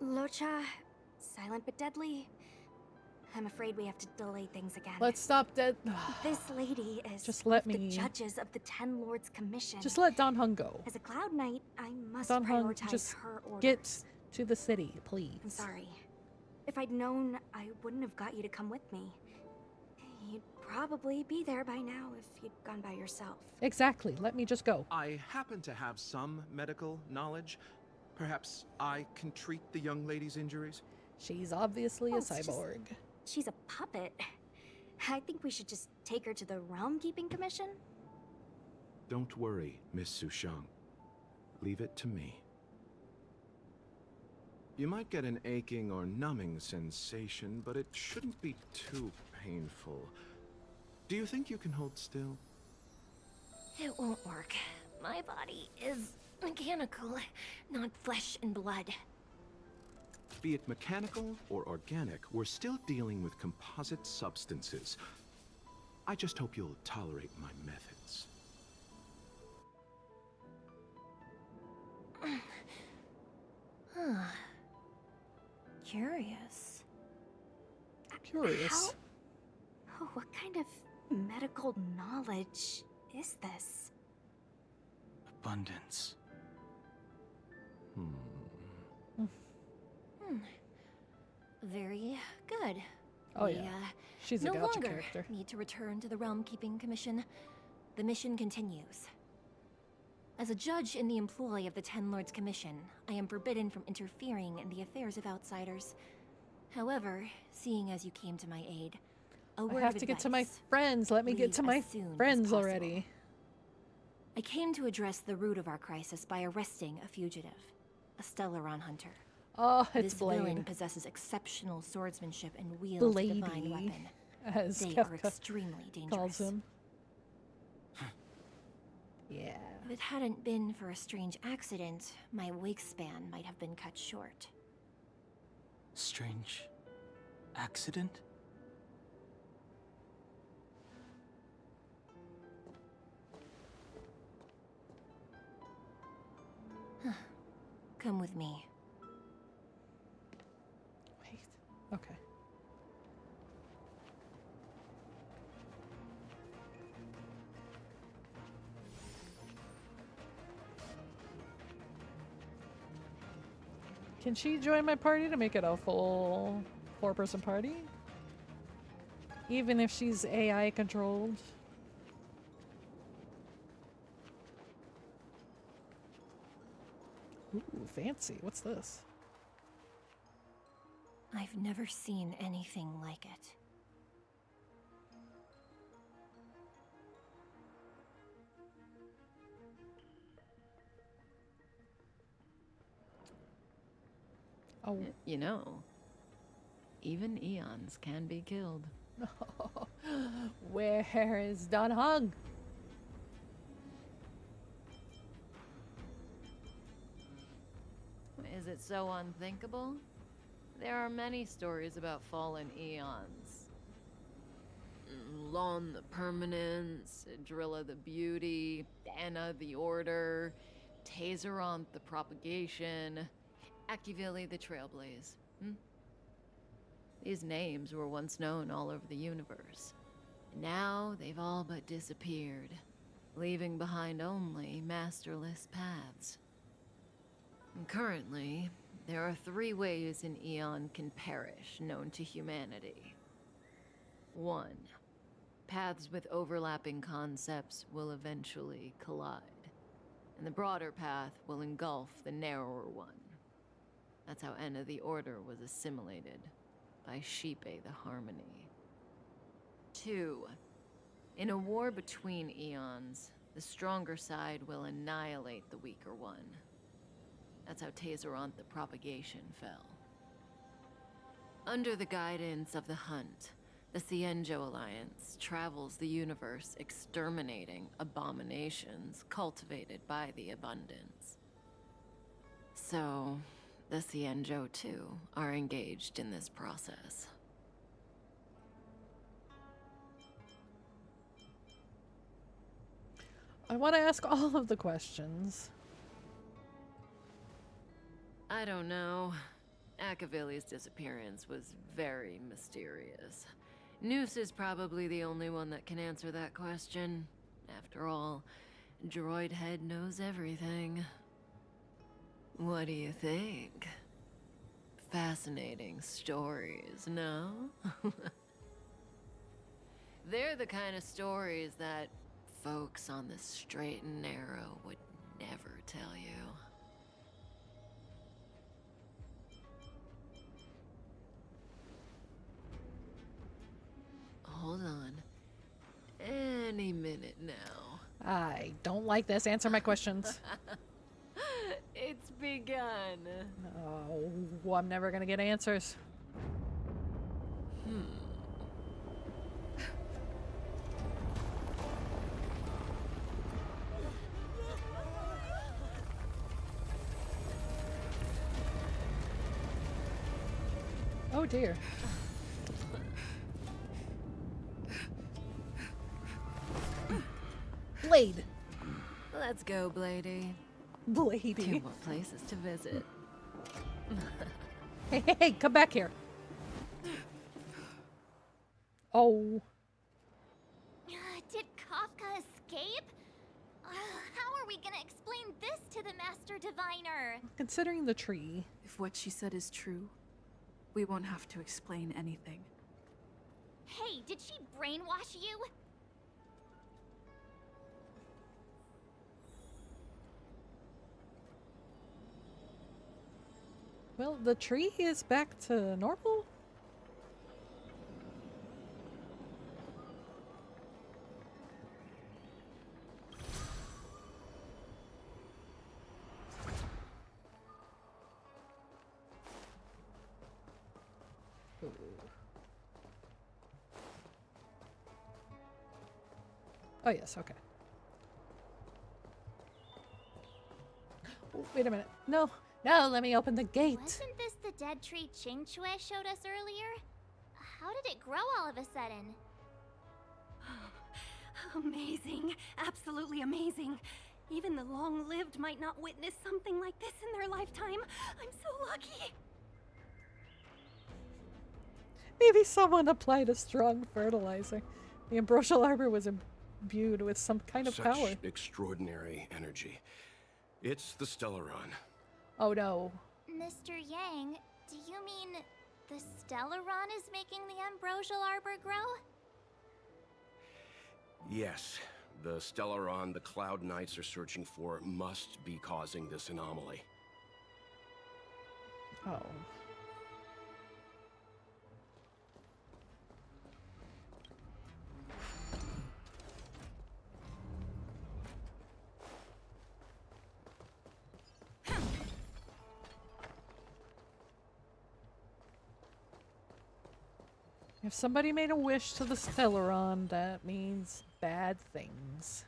Locha, silent but deadly. I'm afraid we have to delay things again. Let's stop dead. This lady is Just let one of me- the judges of the Ten Lords Commission. Just let Don Hung go. As a Cloud Knight, I must Don Hung, prioritize just her orders. get to the city, please. I'm sorry. If I'd known, I wouldn't have got you to come with me. You'd probably be there by now if you'd gone by yourself. Exactly. Let me just go. I happen to have some medical knowledge. Perhaps I can treat the young lady's injuries? She's obviously a it's just- cyborg. She's a puppet. I think we should just take her to the Realm Keeping Commission. Don't worry, Miss Sushang. Leave it to me. You might get an aching or numbing sensation, but it shouldn't be too painful. Do you think you can hold still? It won't work. My body is mechanical, not flesh and blood. Be it mechanical or organic, we're still dealing with composite substances. I just hope you'll tolerate my methods. Huh. Curious. Curious. Oh, what kind of medical knowledge is this? Abundance. Very good. Oh, We, yeah. She's a no gotcha longer character. need to return to the Realm Keeping Commission. The mission continues. As a judge in the employ of the Ten Lords Commission, I am forbidden from interfering in the affairs of outsiders. However, seeing as you came to my aid, a word I have of to get to my advice. friends. Let me get Leave to as my soon as friends possible. already. I came to address the root of our crisis by arresting a fugitive, a Stellaron hunter. Oh, it's This villain Blade. possesses exceptional swordsmanship and wields a divine Blady, weapon. as They are Kefka extremely calls dangerous. him. Yeah. If it hadn't been for a strange accident, my wake span might have been cut short. Strange accident? Come with me. Wait. Okay. Can she join my party to make it a full 4-person party? Even if she's AI controlled? Ooh, fancy. What's this? I've never seen anything like it. Oh. You know, even eons can be killed. Where is Don Hung? Is it so unthinkable? There are many stories about fallen eons. Lon the Permanence, Drilla the Beauty, Anna the Order, Tazeronth the Propagation, Akivili the Trailblaze. These names were once known all over the universe. Now they've all but disappeared, leaving behind only masterless paths. And currently, there are 3 ways an eon can perish known to humanity. 1. paths with overlapping concepts will eventually collide, and the broader path will engulf the narrower one. That's how Enna the Order was assimilated by Sheepe the Harmony. 2. In a war between eons, the stronger side will annihilate the weaker one. That's how Tazeronth the Propagation fell. Under the guidance of the Hunt, the Cienjo Alliance travels the universe exterminating abominations cultivated by the Abundance. So, the Cienjo, too, are engaged in this process. I want to ask all of the questions. I don't know. Akavili's disappearance was very mysterious. Noose is probably the only one that can answer that question. After all, Droid Head knows everything. What do you think? Fascinating stories, no? They're the kind of stories that folks on the straight and narrow would never tell you. Hold on. Any minute now. I don't like this. Answer my questions. It's begun. Oh, I'm never gonna get answers. Oh dear. Blade. Let's go, Blady. Blady. Two more places to visit. Hey, hey, hey, come back here. Oh. Did Kafka escape? How are we gonna explain this to the Master Diviner? Considering the tree. If what she said is true, we won't have to explain anything. Hey, did she brainwash you? Well, the tree is back to normal? Ooh. Oh yes, okay. Oh, wait a minute. No, no, let me open the gate. Wasn't this the dead tree Qingque showed us earlier? How did it grow all of a sudden? Amazing. Absolutely amazing. Even the long-lived might not witness something like this in their lifetime. I'm so lucky. Maybe someone applied a strong fertilizer. The ambrosial arbor was imbued with some kind of Such power. extraordinary energy. It's the Stellaron. Oh no. Mr. Yang, do you mean the Stellaron is making the ambrosial arbor grow? Yes, the Stellaron the Cloud Knights are searching for must be causing this anomaly. Oh. If somebody made a wish to the Stellaron, that means bad things.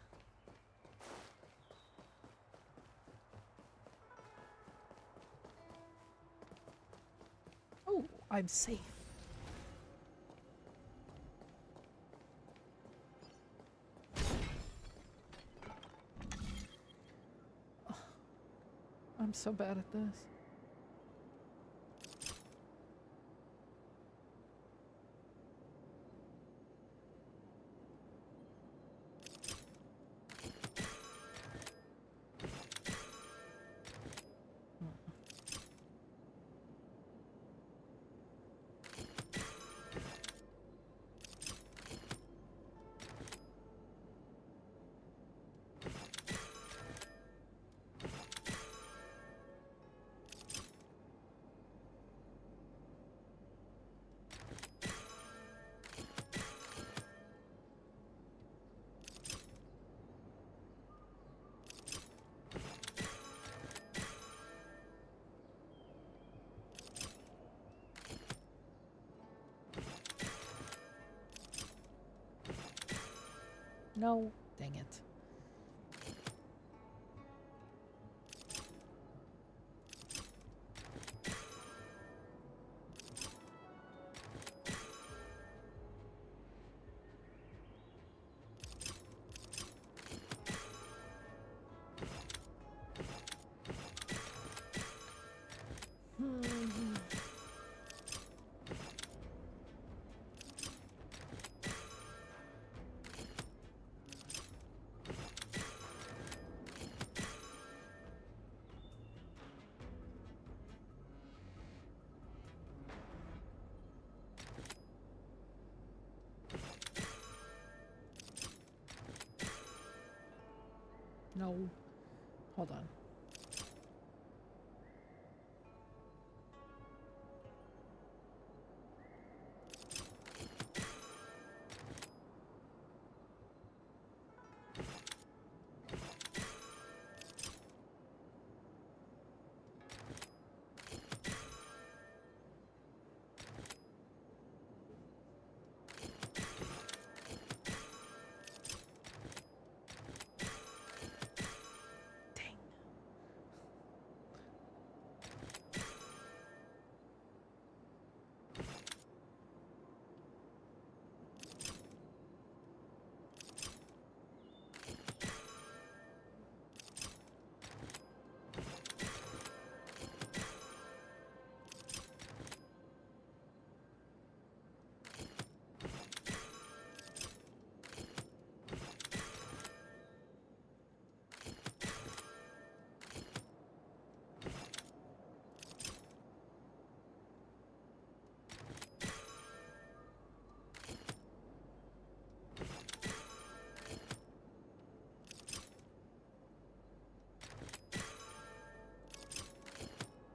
Oh, I'm safe. Oh, I'm so bad at this. No, dang it. No. Hold on.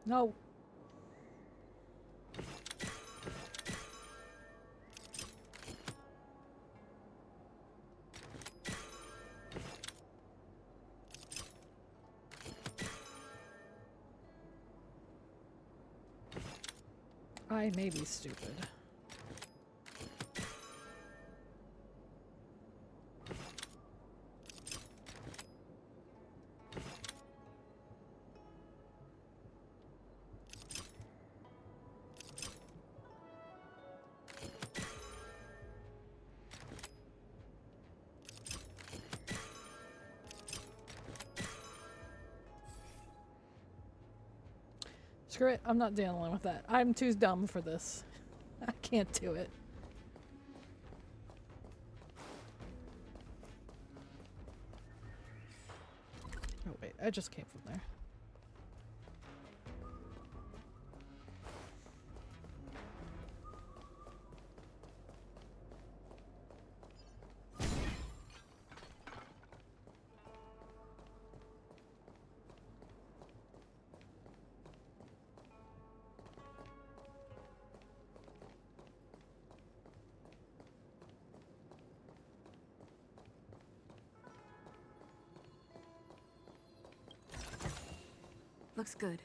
No. I may be stupid. Screw it, I'm not dealing with that. I'm too dumb for this. I can't do it. Oh wait, I just came from there. Looks good.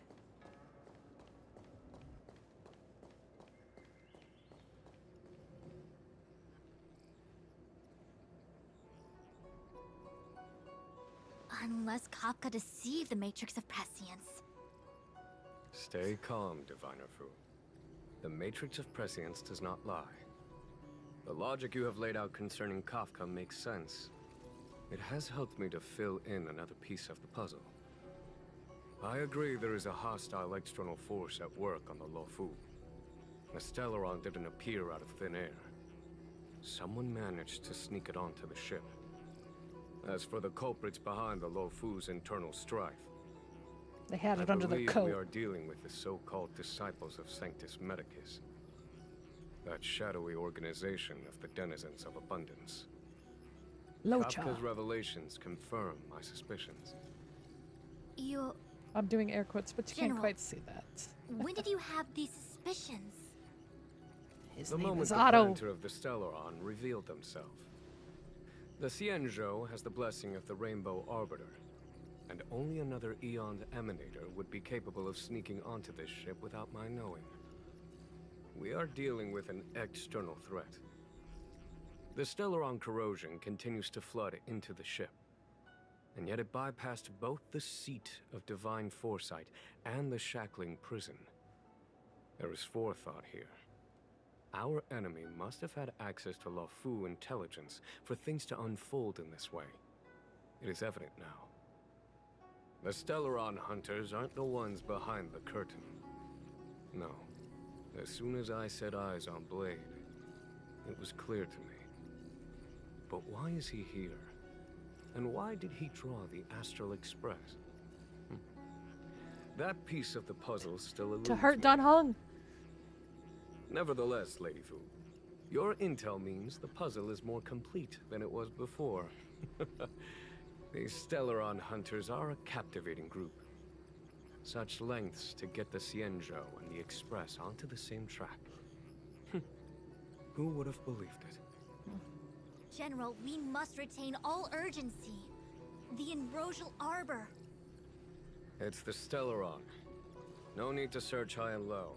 Unless Kafka deceived the Matrix of Prescience. Stay calm, Diviner Fu. The Matrix of Prescience does not lie. The logic you have laid out concerning Kafka makes sense. It has helped me to fill in another piece of the puzzle. I agree there is a hostile external force at work on the Luofu. The Stellaron didn't appear out of thin air. Someone managed to sneak it onto the ship. As for the culprits behind the Luofu's internal strife, They had it I under the believe coat. we are dealing with the so-called disciples of Sanctus Medicus. That shadowy organization of the denizens of abundance. Locha. Kafka's revelations confirm my suspicions. I'm doing air quotes, but you General, can't quite see that. When did you have these suspicions? His The name moment is the Otto. planter of the Stellaron revealed themselves. The Xianzhou has the blessing of the Rainbow Arbiter, and only another Eon's Emanator would be capable of sneaking onto this ship without my knowing. We are dealing with an external threat. The Stellaron corrosion continues to flood into the ship, and yet it bypassed both the seat of divine foresight and the shackling prison. There is forethought here. Our enemy must have had access to Luofu intelligence for things to unfold in this way. It is evident now. The Stellaron hunters aren't the ones behind the curtain. No. As soon as I set eyes on Blade, it was clear to me. But why is he here? And why did he draw the Astral Express? That piece of the puzzle still eludes To hurt me. Don Hong. Nevertheless, Lady Fu, your intel means the puzzle is more complete than it was before. These Stellaron hunters are a captivating group. Such lengths to get the Xianzhou and the Express onto the same track. Who would have believed it? General, we must retain all urgency. The Ambrosial Arbor. It's the Stellaron. No need to search high and low.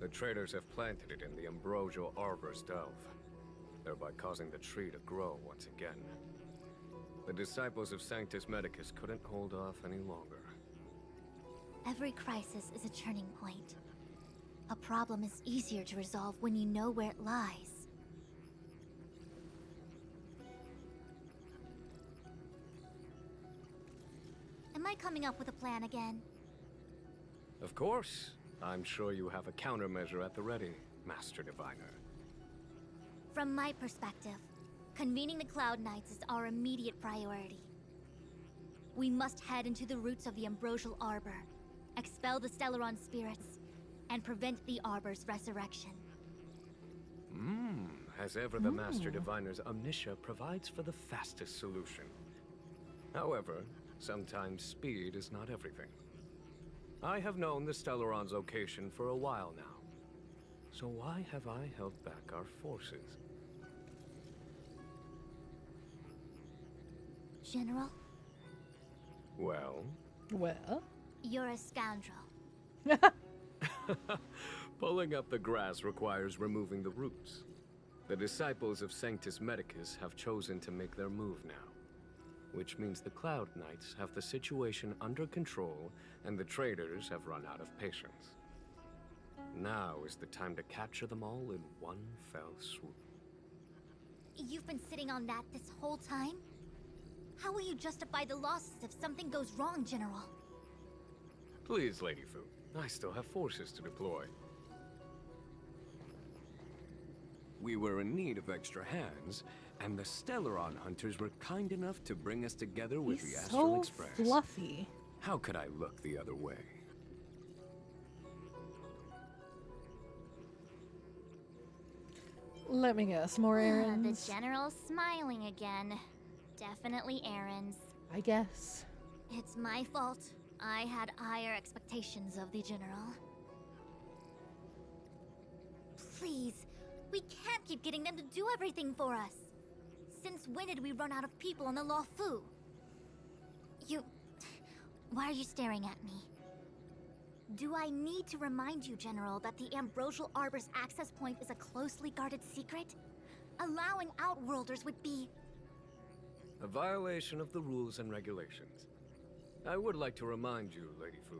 The traders have planted it in the Ambrosial Arbor's delve, thereby causing the tree to grow once again. The disciples of Sanctus Medicus couldn't hold off any longer. Every crisis is a turning point. A problem is easier to resolve when you know where it lies. Am I coming up with a plan again? Of course. I'm sure you have a countermeasure at the ready, Master Diviner. From my perspective, convening the Cloud Knights is our immediate priority. We must head into the roots of the Ambrosial Arbor, expel the Stellaron spirits, and prevent the Arbor's resurrection. As ever, the Master Diviner's omniscia provides for the fastest solution. However, sometimes speed is not everything. I have known the Stellaron's location for a while now. So why have I held back our forces? General? Well? Well? You're a scoundrel. Pulling up the grass requires removing the roots. The disciples of Sanctus Medicus have chosen to make their move now. Which means the Cloud Knights have the situation under control, and the traders have run out of patience. Now is the time to capture them all in one fell swoop. You've been sitting on that this whole time? How will you justify the losses if something goes wrong, General? Please, Lady Fu. I still have forces to deploy. We were in need of extra hands, and the Stellaron hunters were kind enough to bring us together with the Astral Express. Fluffy. How could I look the other way? Let me guess, more errands. The General's smiling again. Definitely errands. I guess. It's my fault. I had higher expectations of the General. Please, we can't keep getting them to do everything for us. Since when did we run out of people on the Luofu? Why are you staring at me? Do I need to remind you, General, that the Ambrosial Arbor's access point is a closely guarded secret? Allowing Outworlders would be... a violation of the rules and regulations. I would like to remind you, Lady Fu,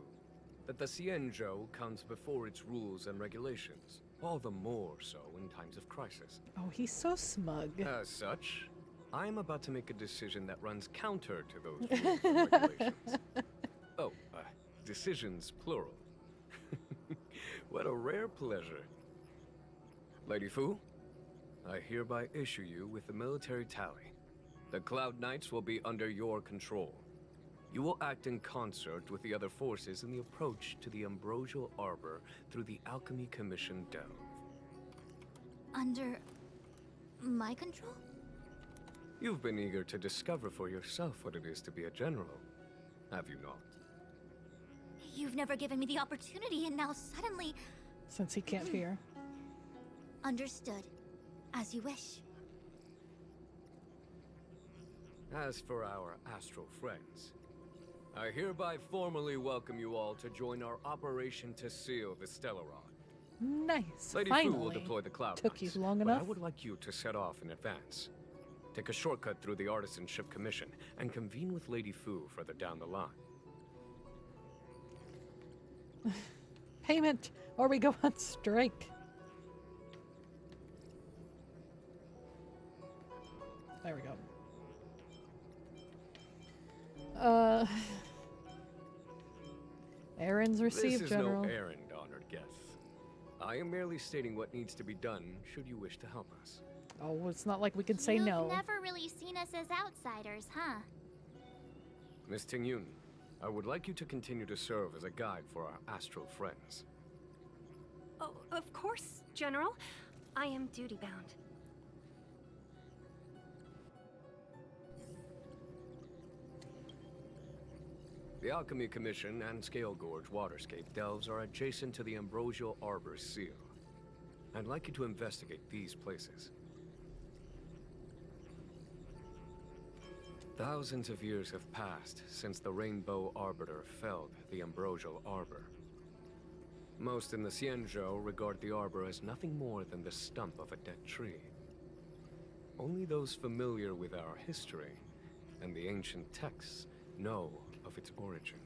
that the Xianzhou comes before its rules and regulations, all the more so in times of crisis. Oh, he's so smug. As such, I am about to make a decision that runs counter to those rules and regulations. Oh, decisions plural. What a rare pleasure. Lady Fu, I hereby issue you with the military tally. The Cloud Knights will be under your control. You will act in concert with the other forces in the approach to the Ambrosial Arbor through the Alchemy Commission delve. Under... my control? You've been eager to discover for yourself what it is to be a general, have you not? You've never given me the opportunity, and now suddenly... Since he can't hear. Understood. As you wish. As for our astral friends, I hereby formally welcome you all to join our operation to seal the Stellaron. Nice. Lady Finally. Fu will deploy the cloud Took you lights, long but enough. I would like you to set off in advance. Take a shortcut through the Artisanship Commission and convene with Lady Fu further down the line. Payment, or we go on strike. There we go. Errands received, This is General. no errand, honored guest. I am merely stating what needs to be done should you wish to help us. Oh, it's not like we can say You've no. never really seen us as outsiders, huh? Miss Tingyun, I would like you to continue to serve as a guide for our astral friends. Oh, of course, General. I am duty-bound. The Alchemy Commission and Scale Gorge Waterscape delves are adjacent to the Ambrosial Arbor Seal. I'd like you to investigate these places. Thousands of years have passed since the Rainbow Arbiter felled the Ambrosial Arbor. Most in the Xianzhou regard the arbor as nothing more than the stump of a dead tree. Only those familiar with our history and the ancient texts know of its origin.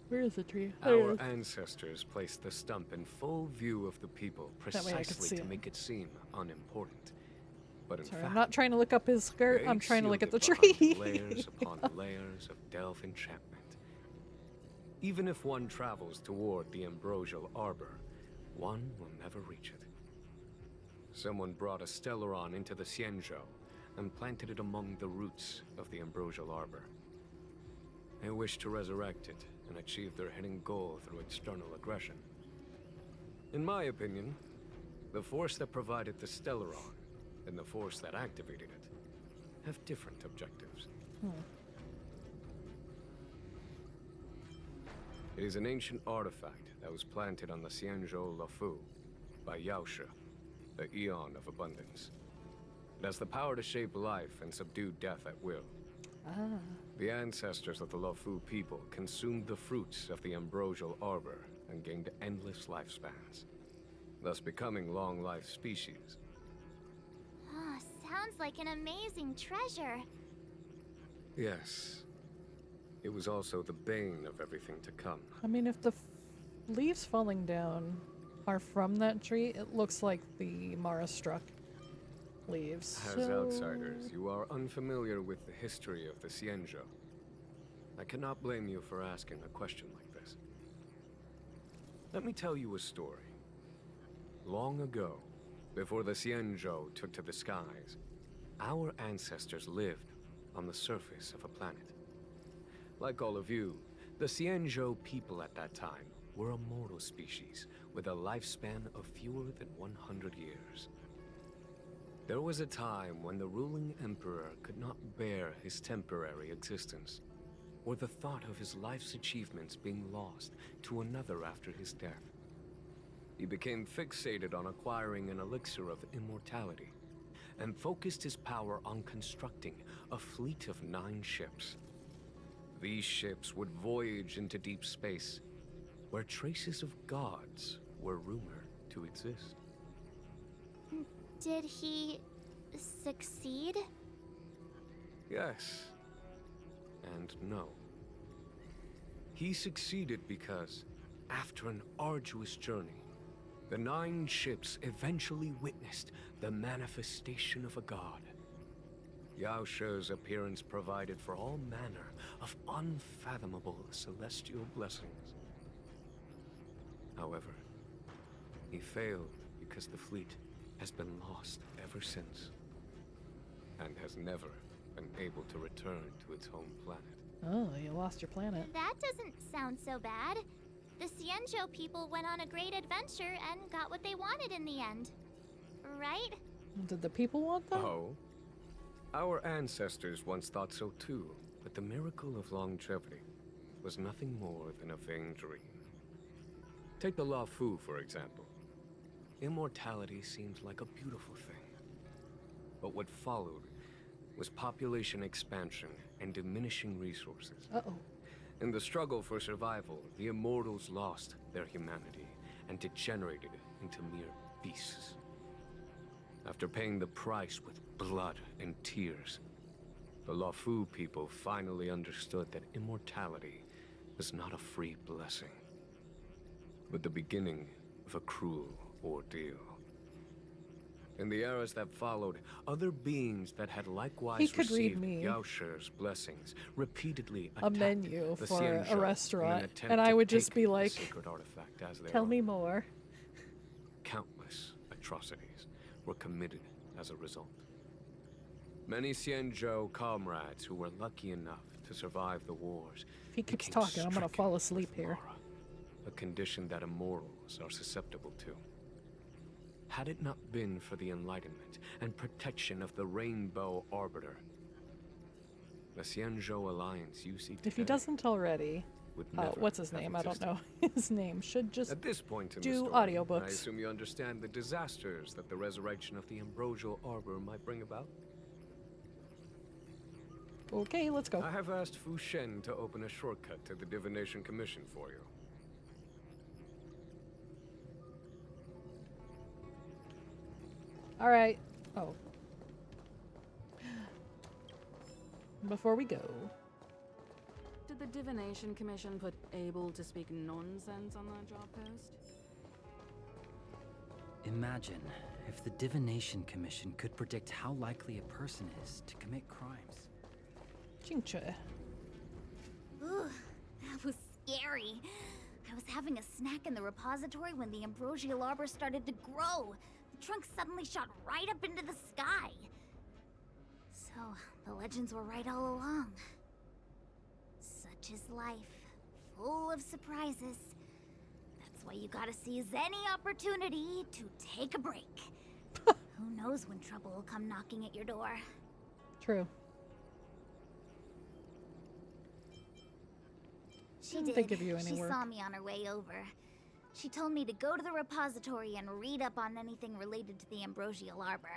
Where is the tree? Our ancestors placed the stump in full view of the people That way I could precisely see to it. make it seem unimportant. But in Sorry, fact, I'm not trying to look up his skirt. they I'm trying to look at the sealed it tree. behind layers upon layers of delve enchantment. Even if one travels toward the Ambrosial Arbor, one will never reach it. Someone brought a Stellaron into the Xianzhou and planted it among the roots of the Ambrosial Arbor. They wish to resurrect it and achieve their hidden goal through external aggression. In my opinion, the force that provided the Stellaron and the force that activated it have different objectives. It is an ancient artifact that was planted on the Xianzhou Lafu by Yaoshe, the Eon of Abundance. It has the power to shape life and subdue death at will. The ancestors of the Lafu people consumed the fruits of the Ambrosial Arbor and gained endless lifespans, thus becoming long-life species. Oh, sounds like an amazing treasure. Yes. It was also the bane of everything to come. I mean, if the leaves falling down are from that tree, it looks like the Mara struck leaves. As outsiders, you are unfamiliar with the history of the Xianzhou. I cannot blame you for asking a question like this. Let me tell you a story. Long ago, before the Xianzhou took to the skies, our ancestors lived on the surface of a planet. Like all of you, the Xianzhou people at that time were a mortal species with a lifespan of fewer than 100 years. There was a time when the ruling emperor could not bear his temporary existence, or the thought of his life's achievements being lost to another after his death. He became fixated on acquiring an elixir of immortality, and focused his power on constructing a fleet of 9 ships. These ships would voyage into deep space, where traces of gods were rumored to exist. Did he succeed? Yes. And no. He succeeded because, after an arduous journey, the 9 ships eventually witnessed the manifestation of a god. Yaoshe's appearance provided for all manner of unfathomable celestial blessings. However, he failed because the fleet has been lost ever since, and has never been able to return to its home planet. Oh, you lost your planet. That doesn't sound so bad. The Xianzhou people went on a great adventure and got what they wanted in the end. Right? Did the people want that? Oh? Our ancestors once thought so too, but the miracle of longevity was nothing more than a vain dream. Take the Lafu, for example. Immortality seemed like a beautiful thing. But what followed was population expansion and diminishing resources. Uh-oh. In the struggle for survival, the immortals lost their humanity and degenerated into mere beasts. After paying the price with blood and tears, the Luofu people finally understood that immortality is not a free blessing, but the beginning of a cruel ordeal. In the eras that followed, other beings that had likewise could read received me Yao Shi's blessings repeatedly a attacked menu the for Xianzhou a in restaurant, an attempt and I to would just take be the like, sacred artifact as their tell own. me more. Countless atrocities were committed as a result. Many Xianzhou comrades who were lucky enough to survive the wars If he keeps became talking, I'm gonna stricken fall asleep here. a condition that immortals are susceptible to. Had it not been for the enlightenment and protection of the Rainbow Arbiter, the Xianzhou Alliance you see today If he doesn't already, would never what's his have name? I don't existed. know his name. Should just At this point in do the story, audiobooks. I assume you understand the disasters that the resurrection of the Ambrosial Arbor might bring about? Okay, let's go. I have asked Fu Shen to open a shortcut to the Divination Commission for you. All right. Oh. Before we go. Did the Divination Commission put able to speak nonsense on that job post? Imagine if the Divination Commission could predict how likely a person is to commit crimes. Qingque. Ooh, that was scary. I was having a snack in the repository when the Ambrosial Arbor started to grow. The trunk suddenly shot right up into the sky. So, the legends were right all along. Such is life, full of surprises. That's why you gotta seize any opportunity to take a break. Who knows when trouble will come knocking at your door? True. She Didn't did. think of you any She work. saw me on her way over. She told me to go to the repository and read up on anything related to the Ambrosial Arbor.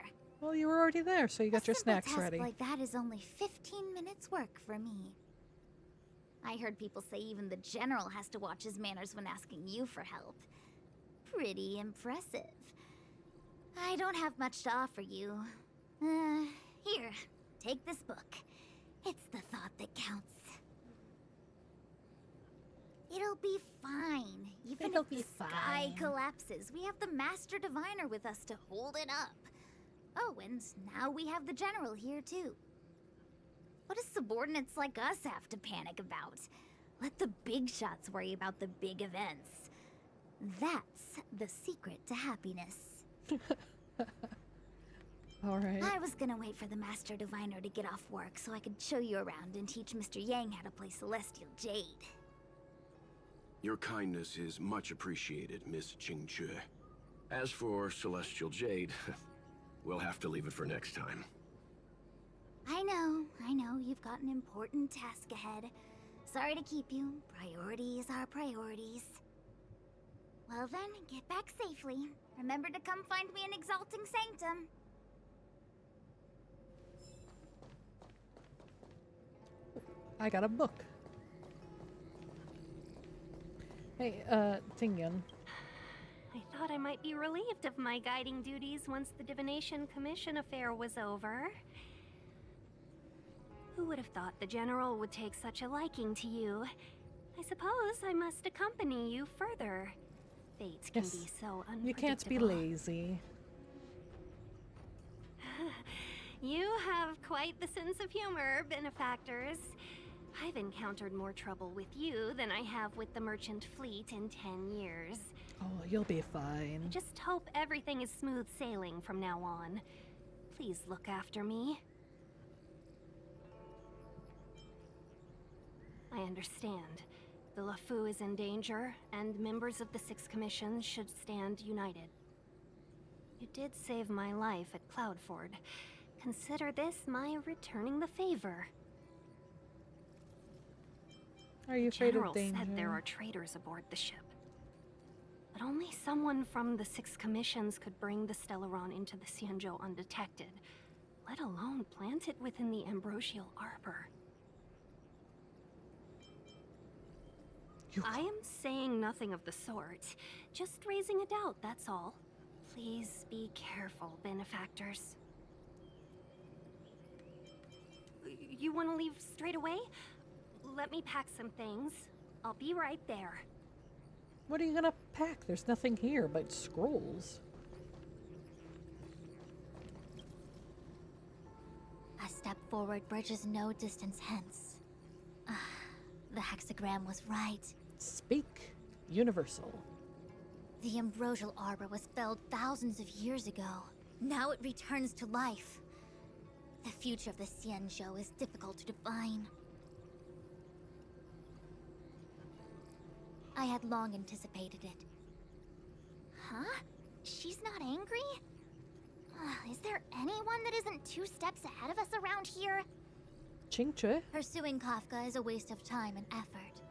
Well, you were already there, so you got your A simple snacks task ready. like that is only 15 minutes work for me. I heard people say even the general has to watch his manners when asking you for help. Pretty impressive. I don't have much to offer you. Here, take this book. It's the thought that counts. It'll be fine. Even It'll if be the sky fine. collapses, we have the Master Diviner with us to hold it up. Oh, and now we have the General here, too. What do subordinates like us have to panic about? Let the big shots worry about the big events. That's the secret to happiness. All right. I was gonna wait for the Master Diviner to get off work so I could show you around and teach Mr. Yang how to play Celestial Jade. Your kindness is much appreciated, Miss Qingque. As for Celestial Jade, we'll have to leave it for next time. I know, you've got an important task ahead. Sorry to keep you. Priorities are priorities. Well then, get back safely. Remember to come find me in Exalting Sanctum. I got a book. Hey, Tingyan. I thought I might be relieved of my guiding duties once the Divination Commission affair was over. Who would have thought the General would take such a liking to you? I suppose I must accompany you further. Fate can be so unpredictable. You can't be lazy. You have quite the sense of humor, benefactors. I've encountered more trouble with you than I have with the merchant fleet in 10 years. Oh, you'll be fine. I just hope everything is smooth sailing from now on. Please look after me. I understand. The Luofu is in danger, and members of the Sixth Commission should stand united. You did save my life at Cloudford. Consider this my returning the favor. Are you afraid General of danger? said there are traitors aboard the ship. But only someone from the Six Commissions could bring the Stellaron into the Xianzhou undetected, let alone plant it within the Ambrosial Arbor. I am saying nothing of the sort. Just raising a doubt, that's all. Please be careful, benefactors. You want to leave straight away? Let me pack some things. I'll be right there. What are you gonna pack? There's nothing here but scrolls. A step forward bridges no distance hence. The hexagram was right. Speak universal. The ambrosial arbor was felled thousands of years ago. Now it returns to life. The future of the Xianzhou is difficult to define. I had long anticipated it. Huh? She's not angry? Is there anyone that isn't 2 steps ahead of us around here? Qingque? Pursuing Kafka is a waste of time and effort.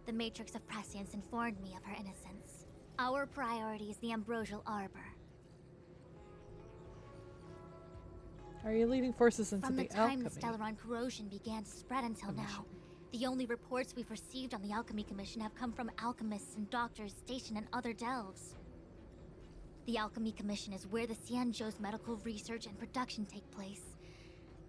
The Matrix of Prescience informed me of her innocence. Our priority is the ambrosial arbor. Are you leading forces into From the time alchemy? the Stellaron corrosion began to spread until now, the only reports we've received on the Alchemy Commission have come from alchemists and doctors stationed in other delves. The Alchemy Commission is where the Xianzhou's medical research and production take place.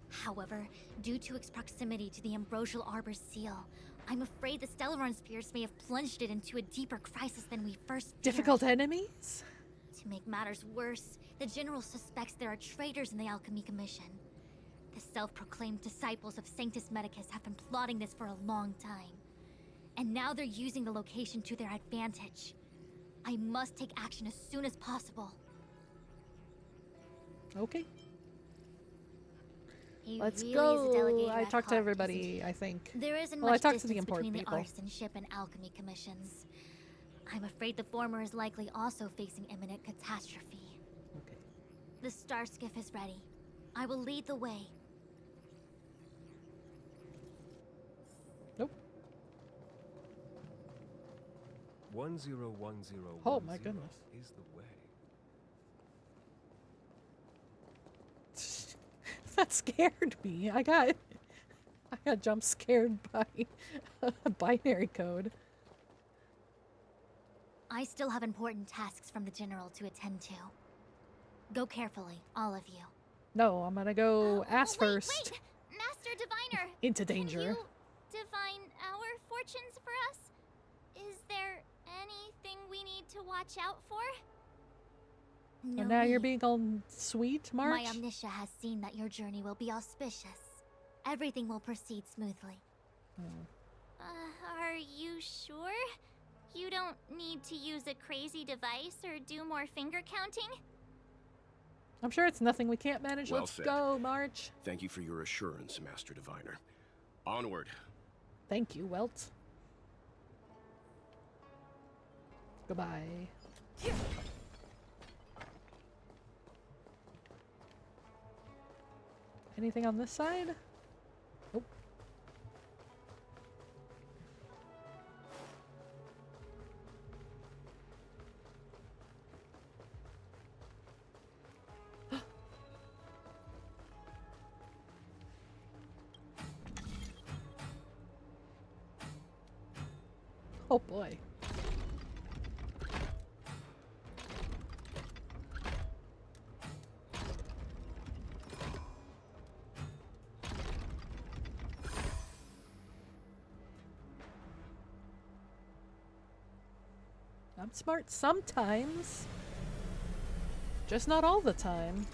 However, due to its proximity to the ambrosial arbor's seal, I'm afraid the Stellaron spirits may have plunged it into a deeper crisis than we first feared. Difficult enemies? To make matters worse, the General suspects there are traitors in the Alchemy Commission. The self-proclaimed disciples of Sanctus Medicus have been plotting this for a long time. And now they're using the location to their advantage. I must take action as soon as possible. Okay. He Let's really go. is a delegator I at talked to heart, everybody, isn't he? I think. There isn't Well, I much talked to the distance important between people. the Arsonship and Alchemy Commissions. I'm afraid the former is likely also facing imminent catastrophe. Okay. The star skiff is ready. I will lead the way. Nope. 101010 Oh my goodness. is the way. That scared me. I got jump scared by a binary code. I still have important tasks from the General to attend to. Go carefully, all of you. No, I'm gonna go ass first. Wait! Master Diviner! Into danger. Can you divine our fortunes for us? Is there anything we need to watch out for? No And now you're need. being all sweet, March? My Omniscia has seen that your journey will be auspicious. Everything will proceed smoothly. Are you sure? You don't need to use a crazy device or do more finger counting? I'm sure it's nothing we can't manage. Well Let's said. go, March. Thank you for your assurance, Master Diviner. Onward. Thank you, Welt. Goodbye. Anything on this side? Nope. Oh boy. I'm smart sometimes. Just not all the time.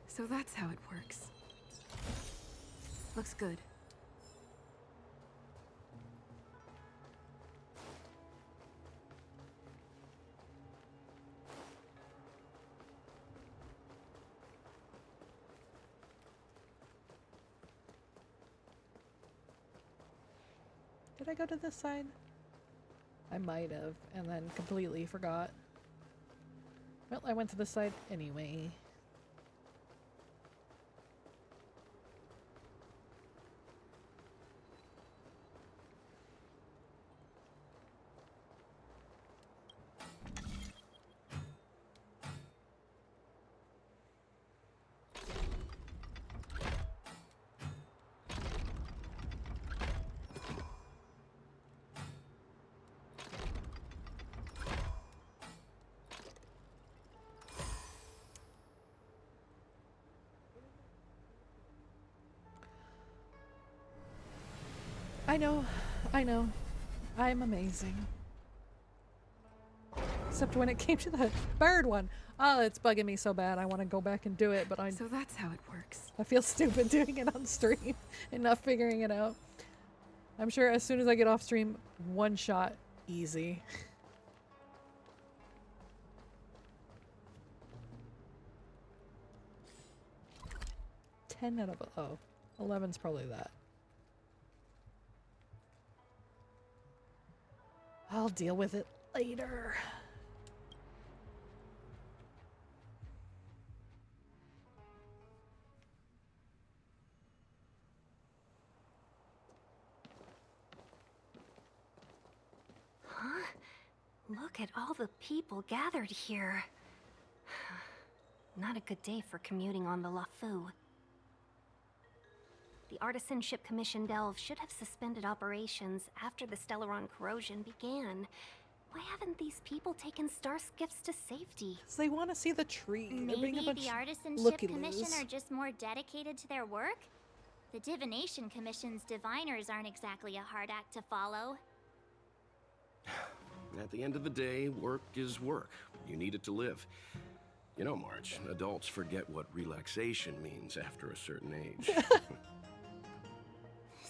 So that's how it works. Looks good. Did I go to this side? I might have, and then completely forgot. Well, I went to this side anyway. I know. I'm amazing. Except when it came to the bird one. Oh, it's bugging me so bad. I want to go back and do it, but So that's how it works. I feel stupid doing it on stream and not figuring it out. I'm sure as soon as I get off stream, one shot, easy. Ten out of 11's probably that. I'll deal with it later. Huh? Look at all the people gathered here. Not a good day for commuting on the LaFou. The Artisanship Commission Delve should have suspended operations after the Stellaron corrosion began. Why haven't these people taken star skiffs to safety? Because they want to see the tree. Maybe the Artisanship Commission are just more dedicated to their work? The Divination Commission's diviners aren't exactly a hard act to follow. At the end of the day, work is work. You need it to live. You know, March, adults forget what relaxation means after a certain age.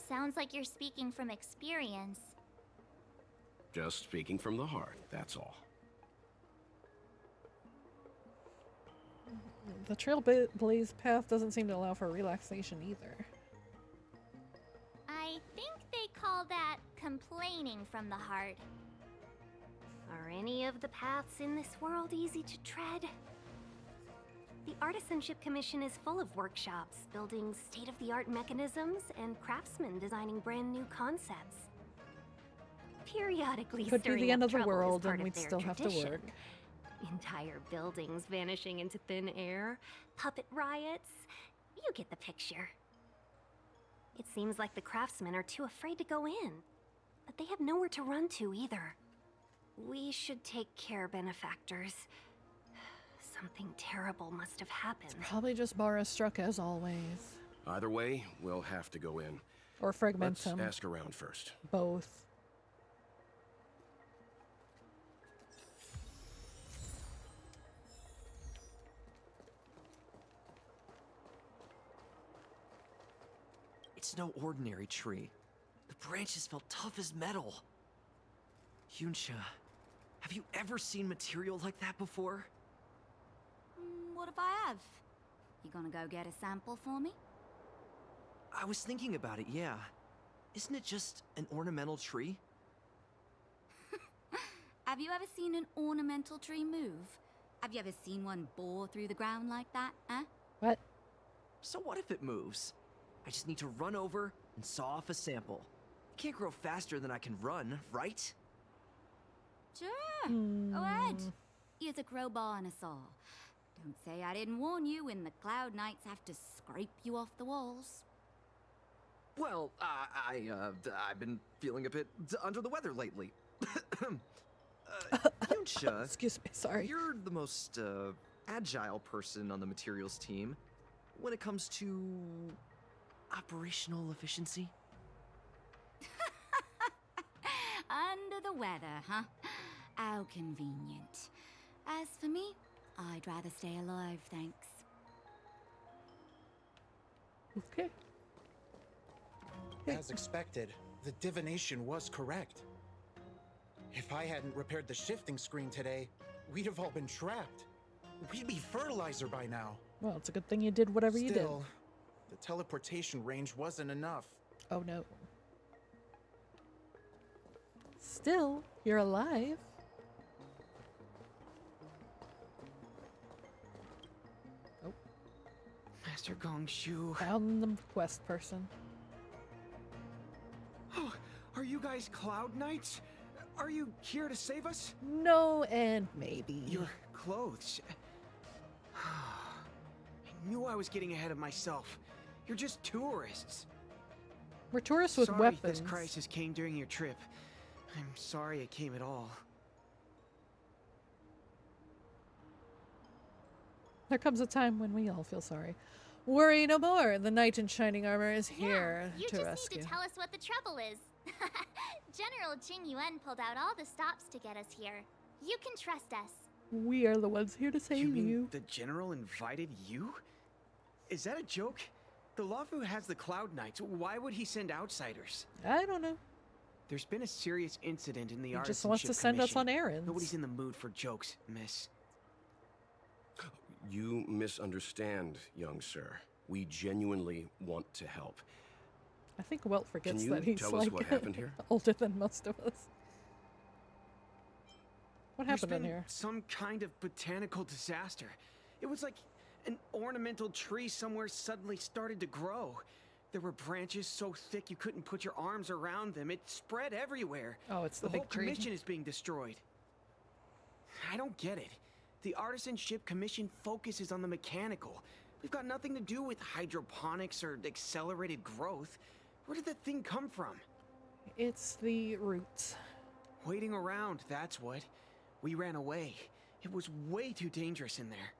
Sounds like you're speaking from experience. Just speaking from the heart, that's all. The Trailblaze path doesn't seem to allow for relaxation either. I think they call that complaining from the heart. Are any of the paths in this world easy to tread? The Artisanship Commission is full of workshops, building state-of-the-art mechanisms, and craftsmen designing brand new concepts. Periodically Could be stirring the end up of the trouble is world part and of we'd their still have to tradition. work. Entire buildings vanishing into thin air, puppet riots. You get the picture. It seems like the craftsmen are too afraid to go in, but they have nowhere to run to either. We should take care, benefactors. Something terrible must have happened. Probably just Bara struck as always. Either way, we'll have to go in. Or fragment Let's them. ask around first. Both. It's no ordinary tree. The branches felt tough as metal. Yunsha, have you ever seen material like that before? What if I have? You gonna go get a sample for me? I was thinking about it, yeah. Isn't it just an ornamental tree? Have you ever seen an ornamental tree move? Have you ever seen one bore through the ground like that, huh? What? So what if it moves? I just need to run over and saw off a sample. It can't grow faster than I can run, right? Sure. Go ahead. Here's a crowbar and a saw. Don't say I didn't warn you when the Cloud Knights have to scrape you off the walls. Well, I've been feeling a bit under the weather lately. Yunsha, excuse me, sorry. You're the most agile person on the materials team when it comes to operational efficiency. Under the weather, huh? How convenient. As for me, I'd rather stay alive, thanks. Okay. As expected, the divination was correct. If I hadn't repaired the shifting screen today, we'd have all been trapped. We'd be fertilizer by now. Well, it's a good thing you did whatever you did. Still, the teleportation range wasn't enough. Oh no. Still, you're alive. Oh. Master Gongshu. Found the quest person. Oh, are you guys Cloud Knights? Are you here to save us? No, and maybe. Your clothes. I knew I was getting ahead of myself. You're just tourists. We're tourists with sorry weapons. This crisis came during your trip. I'm sorry it came at all. There comes a time when we all feel sorry. Worry no more. The knight in shining armor is here You to just rescue. need to tell us what the trouble is. General Jing Yuan pulled out all the stops to get us here. You can trust us. We are the ones here to save You mean you. the general invited you? Is that a joke? The Luofu has the Cloud Knights. Why would he send outsiders? I don't know. There's been a serious incident in the He Artisanship just wants to send us Commission. on errands. Nobody's in the mood for jokes, miss. You misunderstand, young sir. We genuinely want to help. I think Welt forgets Can you that he's tell us like what happened here? older than most of us. What There's happened in been here? some kind of botanical disaster. It was like an ornamental tree somewhere suddenly started to grow. There were branches so thick you couldn't put your arms around them. It spread everywhere. Oh, it's the whole big tree. commission is being destroyed. I don't get it. The Artisanship Commission focuses on the mechanical. We've got nothing to do with hydroponics or accelerated growth. Where did that thing come from? It's the roots. Waiting around, that's what. We ran away. It was way too dangerous in there.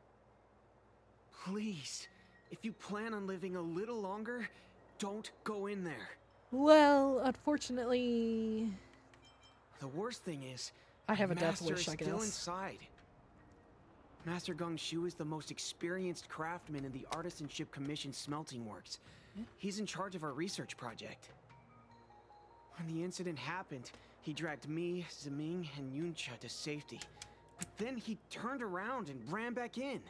Please, if you plan on living a little longer, don't go in there. Well, unfortunately, The worst thing is, I have a my death master wish, is I still guess. inside. Master Gong Shu is the most experienced craftsman in the Artisanship Commission smelting works. He's in charge of our research project. When the incident happened, he dragged me, Ziming, and Yuncha to safety. But then he turned around and ran back in.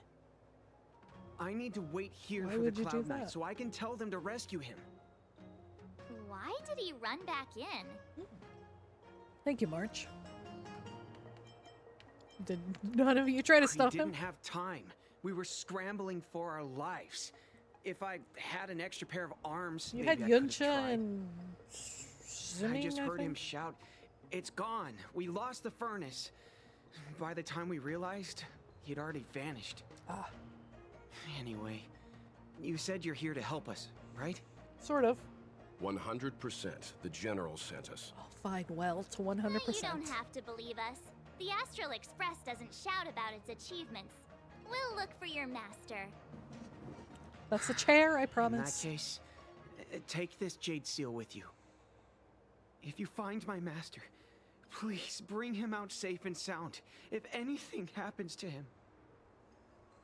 I need to wait here Why for the would you do Cloud Knight that? so I can tell them to rescue him. Why did he run back in? Thank you, March. Did none of you try to stop We didn't him? have time. We were scrambling for our lives. If I had an extra pair of arms, You maybe had I could've Yuncha tried. and Ziming, I just heard him think? shout, "It's gone. We lost the furnace." By the time we realized, he'd already vanished. Ah. Anyway, you said you're here to help us, right? Sort of. 100%. The General sent us. Fine, well, to 100%. You don't have to believe us. The Astral Express doesn't shout about its achievements. We'll look for your master. That's the chair, I In that promise. case, take this jade seal with you. If you find my master, please bring him out safe and sound. If anything happens to him.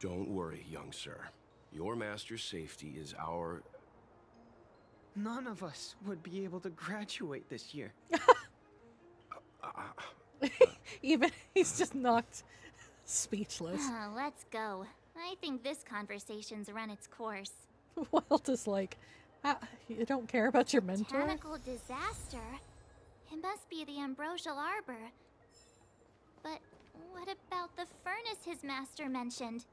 Don't worry, young sir. Your master's safety is our... None of us would be able to graduate this year. Even he's just knocked speechless. Let's go. I think this conversation's run its course. Welt is like, you don't care about your mentor? Botanical disaster? It must be the Ambrosial Arbor. But what about the furnace his master mentioned?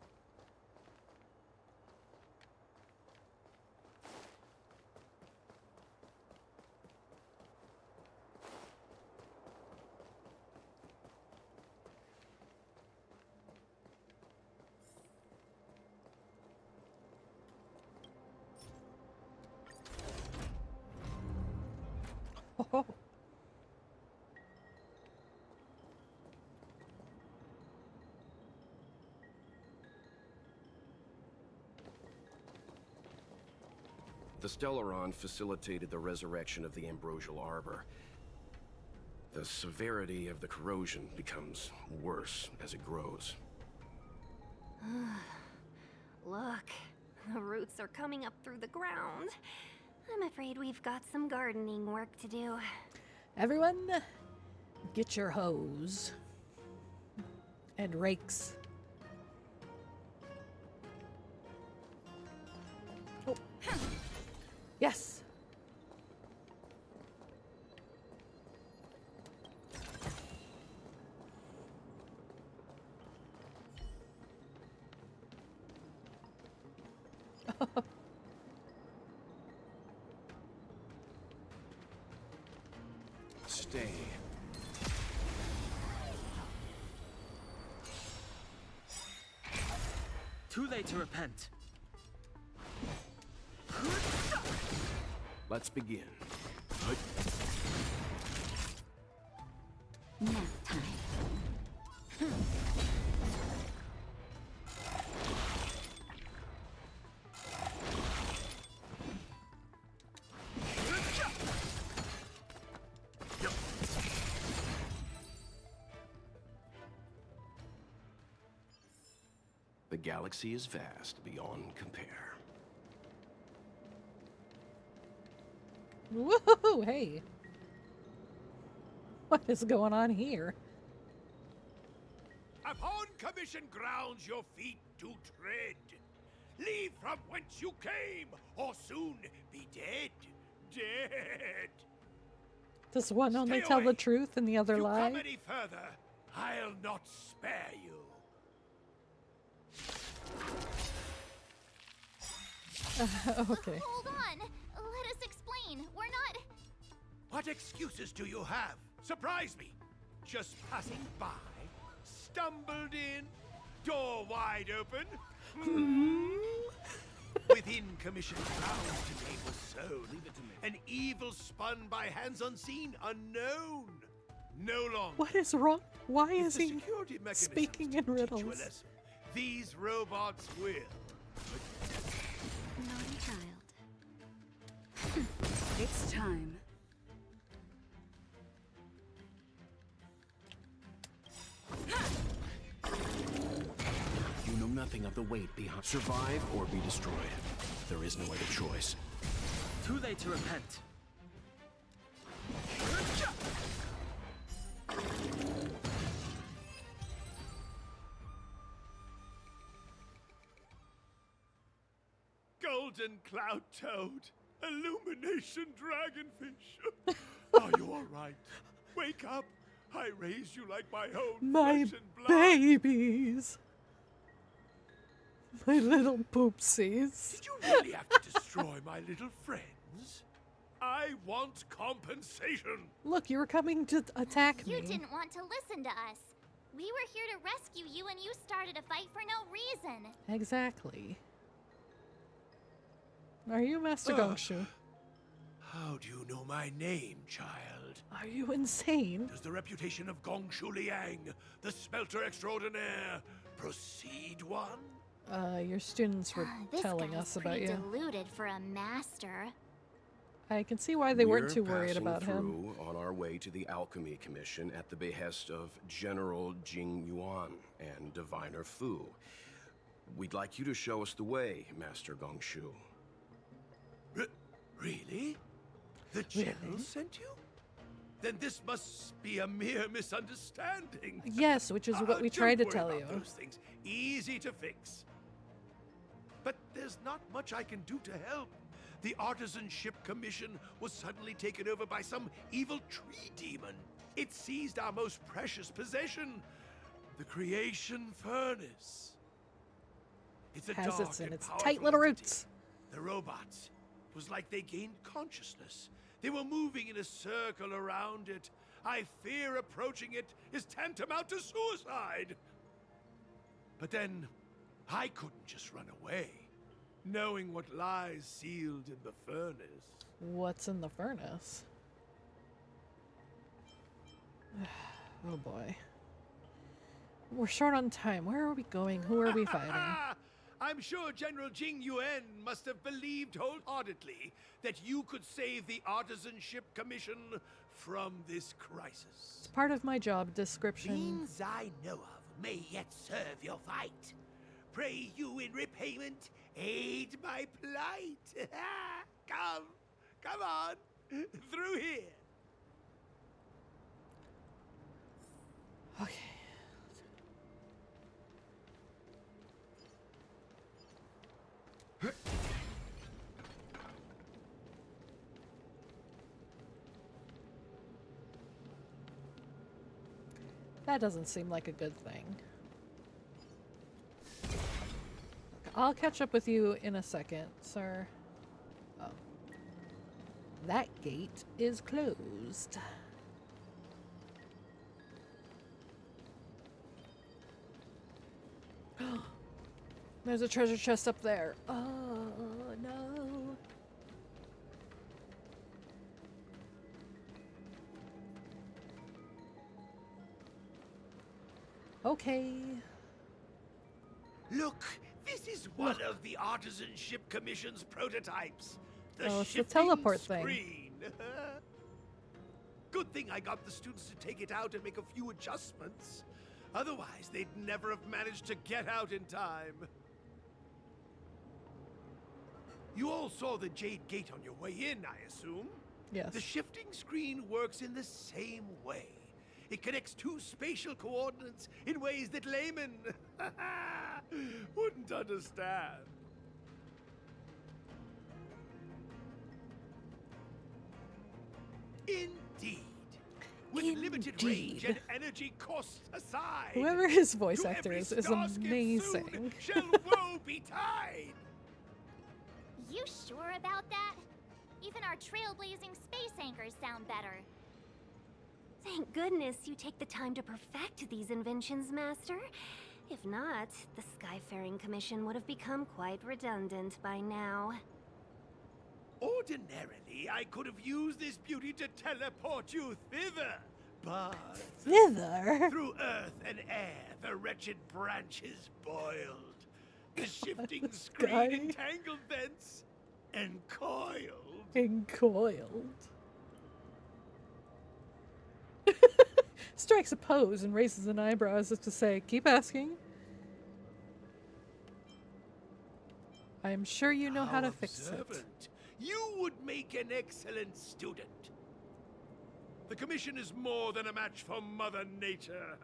Oh. The Stellaron facilitated the resurrection of the Ambrosial Arbor. The severity of the corrosion becomes worse as it grows. Look, the roots are coming up through the ground. I'm afraid we've got some gardening work to do. Everyone, get your hose and rakes. Oh. Yes. Stay. Too late to repent. Let's begin. Nap time. The galaxy is vast beyond compare. Woohoo! Hey. What is going on here? Upon commission grounds your feet do tread. Leave from whence you came, or soon be dead. Dead. Does one only Stay tell away. the truth and the other If you lie? come any further, I'll not spare you. Okay. Hold on. Let us explain. We're not. What excuses do you have? Surprise me. Just passing by, stumbled in, door wide open. Within commission grounds today was sown. Leave it to me. An evil spun by hands unseen, unknown. No longer. What is wrong? Why If is the he security mechanisms speaking in teach you a riddles? lesson, these robots will. Naughty child. It's time. You know nothing of the weight behind. Survive or be destroyed. There is no other choice. Too late to repent. Golden cloud toad, illumination dragonfish. Are you all right? Wake up. I raised you like my own My flesh and blood. babies. My little poopsies. Did you really have to destroy my little friends? I want compensation. Look, you were coming to attack You me. didn't want to listen to us. We were here to rescue you and you started a fight for no reason. Exactly. Are you Master Gongshu? How do you know my name, child? Are you insane? Does the reputation of Gongshu Liang, the smelter extraordinaire, precede one? Your students were This telling guy's us about pretty you. deluded for a master. I can see why they weren't We're too worried passing about him. through on our way to the Alchemy Commission at the behest of General Jing Yuan and Diviner Fu. We'd like you to show us the way, Master Gongshu. Really? The general sent you? Then this must be a mere misunderstanding. Yes, which is what we tried to Don't tell worry you. about those things. Easy to fix. But there's not much I can do to help. The Artisanship Commission was suddenly taken over by some evil tree demon. It seized our most precious possession, the Creation Furnace. It's a Has dark its in and its powerful tight little entity. roots. The robots. It was like they gained consciousness. They were moving in a circle around it. I fear approaching it is tantamount to suicide. But then, I couldn't just run away, knowing what lies sealed in the furnace. What's in the furnace? Oh boy. We're short on time. Where are we going? Who are we fighting? I'm sure General Jing Yuan must have believed wholeheartedly that you could save the Artisanship Commission from this crisis. It's part of my job description. Means I know of may yet serve your fight. Pray you in repayment aid my plight. Come on, through here. Okay. That doesn't seem like a good thing. I'll catch up with you in a second, sir. Oh. That gate is closed. There's a treasure chest up there. Oh, no. Okay. Look, this is one of the Artisanship Commission's prototypes. The Oh, it's the shifting teleport thing. screen. Good thing I got the students to take it out and make a few adjustments. Otherwise, they'd never have managed to get out in time. You all saw the Jade Gate on your way in, I assume? Yes. The shifting screen works in the same way. It connects two spatial coordinates in ways that laymen wouldn't understand. Indeed. With limited range and energy costs aside, Whoever his voice to actor every is starscape amazing. soon shall woe betide. You sure about that? Even our trailblazing space anchors sound better. Thank goodness you take the time to perfect these inventions, Master. If not, the Skyfaring Commission would have become quite redundant by now. Ordinarily, I could have used this beauty to teleport you thither, but... Thither? Through earth and air, the wretched branches boiled. The shifting screen entangled thence, and coiled. And coiled. Strikes a pose and raises an eyebrow as if to say, keep asking. I am sure you know how to fix it. You would make an excellent student. The Commission is more than a match for Mother Nature.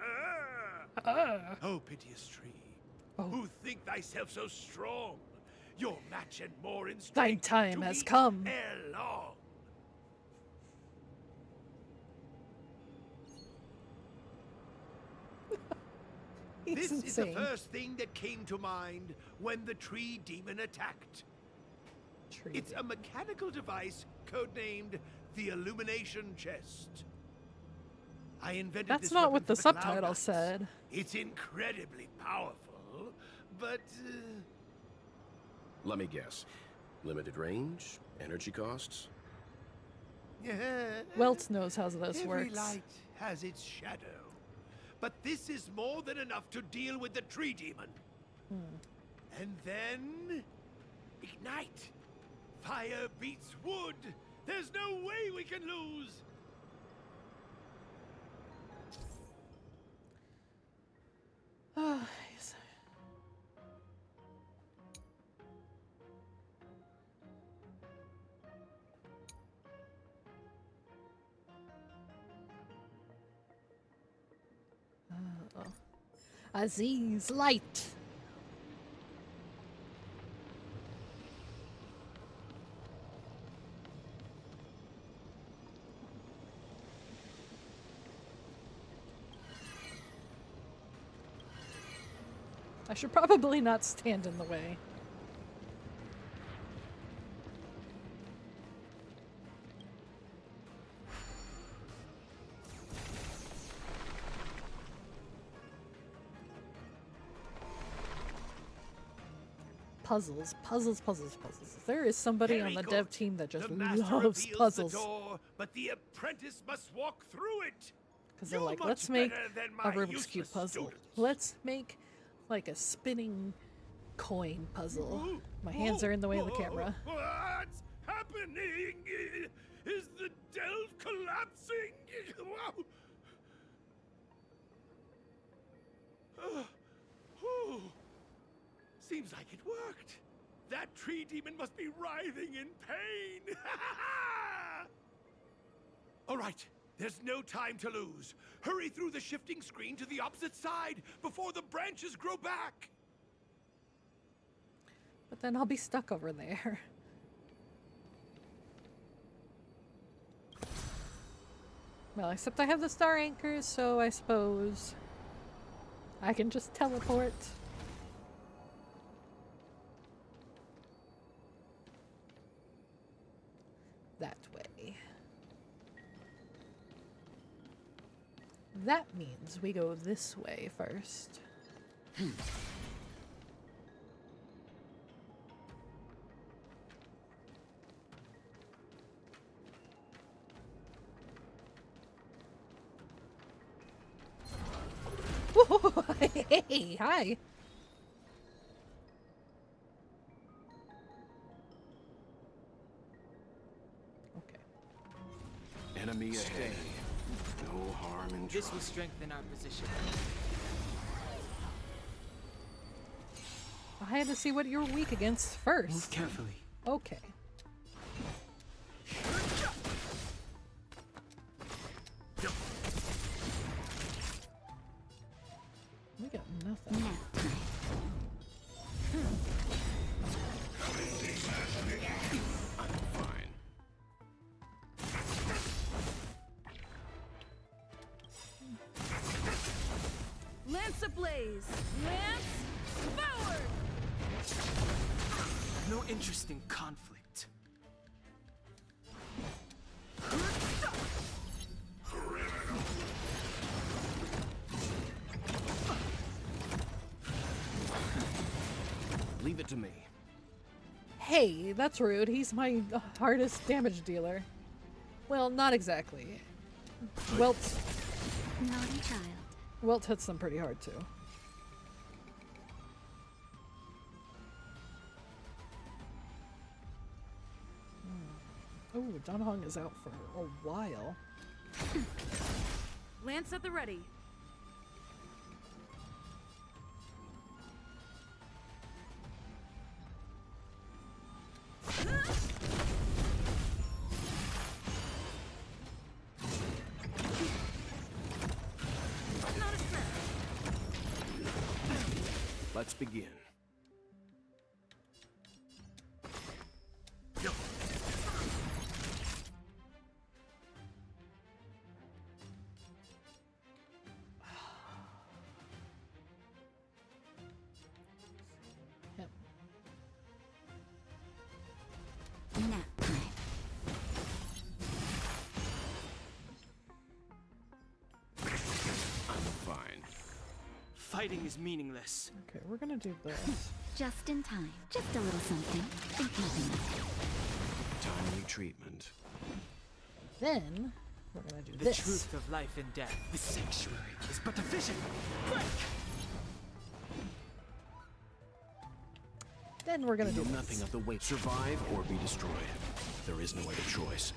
Oh, piteous tree, who think thyself so strong, your match and more in strength Thine time to has meet come. ere long. This is the first thing that came to mind when the tree demon attacked. It's a mechanical device codenamed the Illumination Chest. I invented That's this not weapon what the for Cloud subtitle Knights. said. It's incredibly powerful, but Let me guess. Limited range? Energy costs? Welts knows how this every works. light has its shadow. But this is more than enough to deal with the tree demon. And then... ignite! Fire beats wood! There's no way we can lose! Oh, yes. Aziz, light! I should probably not stand in the way. Puzzles, puzzles, puzzles, puzzles. There is somebody on the dev team that just loves puzzles. The door, but the apprentice must walk through it. Because they're like, let's make a Rubik's Cube puzzle. Let's make like a spinning coin puzzle. My hands are in the way of the camera. What's happening? Is the delve collapsing? Seems like it worked. That tree demon must be writhing in pain. All right, there's no time to lose. Hurry through the shifting screen to the opposite side before the branches grow back. But then I'll be stuck over there. Well, except I have the star anchors, so I suppose I can just teleport. That way. That means we go this way first. Hey, hi. Enemy ahead. No harm in This trying. will strengthen our position. I had to see what you're weak against first. Move carefully. Okay. We got nothing. I'm fine. Lance ablaze! Lance forward! No interest in conflict. Leave it to me. Hey, that's rude. He's my hardest damage dealer. Well, not exactly. Welt's Naughty child. Welt hits them pretty hard too. Oh, Donhong is out for a while. Lance at the ready. Let's begin. Yep. Nap time. I'm fine. Fighting is meaningless. Okay, we're gonna do this. Just in time. Just a little something. Think nothing of it. Timely treatment. Then we're gonna do The this. truth of life and death. The sanctuary is but a vision. Break! Then we're gonna We do know this. nothing of the way. Survive or be destroyed. There is no other choice.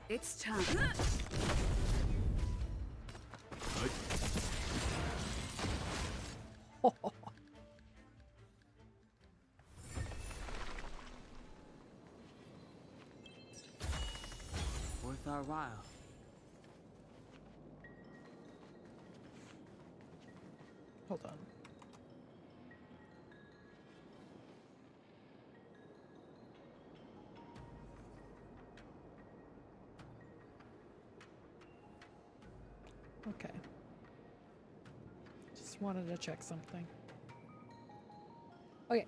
It's time. Worth our while. Hold on. Okay. Just wanted to check something. Okay.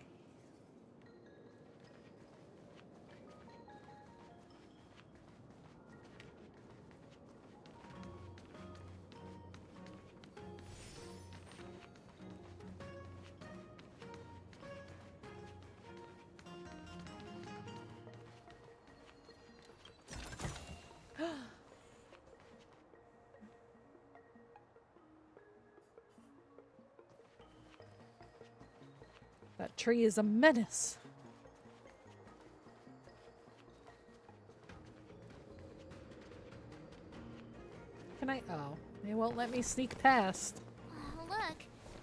That tree is a menace. Can I? Oh, they won't let me sneak past. Oh, look,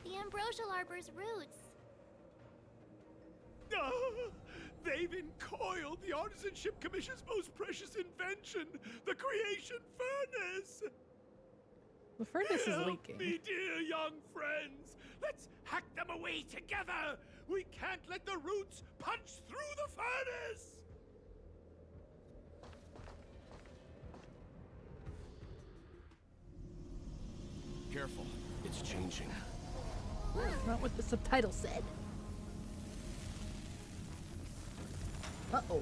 the ambrosial arbor's roots. They've encoiled the Artisanship Commission's most precious invention, the creation furnace! The furnace is Help leaking. me, dear young friends! Let's hack them away together! We can't let the roots punch through the furnace! Careful. It's changing. Not what the subtitle said. Uh-oh.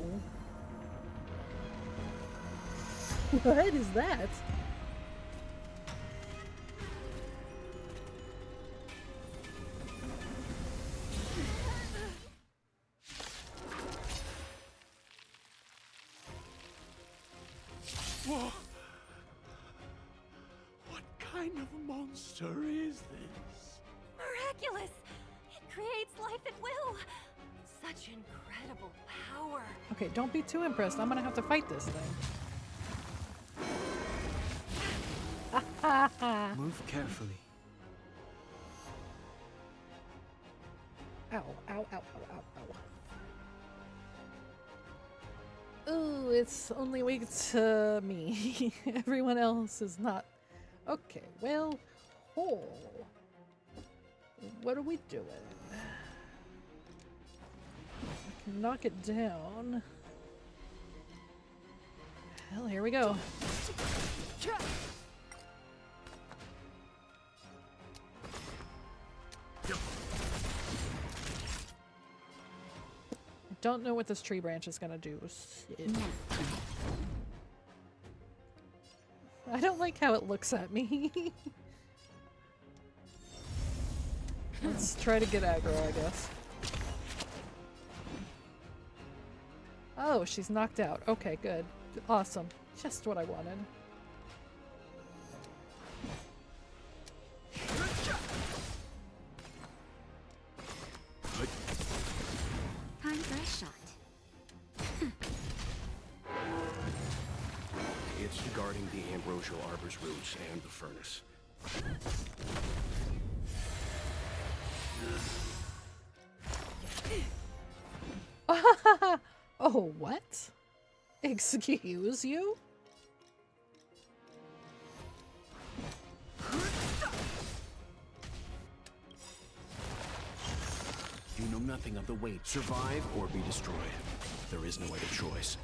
What is that? Whoa. What kind of monster is this? Miraculous! It creates life at will! Such incredible power! Okay, don't be too impressed. I'm gonna have to fight this thing. Move carefully. Ow, ow, ow, ow, ow, ow. Ooh, it's only weak to me. Everyone else is not. Okay, well, oh. What are we doing? I can knock it down. Hell, here we go. I don't know what this tree branch is gonna do. Shit. I don't like how it looks at me. Let's try to get aggro, I guess. Oh, she's knocked out. Okay, good. Awesome. Just what I wanted. Time for a shot. It's guarding the ambrosial arbor's roots and the furnace. Oh, what? Excuse you? You know nothing of the weight. Survive or be destroyed. There is no other choice.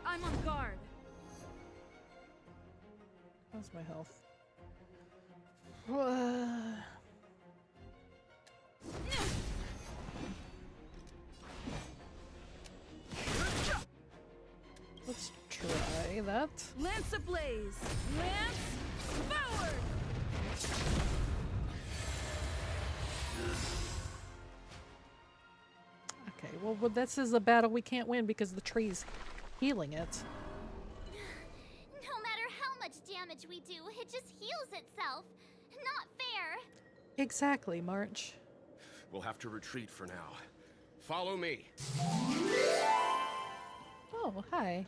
I'm on guard. How's my health? Let's try that. Lance ablaze! Lance forward! Okay, well, this is a battle we can't win because the tree's healing it. No matter how much damage we do, it just heals itself. Not fair. Exactly, March. We'll have to retreat for now. Follow me. Oh, hi.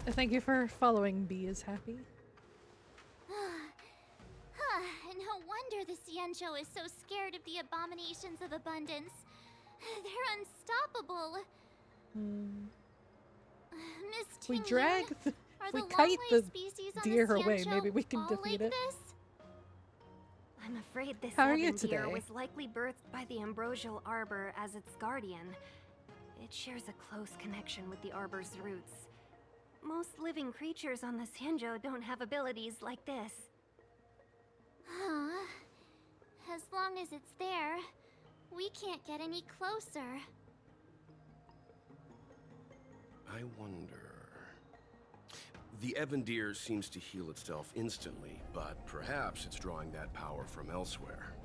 Thank you for following. B is happy. No wonder the Ciencho is so scared of the abominations of abundance. They're unstoppable. Miss We Ting drag Yun, the, are we the kite the long-way species on deer the away. Ciencho Maybe we can all defeat like it. this? I'm afraid this How are you Evan deer today? was likely birthed by the ambrosial arbor as its guardian. It shares a close connection with the arbor's roots. Most living creatures on the Cienjo don't have abilities like this. Huh. As long as it's there, we can't get any closer. I wonder... The Evandir seems to heal itself instantly, but perhaps it's drawing that power from elsewhere.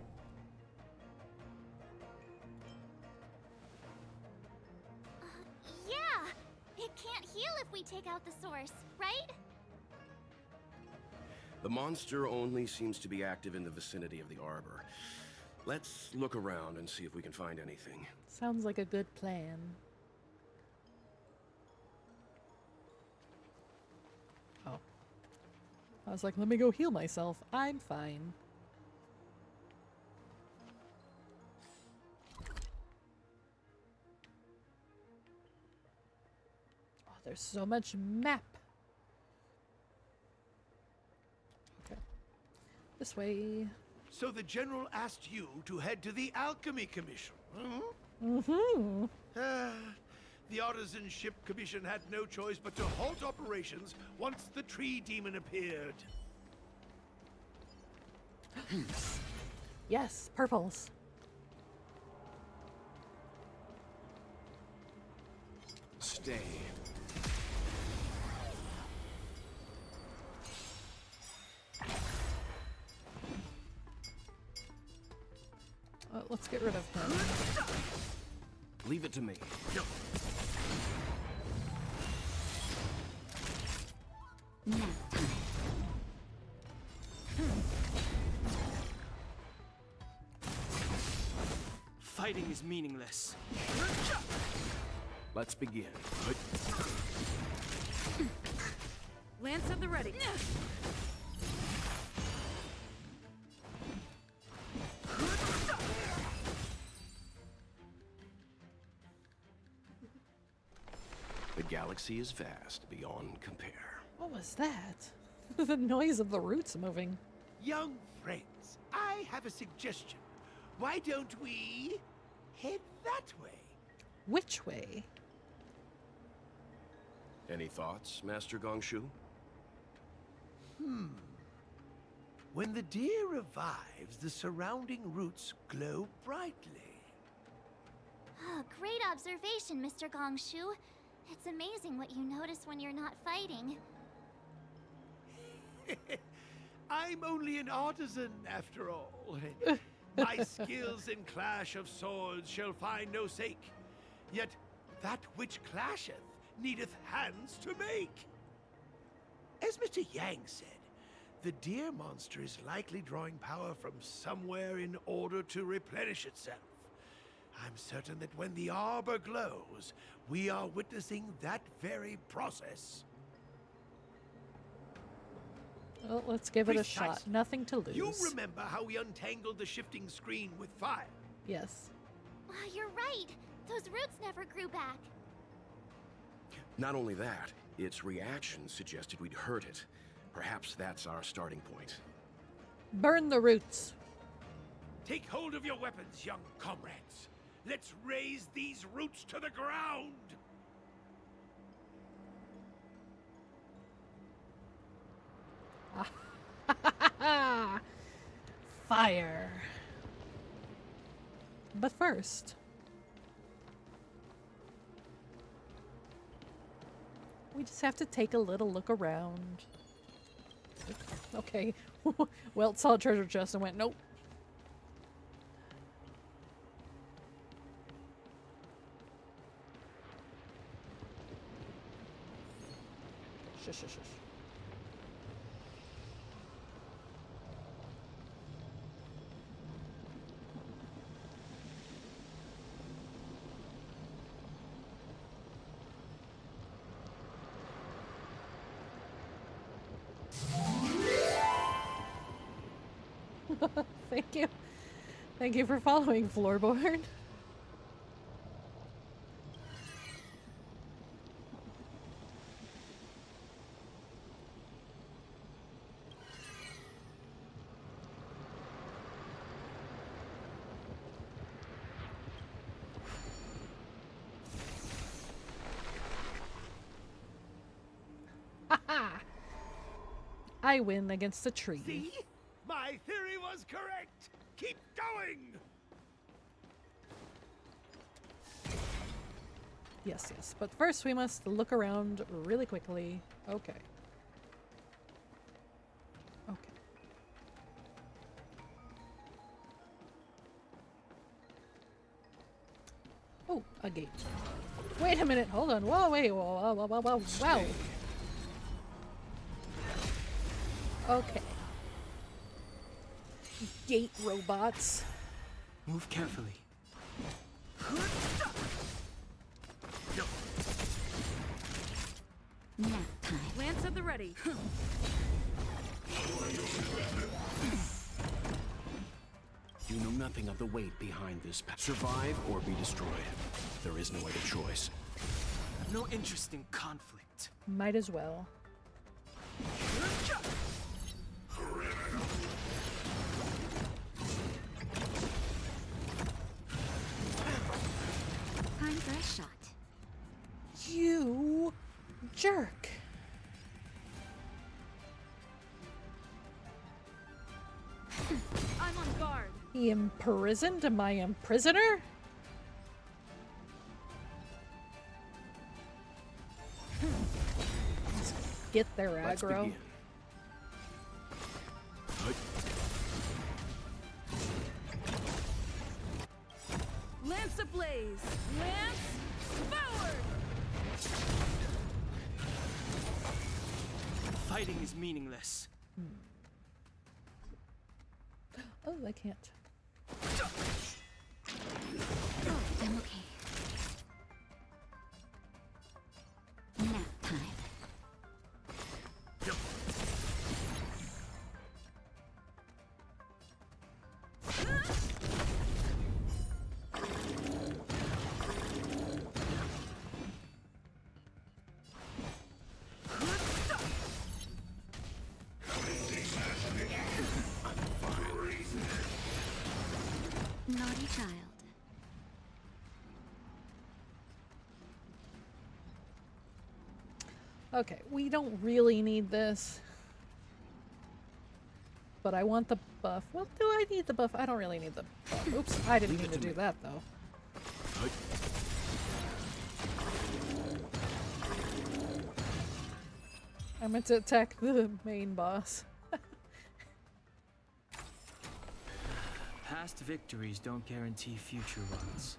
Yeah! It can't heal if we take out the source, right? The monster only seems to be active in the vicinity of the arbor. Let's look around and see if we can find anything. Sounds like a good plan. Oh. I was like, let me go heal myself. I'm fine. Oh, there's so much map. Okay. This way. So the General asked you to head to the Alchemy Commission, huh? Mm-hmm. The Artisan Ship Commission had no choice but to halt operations once the tree demon appeared. Yes, purples. Stay. Let's get rid of him. Leave it to me. Fighting is meaningless. Let's begin. Lance at the ready. The galaxy is vast beyond compare. What was that? The noise of the roots moving. Young friends, I have a suggestion. Why don't we head that way? Which way? Any thoughts, Master Gongshu? When the deer revives, the surrounding roots glow brightly. Oh, great observation, Mr. Gongshu. It's amazing what you notice when you're not fighting. I'm only an artisan, after all. My skills in clash of swords shall find no sake. Yet that which clasheth needeth hands to make. As Mr. Yang said, the deer monster is likely drawing power from somewhere in order to replenish itself. I'm certain that when the arbor glows, we are witnessing that very process. Well, let's give it a Precisely. shot. Nothing to lose. You remember how we untangled the shifting screen with fire? Yes. You're right. Those roots never grew back. Not only that, its reaction suggested we'd hurt it. Perhaps that's our starting point. Burn the roots. Take hold of your weapons, young comrades. Let's raze these roots to the ground. Fire. But first, we just have to take a little look around. Okay. Welt saw a treasure chest and went, nope. Shush, shush, shush. Thank you. Thank you for following, Floorboard. Haha! I win against a tree. See? My theory was correct. Keep going. Yes, yes. But first we must look around really quickly. Okay. Okay. Oh, a gate. Wait a minute. Hold on. Whoa, wait. Whoa, whoa, whoa, whoa, wow. Okay. Gate robots. Move carefully. Nap time. Lance at the ready. You know nothing of the weight behind this path. Survive or be destroyed. There is no other choice. I've no interest in conflict. Might as well. Time for a shot. You jerk. I'm on guard. He imprisoned my imprisoner? Let's get their Let's aggro. begin. Lance ablaze. Lance forward. Fighting is meaningless. Oh, I can't. Naughty child. Okay, we don't really need this. But I want the buff. Well, do I need the buff? I don't really need the buff. Oops, I didn't mean to do that, though. I meant to attack the main boss. Past victories don't guarantee future ones.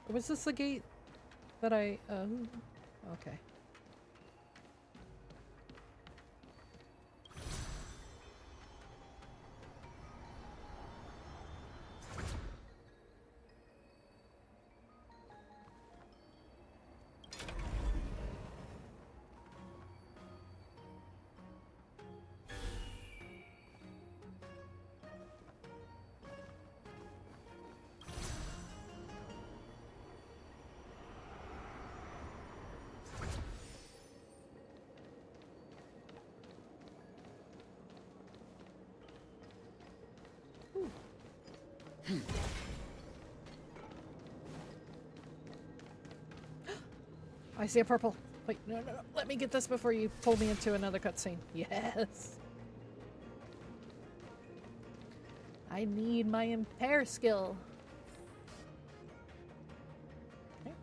Was this the gate that I, okay. I see a purple. Wait, no. Let me get this before you pull me into another cutscene. Yes. I need my impair skill. Okay.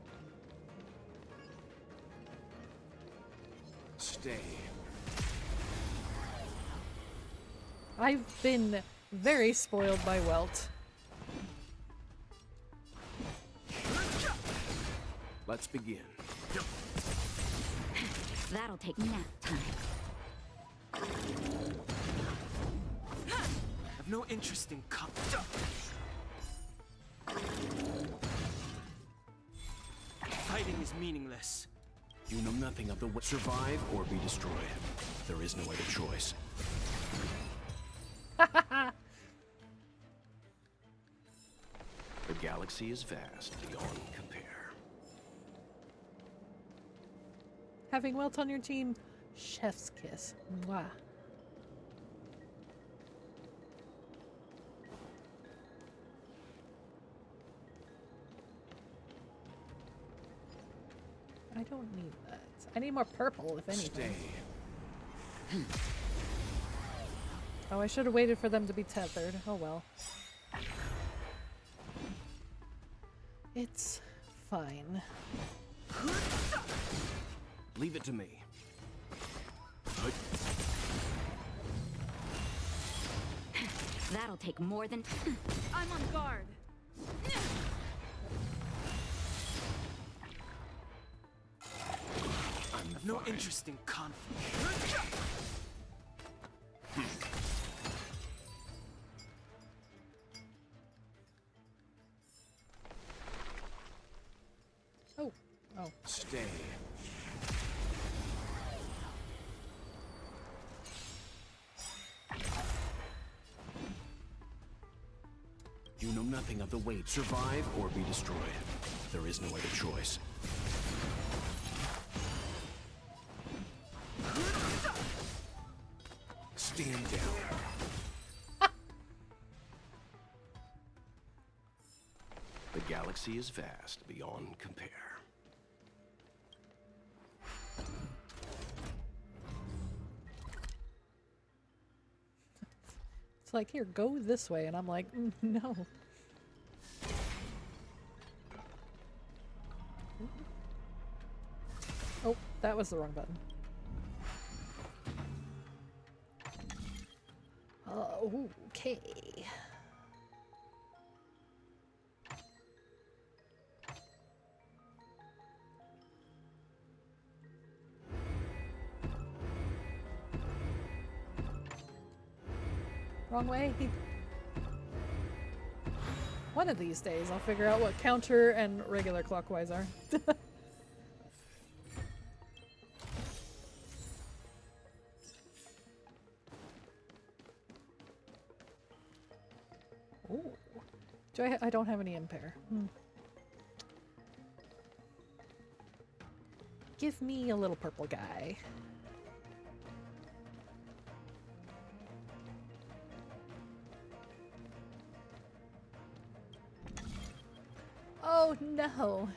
Stay. I've been very spoiled by Welt. Let's begin. That'll take nap time. I've no interest in Fighting is meaningless. You know nothing of the way. Survive or be destroyed. There is no other choice. The galaxy is vast beyond compare. Having Welt on your team, chef's kiss. Mwah. I don't need that. I need more purple, if anything. Stay. Oh, I should have waited for them to be tethered. Oh well. It's fine. Leave it to me. That'll take more than... I'm on guard. I've no interest in conflict. Oh. Stay. You know nothing of the weight. Survive or be destroyed. There is no other choice. Stand down. The galaxy is vast beyond compare. It's like, here, go this way. And I'm like, no. Oh, that was the wrong button. Okay. Wrong way. One of these days I'll figure out what counter and regular clockwise are. Ooh. I don't have any impair. Give me a little purple guy. Oh no.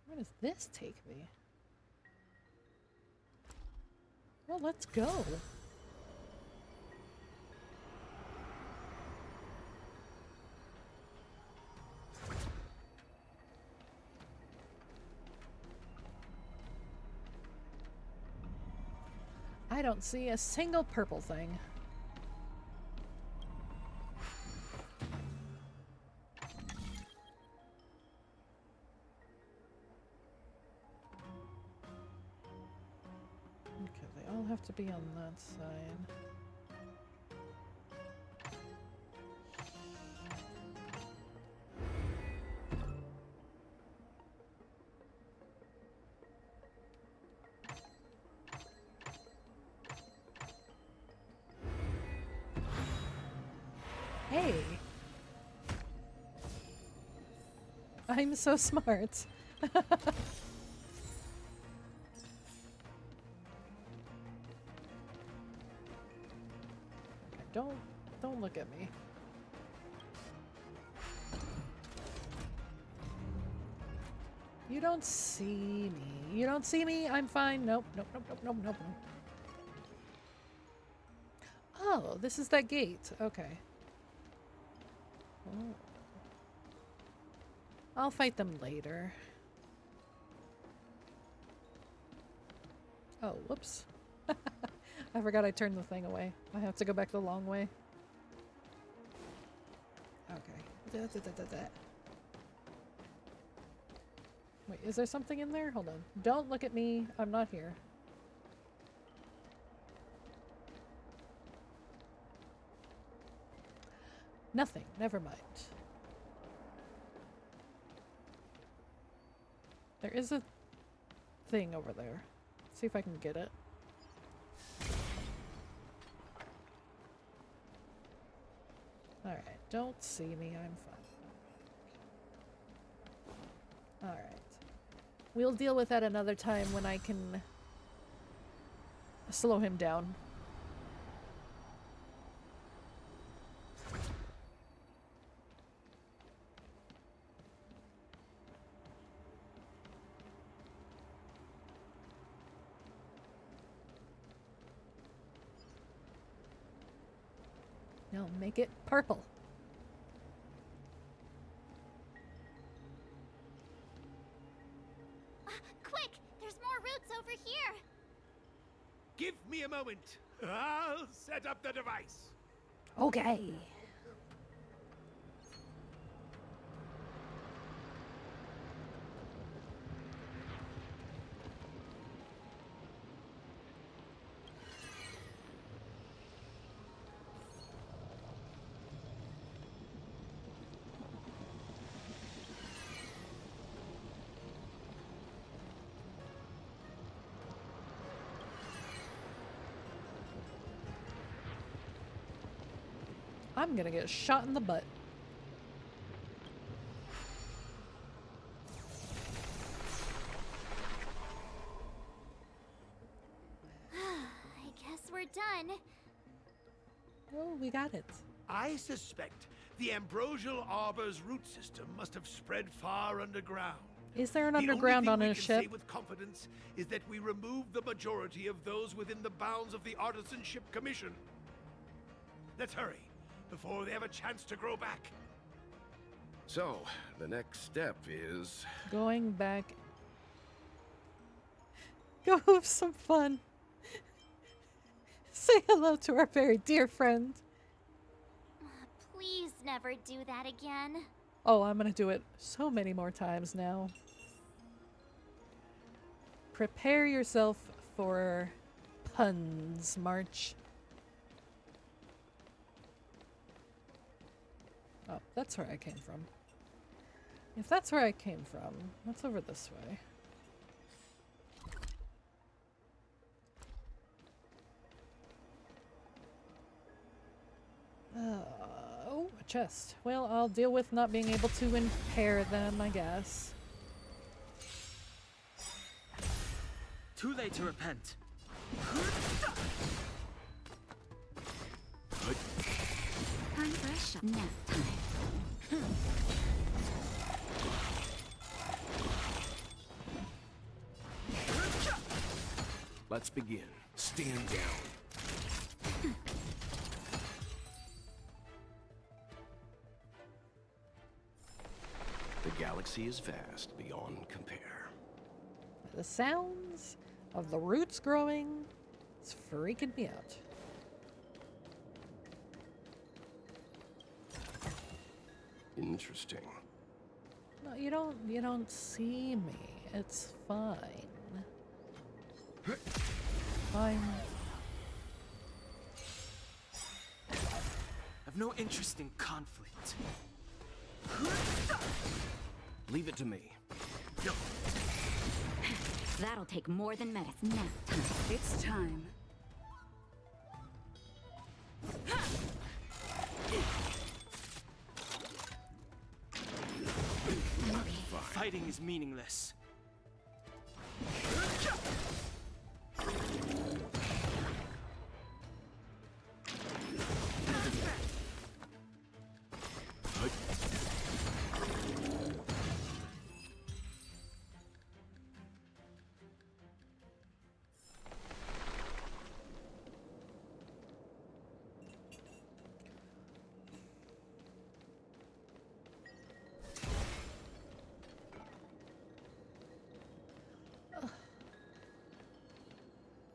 Where does this take me? Well, let's go. I don't see a single purple thing. Okay, they all have to be on that side. Hey! I'm so smart. Okay, don't look at me. You don't see me. You don't see me. I'm fine. Nope, nope, nope, nope, nope, nope, nope. Oh, this is that gate. Okay. Oh. I'll fight them later. Oh, whoops. I forgot I turned the thing away. I have to go back the long way. Okay. Wait, is there something in there? Hold on. Don't look at me. I'm not here. Nothing. Never mind. There is a thing over there. See if I can get it. Alright, don't see me, I'm fine. Alright. We'll deal with that another time when I can slow him down. No, make it purple. Quick! There's more routes over here! Give me a moment. I'll set up the device. Okay. I'm gonna get shot in the butt. I guess we're done. Oh, we got it. I suspect the Ambrosial Arbor's root system must have spread far underground. Is there an The underground only on thing a we can say ship? with confidence is that we removed the majority of those within the bounds of the Artisanship Commission. Let's hurry, before they have a chance to grow back. So, the next step is... Going back. Go have some fun. Say hello to our very dear friend. Please never do that again. Oh, I'm gonna do it so many more times now. Prepare yourself for puns, March. Oh, that's where I came from. If that's where I came from, that's over this way. Oh, a chest. Well, I'll deal with not being able to impair them, I guess. Too late to repent. Time for a shot. Nap time. Let's begin. Stand down. The galaxy is vast beyond compare. The sounds of the roots growing is freaking me out. Interesting. No, you don't see me. It's fine. Fine. I've no interest in conflict. Leave it to me. That'll take more than medicine. Nap time. It's time. Fighting is meaningless.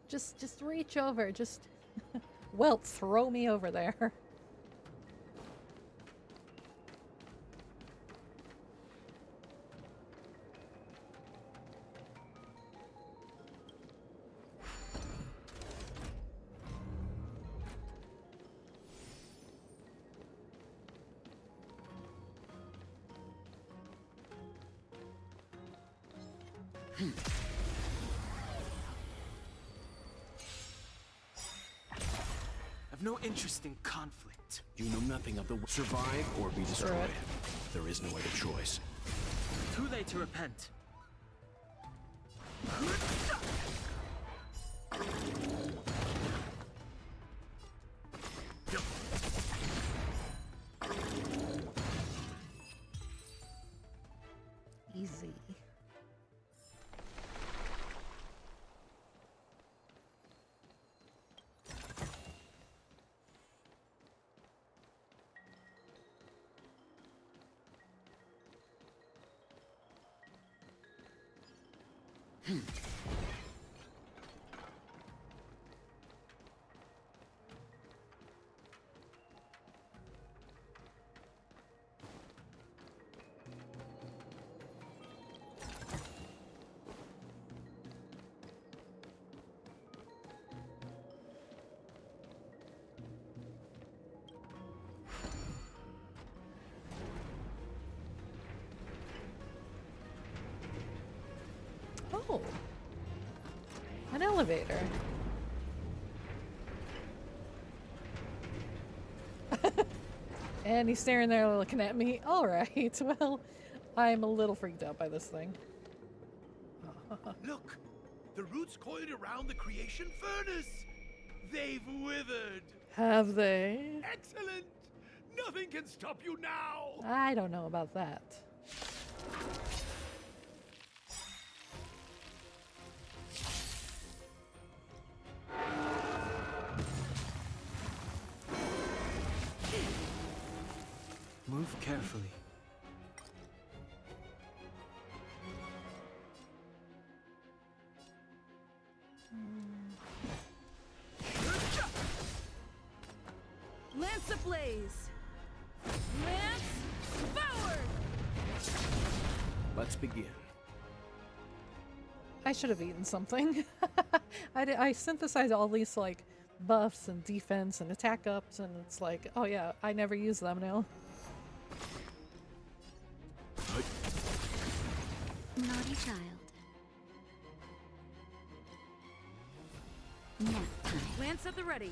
Just reach over. Just well, throw me over there. I've no interest in conflict. You know nothing of the survive or be destroyed. There is no other choice. Too late to repent. Easy. Oh, an elevator. And he's staring there looking at me. Alright, well, I'm a little freaked out by this thing. Look! The roots coiled around the creation furnace! They've withered! Have they? Excellent! Nothing can stop you now! I don't know about that. Move carefully. Lance ablaze! Lance forward! Let's begin. I should have eaten something. I synthesized all these like buffs and defense and attack ups, and it's like, oh yeah, I never use them now. Naughty child. Nap time. Lance at the ready.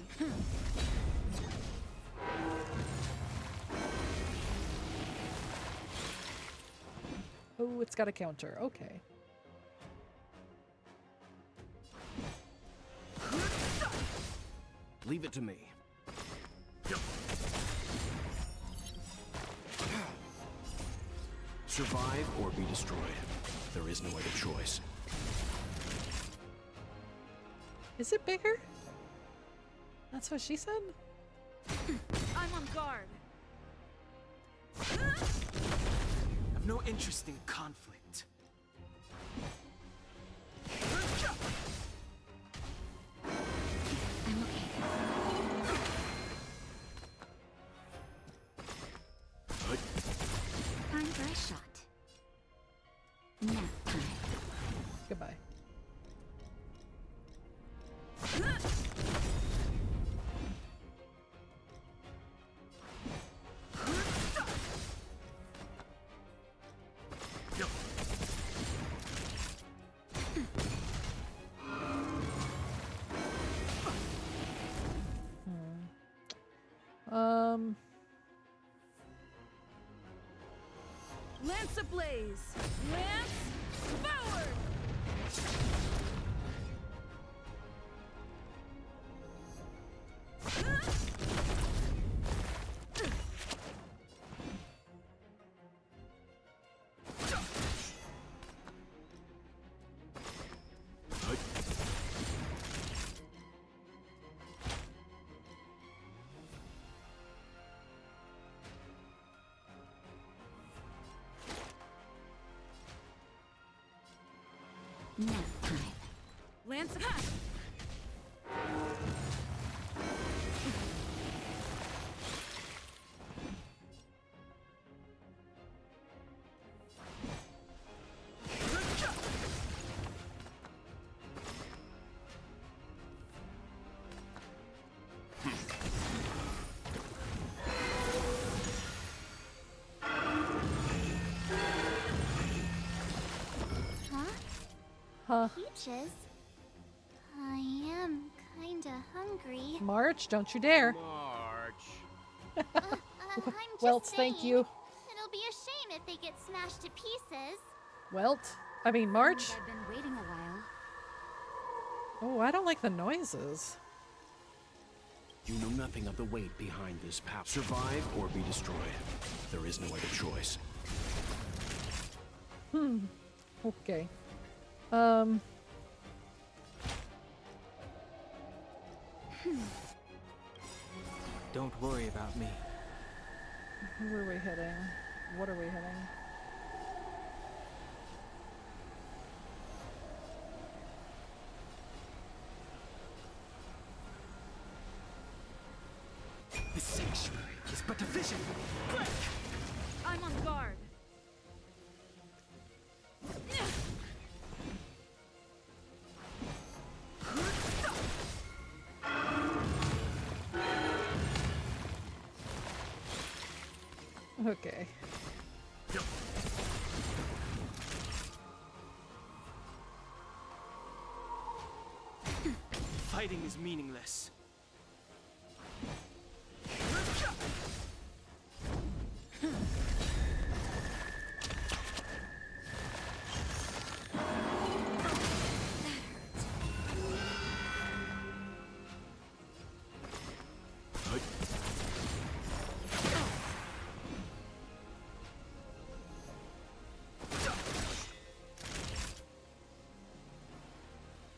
Oh, it's got a counter. Okay. Leave it to me. Survive or be destroyed. There is no other choice. Is it bigger? That's what she said? I'm on guard. I've no interest in conflict. I'm okay. Time for a shot. Nap time. Goodbye. Lance ablaze! Lance forward! Nap time. Lance Huh. Peaches? I am kinda hungry. March, don't you dare. I'm just Welt, saying, thank you. It'll be a shame if they get smashed to pieces. Welt? I mean, March? I've been waiting a while. Oh, I don't like the noises. You know nothing of the weight behind this power. Survive or be destroyed. There is no other choice. Okay. Don't worry about me. Where are we heading? What are we heading? The sanctuary is but a vision. Break! I'm on guard. Okay. Fighting is meaningless.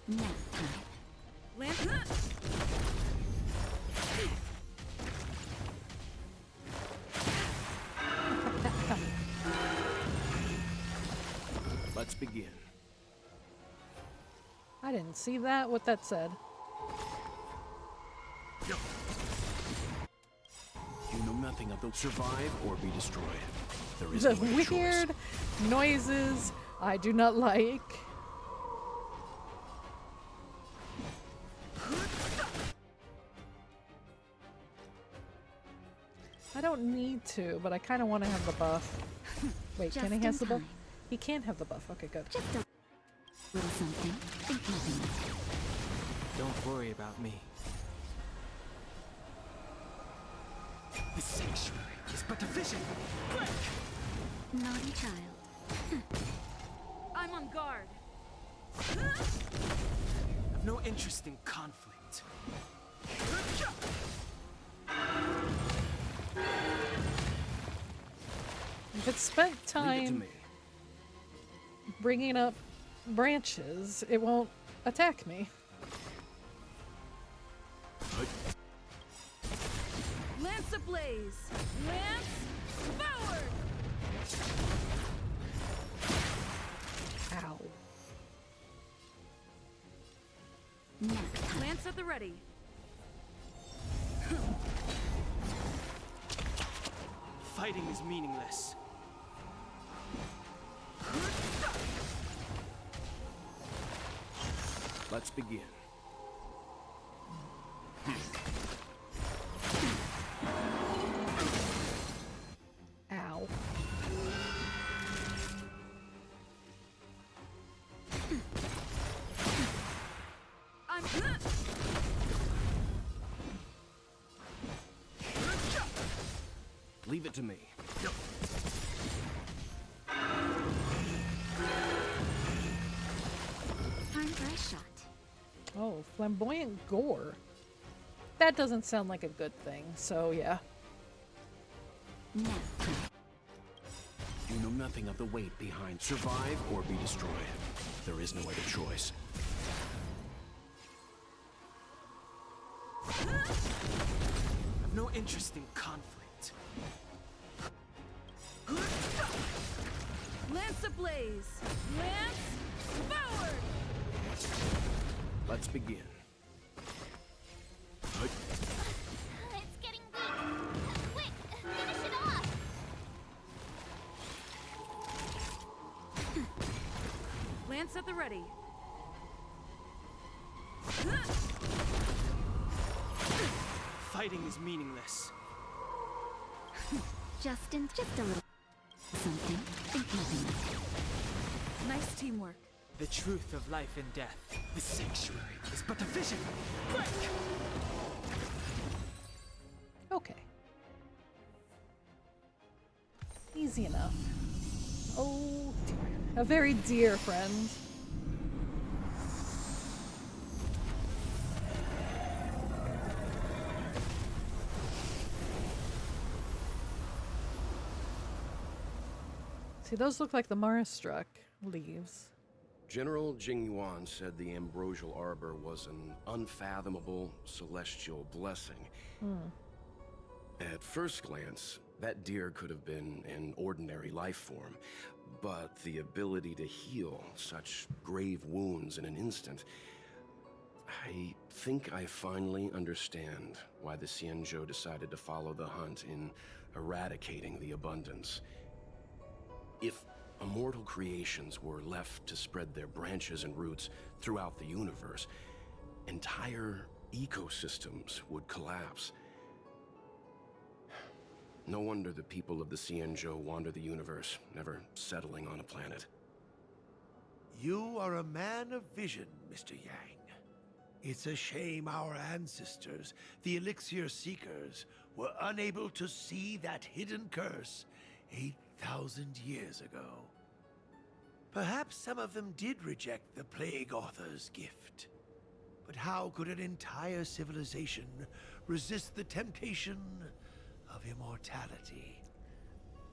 Next time. Let's begin. I didn't see that, what that said. You know nothing of the survive or be destroyed. There is The no other choice. weird noises I do not like. I don't need to, but I kind of want to have the buff. Wait, Just can he in have the buff? time. He can have the buff. Okay, good. Just a little something. Think nothing of it. Don't worry about me. The sanctuary is but a vision. Break! Naughty child. I'm on guard. I've no interest in conflict. If it spent Leave it to time me. bringing up branches, it won't attack me. Lance ablaze! Lance forward! Ow. Lance at the ready. Fighting is meaningless. Let's begin. Ow. I'm Leave it to me. Time for a shot. Oh, flamboyant gore. That doesn't sound like a good thing, so yeah. Next time. You know nothing of the weight behind survive or be destroyed. There is no other choice. I've no interest in conflict. Lance ablaze! Lance forward! Let's begin. It's getting weak. Quick, finish it off. Lance at the ready. Fighting is meaningless. Just a little something. Think nothing of it. Nice teamwork. The truth of life and death. The sanctuary is but a vision. Break! Okay. Easy enough. Oh, dear. A very dear friend. See, those look like the Mara-struck leaves. General Jing Yuan said the ambrosial arbor was an unfathomable celestial blessing. At first glance, that deer could have been an ordinary life form, but the ability to heal such grave wounds in an instant... I think I finally understand why the Xianzhou decided to follow the hunt in eradicating the abundance. If immortal creations were left to spread their branches and roots throughout the universe, entire ecosystems would collapse. No wonder the people of the Xianzhou wander the universe, never settling on a planet. You are a man of vision, Mr. Yang. It's a shame our ancestors, the Elixir Seekers, were unable to see that hidden curse 8,000 years ago. Perhaps some of them did reject the Plague Author's gift. But how could an entire civilization resist the temptation of immortality?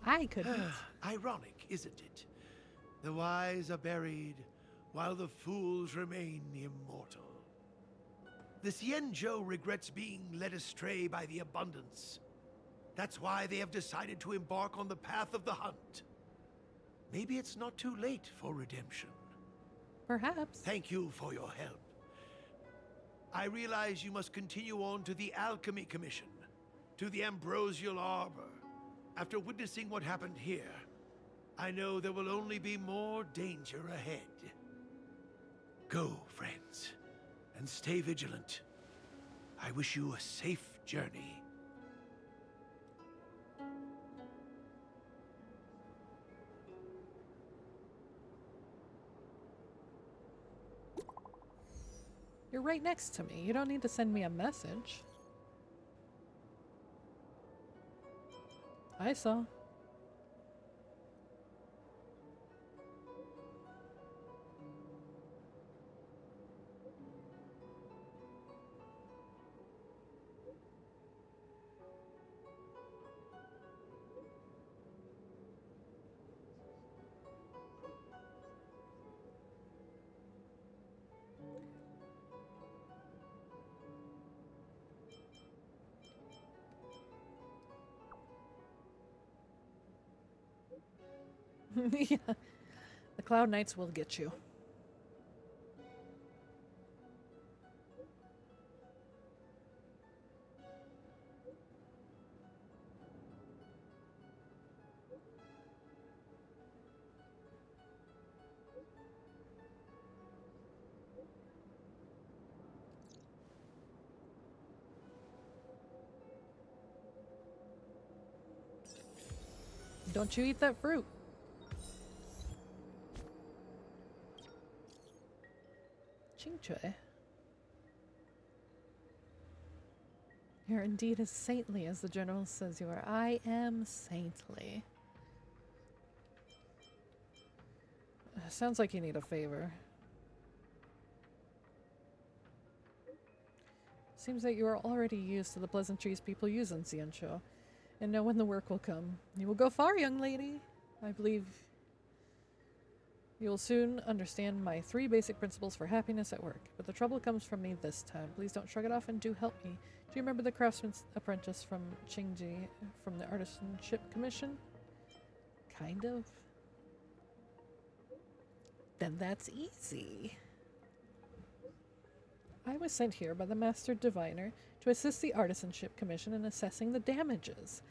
I couldn't. Ironic, isn't it? The wise are buried, while the fools remain immortal. The Xianzhou regrets being led astray by the abundance. That's why they have decided to embark on the path of the hunt. Maybe it's not too late for redemption. Perhaps. Thank you for your help. I realize you must continue on to the Alchemy Commission, to the Ambrosial Arbor. After witnessing what happened here, I know there will only be more danger ahead. Go, friends, and stay vigilant. I wish you a safe journey. You're right next to me. You don't need to send me a message. I saw. Yeah. The Cloud Knights will get you. Don't you eat that fruit. Qingchui. You're indeed as saintly as the general says you are. I am saintly. Sounds like you need a favor. Seems that you are already used to the pleasantries people use in Xianzhou, and know when the work will come. You will go far, young lady. I believe you will soon understand my 3 basic principles for happiness at work. But the trouble comes from me this time. Please don't shrug it off and do help me. Do you remember the craftsman's apprentice from Qingji from the Artisanship Commission? Kind of. Then that's easy. I was sent here by the Master Diviner to assist the Artisanship Commission in assessing the damages.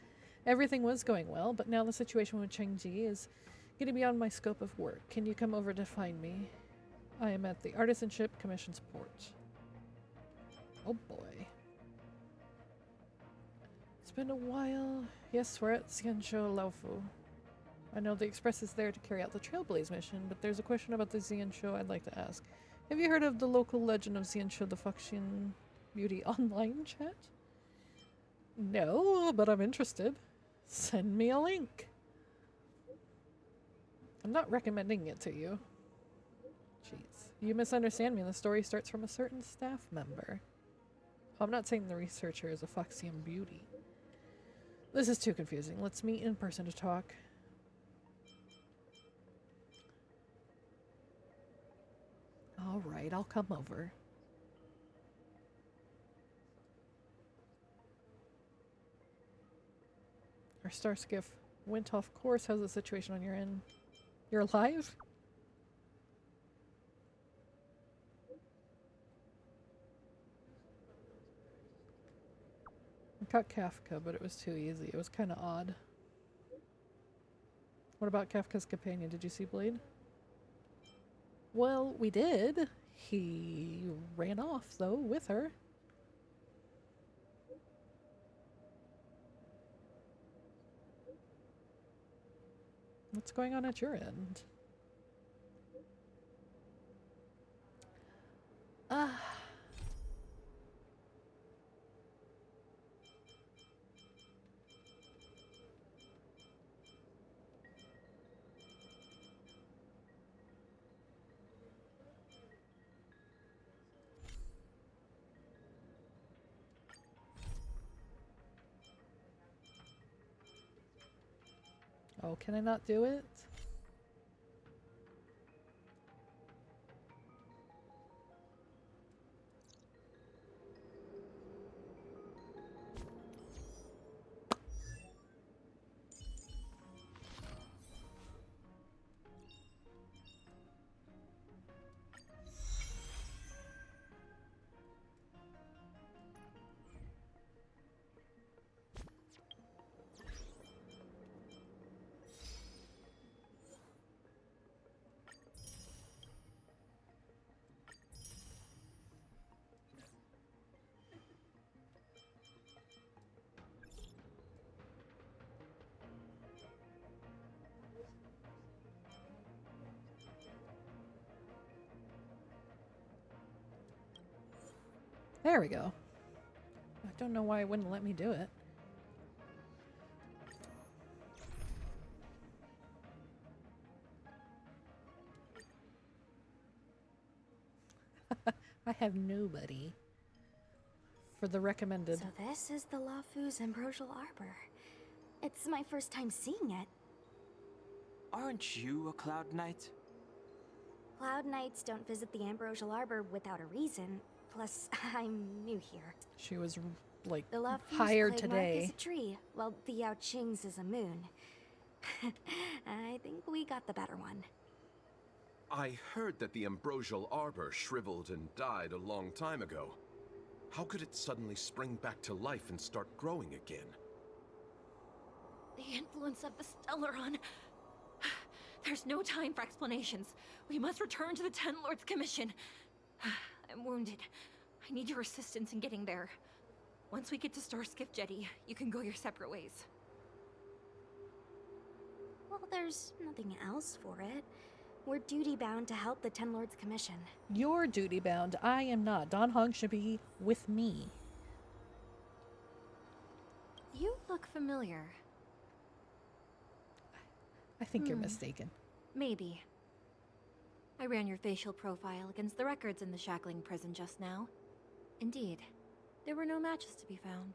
Everything was going well, but now the situation with Qingji is getting beyond my scope of work. Can you come over to find me? I am at the Artisanship Commission's port. Oh boy. It's been a while. Yes, we're at Xianzhou Laofu. I know the Express is there to carry out the Trailblaze mission, but there's a question about the Xianzhou I'd like to ask. Have you heard of the local legend of Xianzhou the Fuxian Beauty online chat? No, but I'm interested. Send me a link. I'm not recommending it to you. Jeez. You misunderstand me. The story starts from a certain staff member. I'm not saying the researcher is a Fuxian beauty. This is too confusing. Let's meet in person to talk. Alright, I'll come over. Our star skiff went off course. How's the situation on your end? You're alive? I caught Kafka, but it was too easy. It was kind of odd. What about Kafka's companion? Did you see Blade? Well, we did. He ran off, though, with her. What's going on at your end? Oh, can I not do it? There we go. I don't know why it wouldn't let me do it. I have nobody for the recommended. So this is the Lafu's Ambrosial Arbor. It's my first time seeing it. Aren't you a Cloud Knight? Cloud Knights don't visit the Ambrosial Arbor without a reason. Plus, I'm new here. She was like The Lafu's hired plague mark is today. a tree, while the Yao Qing's is a moon. I think we got the better one. I heard that the Ambrosial Arbor shriveled and died a long time ago. How could it suddenly spring back to life and start growing again? The influence of the Stellaron. There's no time for explanations. We must return to the Ten Lords Commission. I'm wounded. I need your assistance in getting there. Once we get to Starskiff Jetty, you can go your separate ways. Well, there's nothing else for it. We're duty-bound to help the Ten Lords Commission. You're duty-bound. I am not. Don Hong should be with me. You look familiar. I think you're mistaken. Maybe. I ran your facial profile against the records in the shackling prison just now. Indeed, there were no matches to be found.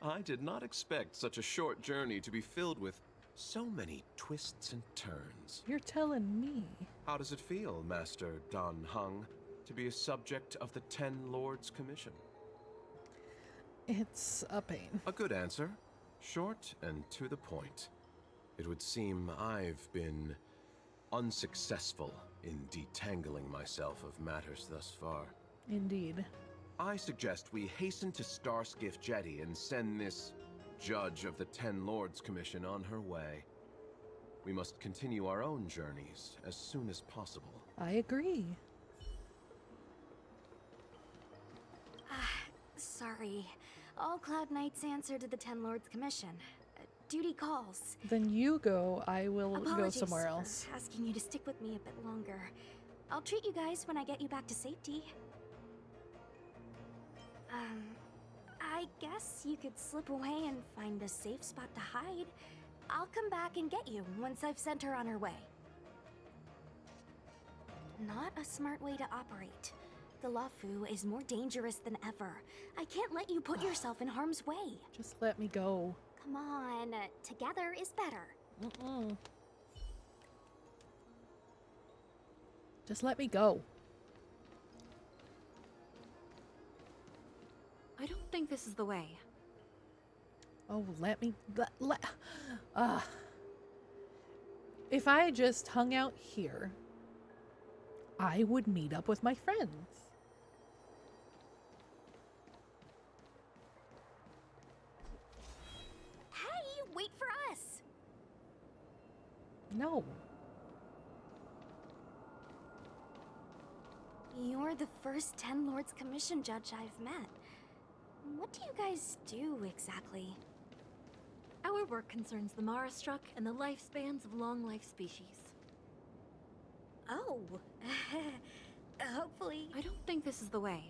I did not expect such a short journey to be filled with so many twists and turns. You're telling me. How does it feel, Master Dan Heng, to be a subject of the Ten Lords Commission? It's a pain. A good answer. Short and to the point. It would seem I've been unsuccessful in detangling myself of matters thus far. Indeed. I suggest we hasten to Starskiff Jetty and send this judge of the Ten Lords Commission on her way. We must continue our own journeys as soon as possible. I agree. Sorry. All Cloud Knights answer to the Ten Lords Commission. Duty calls. Then you go. I will Apologies go somewhere for else. asking you to stick with me a bit longer. I'll treat you guys when I get you back to safety. I guess you could slip away and find a safe spot to hide. I'll come back and get you once I've sent her on her way. Not a smart way to operate. The Lafu is more dangerous than ever. I can't let you put yourself in harm's way. Just let me go. Come on, together is better. Mm-mm. Just let me go. I don't think this is the way. Oh, let me... If I just hung out here, I would meet up with my friends. Hey, wait for us! No. You're the first Ten Lords Commission judge I've met. What do you guys do exactly? Our work concerns the Mara struck and the lifespans of long-life species. Oh. Hopefully. I don't think this is the way.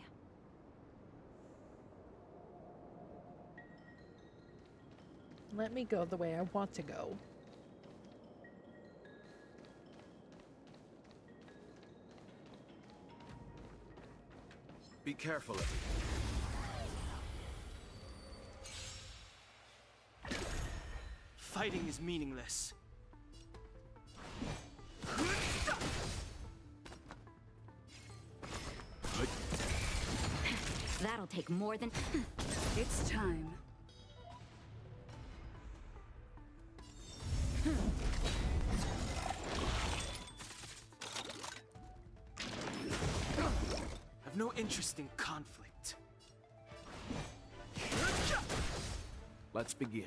Let me go the way I want to go. Be careful, everyone. Fighting is meaningless. That'll take more than... It's time. I've no interest in conflict. Let's begin.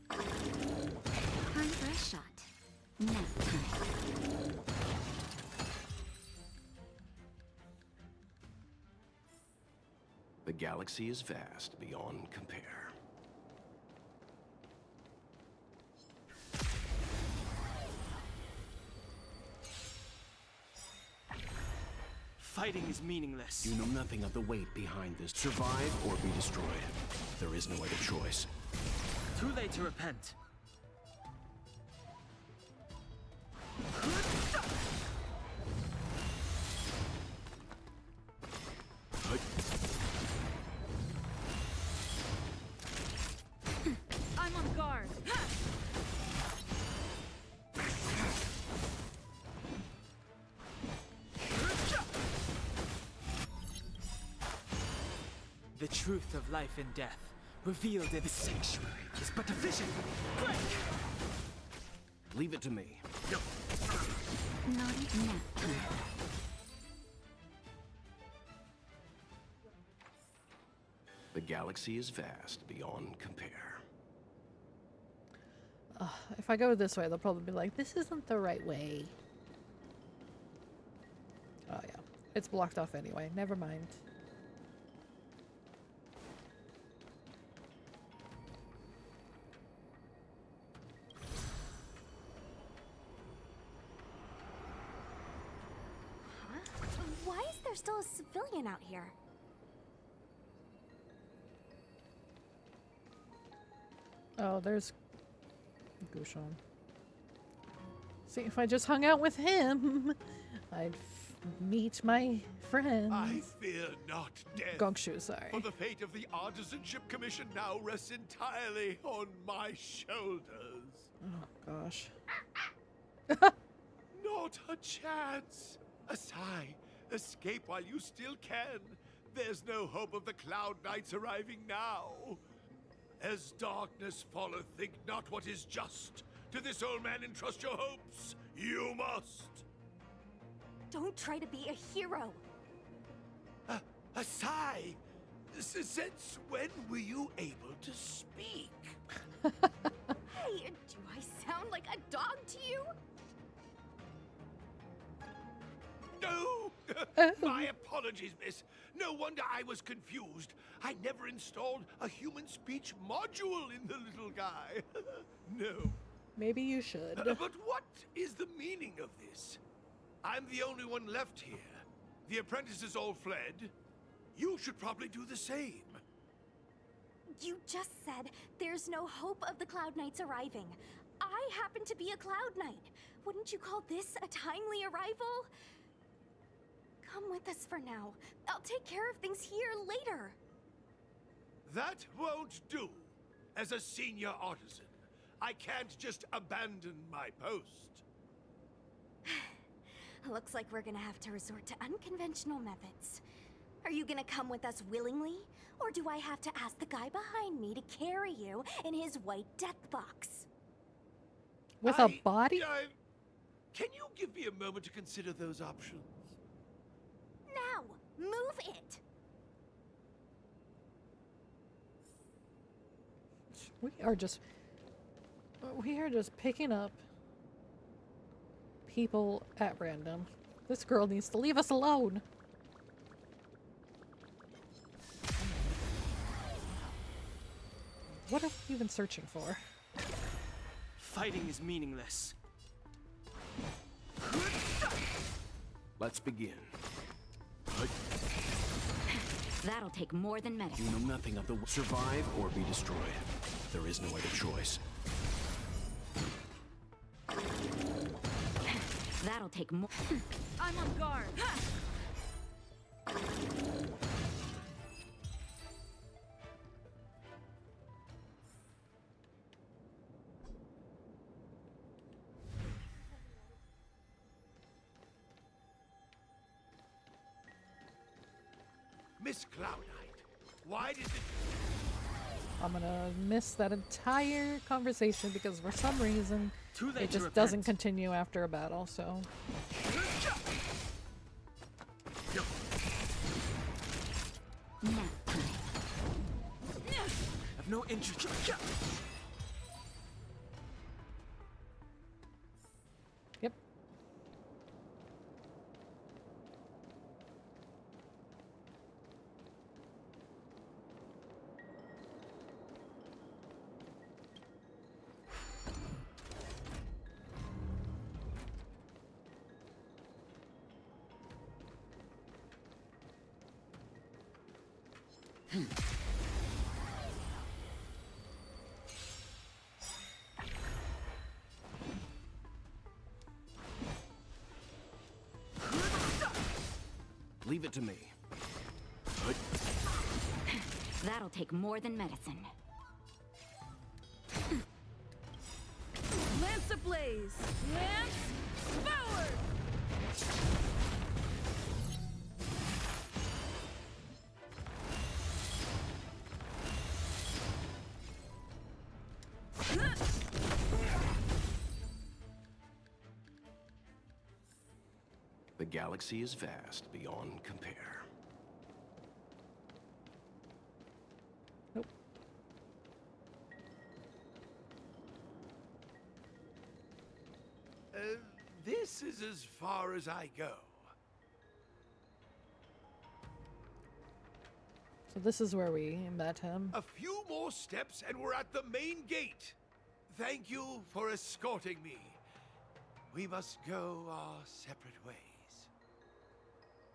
Time for a shot. Now time. The galaxy is vast beyond compare. Fighting is meaningless. You know nothing of the weight behind this. Survive or be destroyed. There is no other choice. Too late to repent. I'm on guard. The truth of life and death, revealed in the sanctuary, is but a vision. Break! Leave it to me. Not even that time. The galaxy is vast beyond compare. If I go this way, they'll probably be like, this isn't the right way. Oh yeah, it's blocked off anyway. Never mind. Why is there still a civilian out here? Oh, there's Gushon. See, if I just hung out with him, I'd meet my friends. I fear not death. Gongshu, sorry. For the fate of the Artisanship Commission now rests entirely on my shoulders. Oh, gosh. Not a chance. Asai, escape while you still can. There's no hope of the Cloud Knights arriving now. As darkness falleth, think not what is just. To this old man entrust your hopes. You must. Don't try to be a hero. Asai, since when were you able to speak? Hey, do I sound like a dog to you? No! My apologies, miss. No wonder I was confused. I never installed a human speech module in the little guy. No. Maybe you should. But what is the meaning of this? I'm the only one left here. The apprentices all fled. You should probably do the same. You just said there's no hope of the Cloud Knights arriving. I happen to be a Cloud Knight. Wouldn't you call this a timely arrival? Come with us for now. I'll take care of things here later. That won't do. As a senior artisan, I can't just abandon my post. Looks like we're gonna have to resort to unconventional methods. Are you gonna come with us willingly? Or do I have to ask the guy behind me to carry you in his white death box? With a body? Can you give me a moment to consider those options? Now! Move it! We are just picking up people at random. This girl needs to leave us alone. What are we even searching for? Fighting is meaningless. Let's begin. That'll take more than medicine. You know nothing of the survive or be destroyed. There is no other choice. That'll take more. I'm on guard. Miss Cloud Knight, why did it... I'm gonna miss that entire conversation because for some reason it just doesn't continue after a battle, so. I've no interest. Yep. Leave it to me. That'll take more than medicine. Lance ablaze! Lance forward! The galaxy is vast beyond compare. This is as far as I go. So this is where we met him. A few more steps and we're at the main gate. Thank you for escorting me. We must go our separate ways.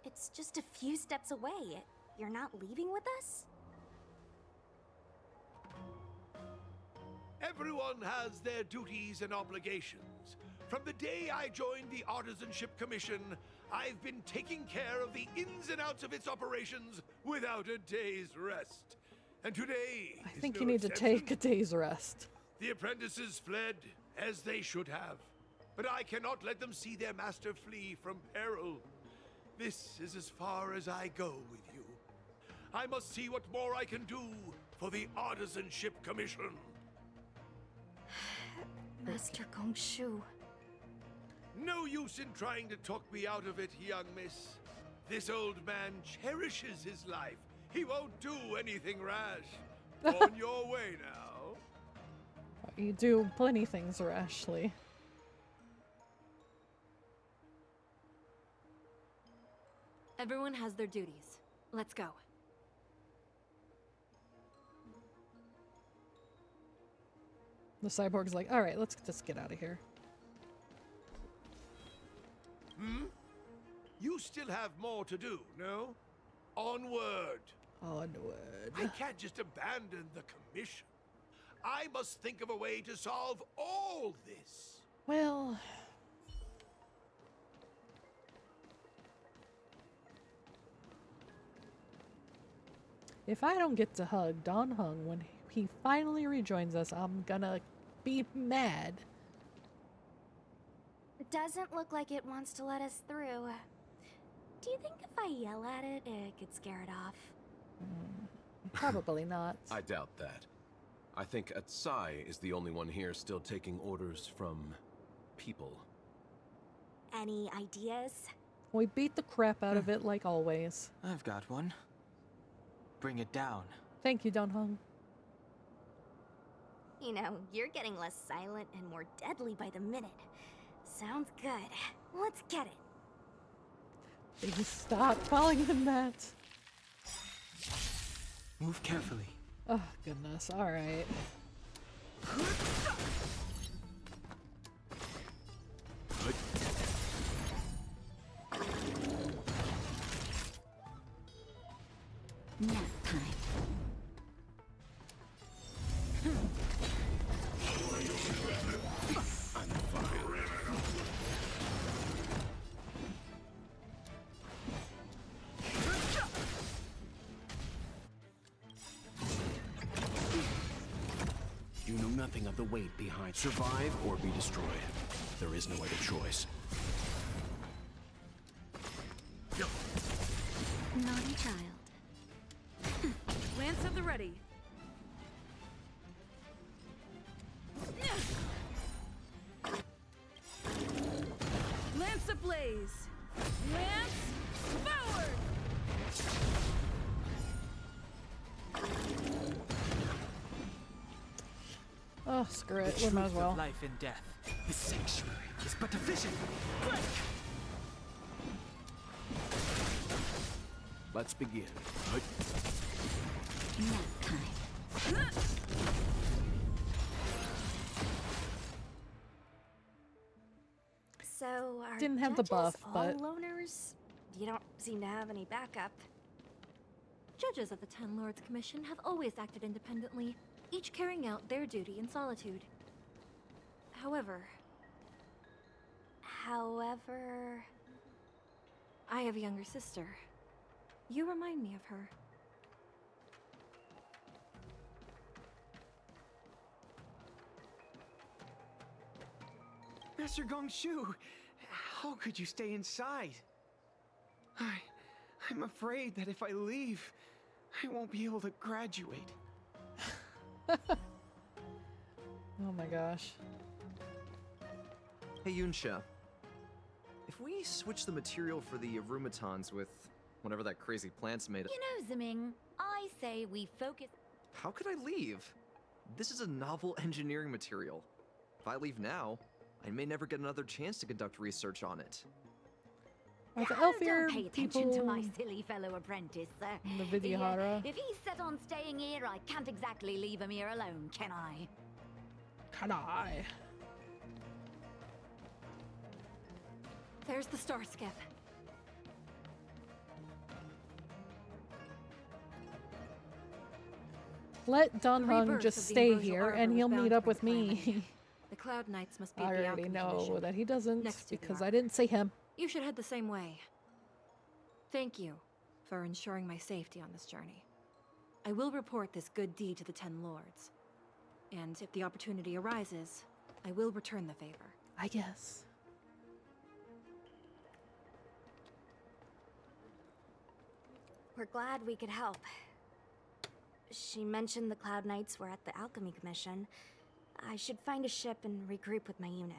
It's just a few steps away. You're not leaving with us? Everyone has their duties and obligations. From the day I joined the Artisanship Commission, I've been taking care of the ins and outs of its operations without a day's rest. And today I think you need to take a day's rest. The apprentices fled, as they should have. But I cannot let them see their master flee from peril. This is as far as I go with you. I must see what more I can do for the Artisanship Commission. Master Gongshu. No use in trying to talk me out of it, young miss. This old man cherishes his life. He won't do anything rash. On your way now. You do plenty things rashly. Everyone has their duties. Let's go. The cyborg's like, alright, let's just get out of here. Hmm? You still have more to do, no? Onward. Onward. I can't just abandon the commission. I must think of a way to solve all this. Well... if I don't get to hug Don Hung when he finally rejoins us, I'm gonna be mad. It doesn't look like it wants to let us through. Do you think if I yell at it, it could scare it off? Probably not. I doubt that. I think Atsai is the only one here still taking orders from people. Any ideas? We beat the crap out of it like always. I've got one. Bring it down. Thank you, Don Hung. You know, you're getting less silent and more deadly by the minute. Sounds good. Let's get it. Please stop calling him that. Move carefully. Oh, goodness. Alright. Nap time. I'm fine. You know nothing of the weight behind survive or be destroyed. There is no other choice. Naughty child. Lance at the ready. Lance ablaze! Lance forward! Oh, screw it. The We might as truth well. of life and death. The sanctuary is but a vision. Break! Let's begin. Nap time. So, are Didn't have the judges buff, all but- loners? You don't seem to have any backup. judges of the Ten Lords Commission have always acted independently, each carrying out their duty in solitude. However, I have a younger sister. You remind me of her. Master Gongshu, how could you stay inside? I'm afraid that if I leave, I won't be able to graduate. Oh my gosh. Hey Yunsha, if we switch the material for the aromatons with whatever that crazy plant's made of, You know, Ziming, I say we focus. how could I leave? This is a novel engineering material. If I leave now, I may never get another chance to conduct research on it. Are the Don't Elfir pay attention people to my silly fellow apprentice, sir. the Vidyahara? If he's set on staying here, I can't exactly leave him here alone, can I? Can I? There's the star skiff. Let Don Hung rebirth just of the stay Ambrosial here Arbor and was he'll bound meet to up with bring me. calamity. The Cloud Knights must be I at the already Alchemy know Commission, that he doesn't next to the because Arbor. I didn't see him. You should head the same way. Thank you for ensuring my safety on this journey. I will report this good deed to the Ten Lords. And if the opportunity arises, I will return the favor. I guess. We're glad we could help. She mentioned the Cloud Knights were at the Alchemy Commission. I should find a ship and regroup with my unit.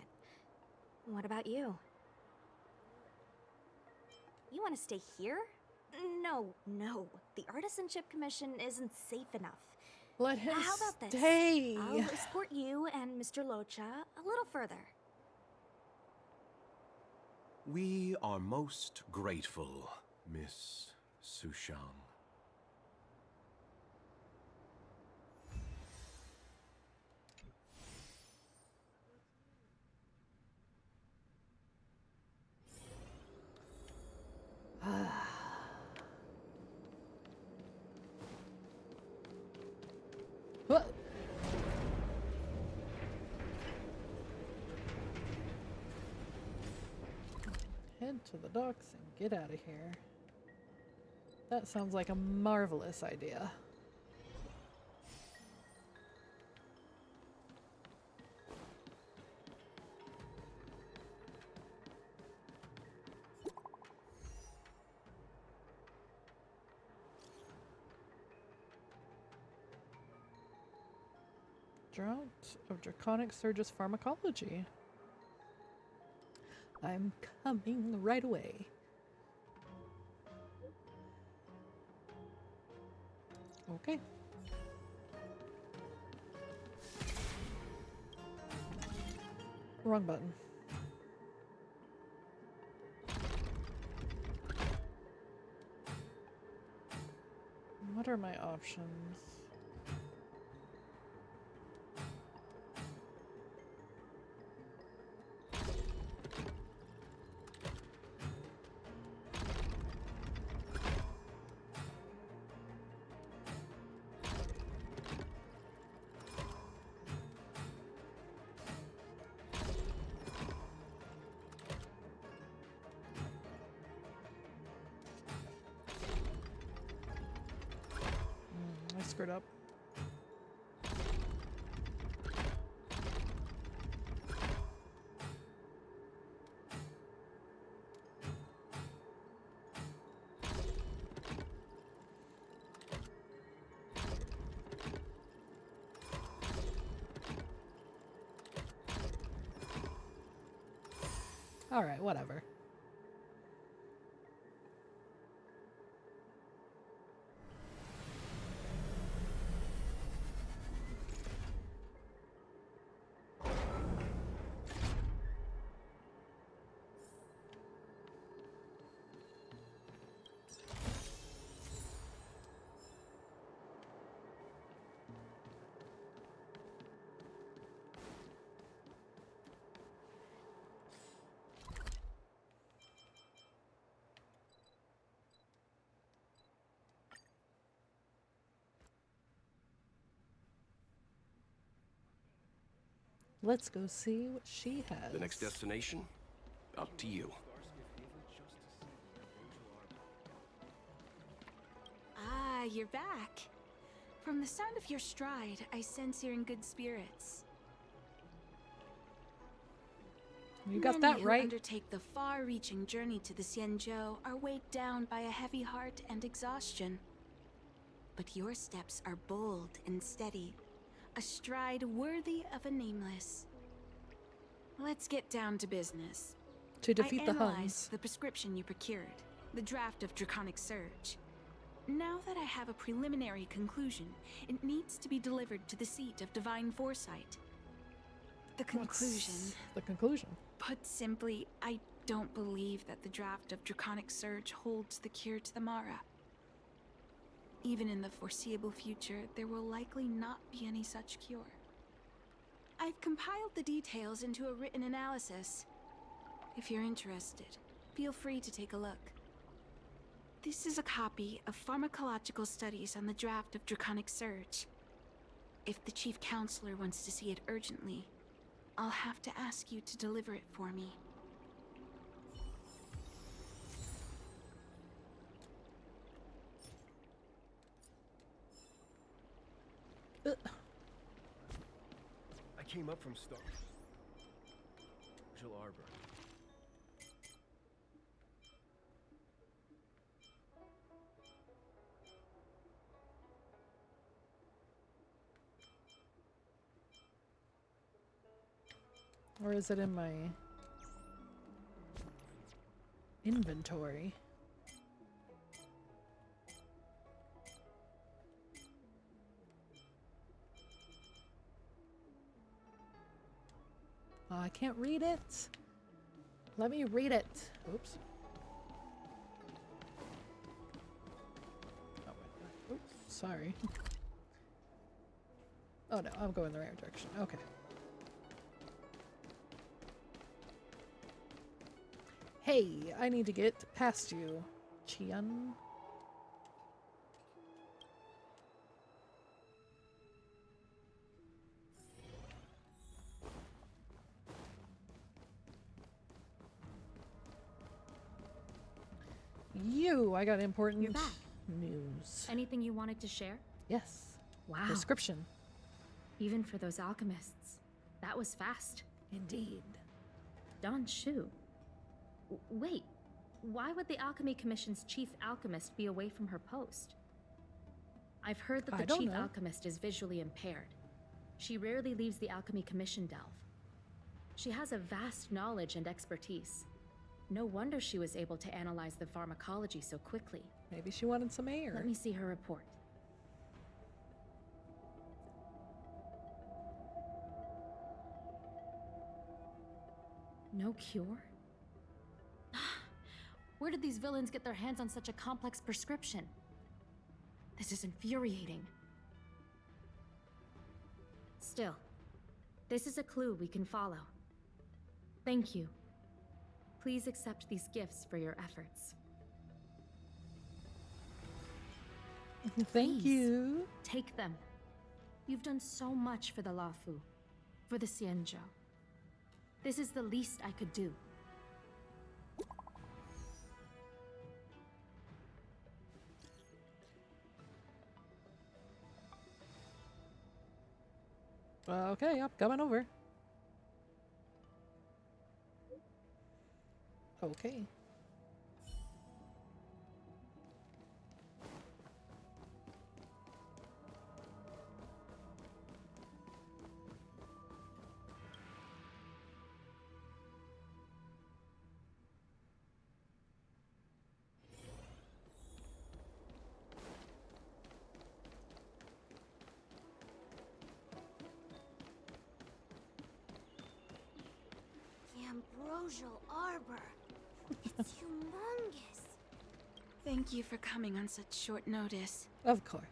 What about you? You want to stay here? No. The Artisanship Commission isn't safe enough. Let him How about this? stay. I'll escort you and Mr. Locha a little further. We are most grateful, Miss Sushang. What? Head to the docks and get out of here. That sounds like a marvelous idea. Drought of Draconic Surge's Pharmacology. I'm coming right away. Okay. Wrong button. What are my options? I screwed up. All right, whatever. Let's go see what she has. The next destination? Up to you. Ah, you're back. From the sound of your stride, I sense you're in good spirits. You got Many that who right. undertake the far-reaching journey to the Xianzhou are weighed down by a heavy heart and exhaustion. But your steps are bold and steady, a stride worthy of a nameless. Let's get down to business. To defeat I the analyzed Huns. the prescription you procured, the draft of Draconic Surge. Now that I have a preliminary conclusion, it needs to be delivered to the seat of Divine Foresight. The conclusion. What's the conclusion? Put simply, I don't believe that the draft of Draconic Surge holds the cure to the Mara. Even in the foreseeable future, there will likely not be any such cure. I've compiled the details into a written analysis. If you're interested, feel free to take a look. This is a copy of pharmacological studies on the draft of Draconic Surge. If the Chief Counselor wants to see it urgently, I'll have to ask you to deliver it for me. I came up from Star Arbor. Or is it in my inventory? I can't read it. Let me read it. Oops. Oh, wait. Oops, sorry. Oh no, I'm going the right direction. Okay. Hey, I need to get past you, Qian. I got important You're back. news. Anything you wanted to share? Yes. Wow. Description. Even for those alchemists. That was fast. Indeed. Don Shu. Wait, why would the Alchemy Commission's chief alchemist be away from her post? I've heard that I the don't chief know. alchemist is visually impaired. She rarely leaves the Alchemy Commission delve. She has a vast knowledge and expertise. No wonder she was able to analyze the pharmacology so quickly. Maybe she wanted some air. Let me see her report. No cure? Where did these villains get their hands on such a complex prescription? This is infuriating. Still, this is a clue we can follow. Thank you. Please accept these gifts for your efforts. Thank Please, you. Take them. You've done so much for the Lafu, for the Xianzhou. This is the least I could do. Okay, I'm coming over. Okay. The Ambrosial Arbor. It's humongous. Thank you for coming on such short notice. Of course.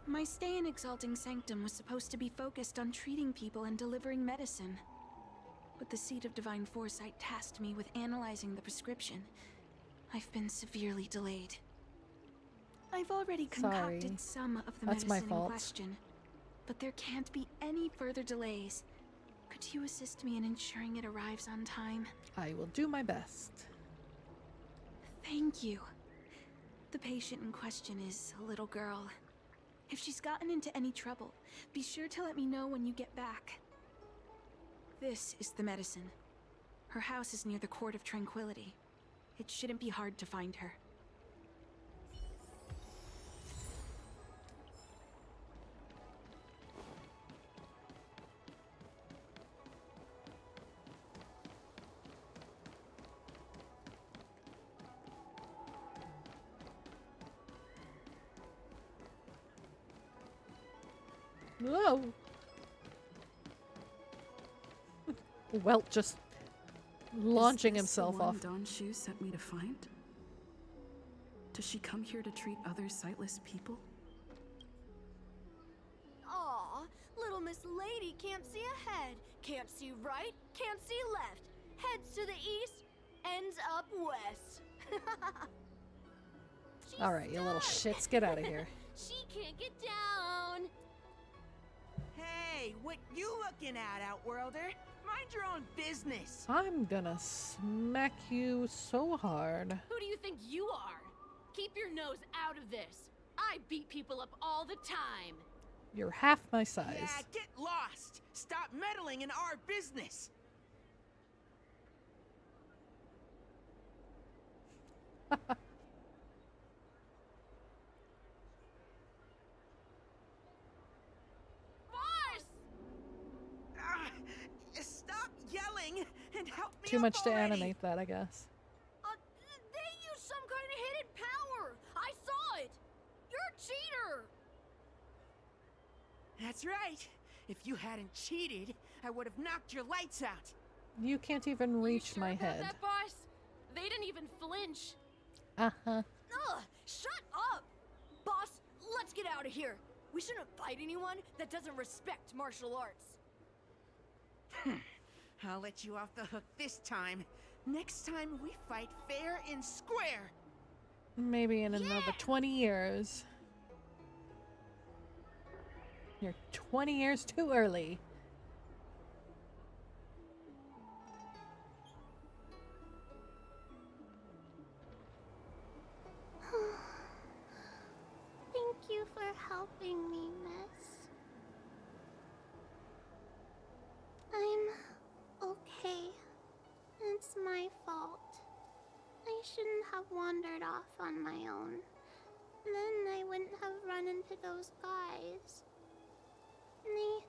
My stay in Exalting Sanctum was supposed to be focused on treating people and delivering medicine. But the Seat of Divine Foresight tasked me with analyzing the prescription. I've been severely delayed. I've already concocted some of the That's my medicine in fault. question. but there can't be any further delays. Could you assist me in ensuring it arrives on time? I will do my best. Thank you. The patient in question is a little girl. If she's gotten into any trouble, be sure to let me know when you get back. This is the medicine. Her house is near the Court of Tranquility. It shouldn't be hard to find her. Whoa! Welt just launching himself off. Don Shu sent me to find? Does she come here to treat other sightless people? Aw, little Miss Lady can't see ahead, can't see right, can't see left. Heads to the east, ends up west. Alright, you little shits, get out of here. She can't get down. Hey, what you looking at, Outworlder? Mind your own business. I'm gonna smack you so hard. Who do you think you are? Keep your nose out of this. I beat people up all the time. You're half my size. Yeah, get lost. Stop meddling in our business. Stop yelling and help me. Too much to already. animate that, I guess. They use some kind of hidden power. I saw it. You're a cheater. That's right. If you hadn't cheated, I would have knocked your lights out. You can't even reach my head. That boss? They didn't even flinch. Uh-huh. Ugh, shut up! Boss, let's get out of here. We shouldn't fight anyone that doesn't respect martial arts. I'll let you off the hook this time. Next time we fight fair and square. Maybe in another 20 years. You're 20 years too early. Thank you for helping me, miss. I'm okay. It's my fault. I shouldn't have wandered off on my own. Then I wouldn't have run into those guys. They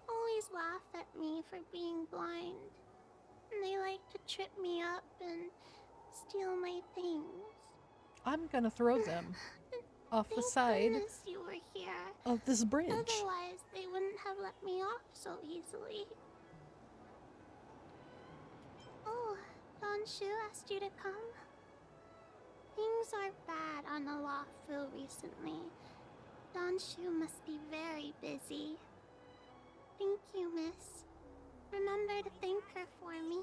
always laugh at me for being blind. They like to trip me up and steal my things. I'm gonna throw them off the side Goodness you were here. of this bridge. Otherwise, they wouldn't have let me off so easily. Oh, Don Shu asked you to come? Things are bad on the Lafu recently. Don Shu must be very busy. Thank you, miss. Remember to thank her for me.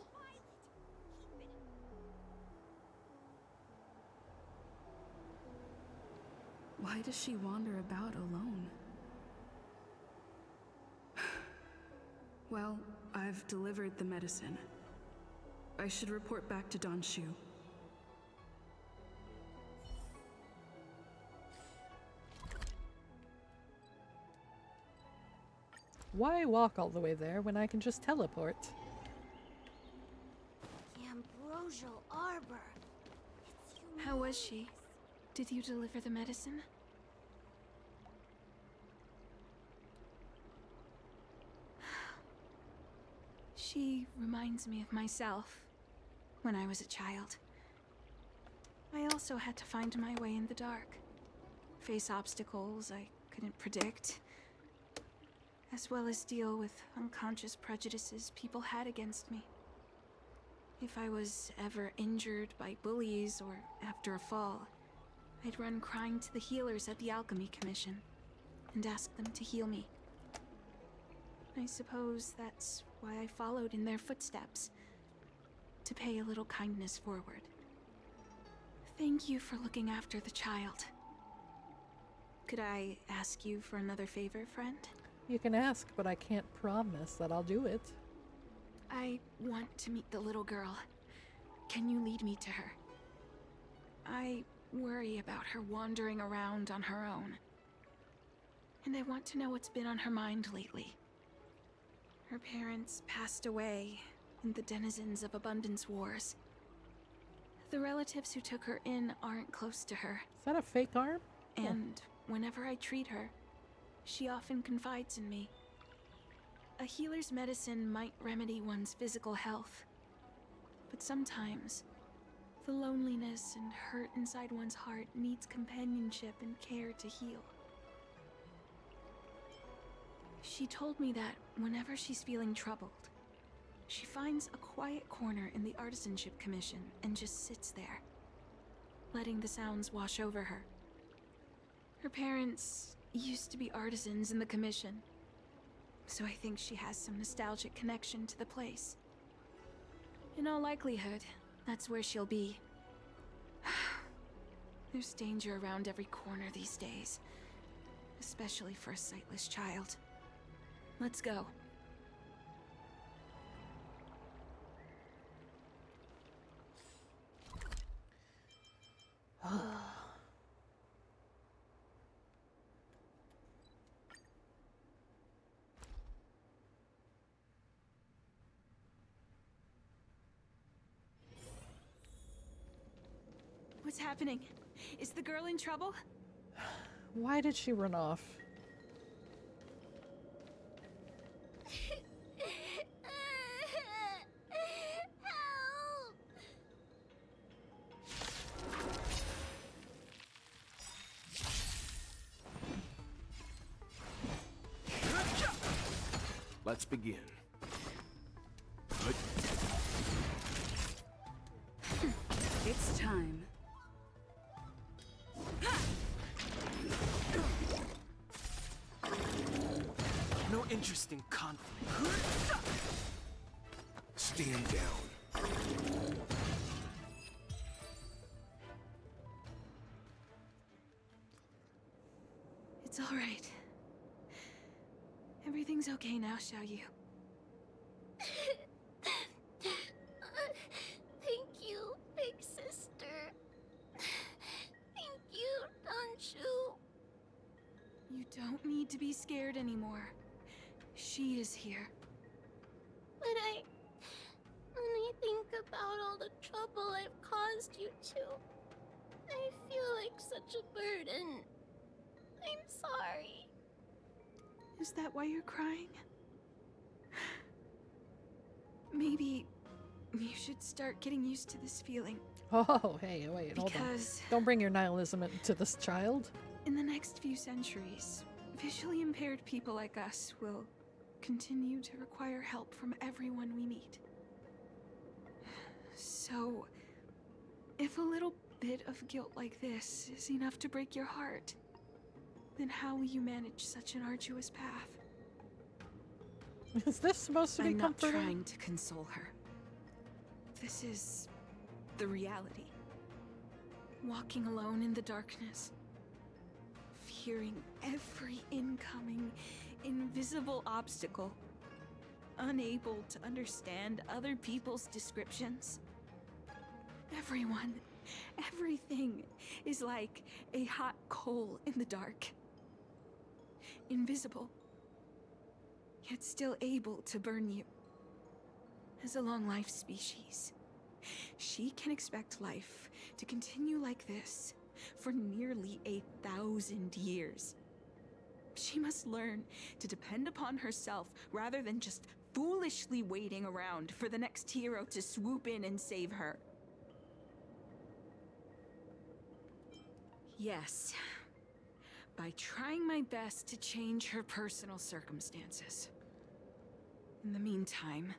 Why does she wander about alone? Well, I've delivered the medicine. I should report back to Don Shu. Why walk all the way there when I can just teleport? The Ambrosial Arbor. How was she? Did you deliver the medicine? She reminds me of myself when I was a child. I also had to find my way in the dark, face obstacles I couldn't predict, as well as deal with unconscious prejudices people had against me. If I was ever injured by bullies or after a fall, I'd run crying to the healers at the Alchemy Commission and ask them to heal me. I suppose that's why I followed in their footsteps, to pay a little kindness forward. Thank you for looking after the child. Could I ask you for another favor, friend? You can ask, but I can't promise that I'll do it. I want to meet the little girl. Can you lead me to her? I worry about her wandering around on her own. And I want to know what's been on her mind lately. Her parents passed away in the denizens of Abundance Wars. The relatives who took her in aren't close to her. Is that a fake arm? And whenever I treat her, she often confides in me. A healer's medicine might remedy one's physical health, but sometimes the loneliness and hurt inside one's heart needs companionship and care to heal. She told me that whenever she's feeling troubled, she finds a quiet corner in the Artisanship Commission and just sits there, letting the sounds wash over her. Her parents used to be artisans in the Commission, so I think she has some nostalgic connection to the place. In all likelihood, that's where she'll be. There's danger around every corner these days, especially for a sightless child. Let's go. What's happening? Is the girl in trouble? Why did she run off? Let's begin. It's time. No interest in conflict. Stand down. It's all right. Everything's okay now, Xiaoyu. Thank you, big sister. Thank you, Danshu. You don't need to be scared anymore. She is here. But when I think about all the trouble I've caused you two, I feel like such a burden. I'm sorry. Is that why you're crying? Maybe you should start getting used to this feeling. Oh, hey, wait, hold on. Because Don't bring your nihilism into this child. in the next few centuries, visually impaired people like us will continue to require help from everyone we meet. So, if a little bit of guilt like this is enough to break your heart, then how will you manage such an arduous path? Is this supposed to be I'm not comforting? trying to console her. This is the reality. Walking alone in the darkness, fearing every incoming, invisible obstacle, unable to understand other people's descriptions. Everyone, everything is like a hot coal in the dark. Invisible, yet still able to burn you. As a long-life species, she can expect life to continue like this for nearly 1,000 years. She must learn to depend upon herself rather than just foolishly waiting around for the next hero to swoop in and save her. Yes, by trying my best to change her personal circumstances. In the meantime,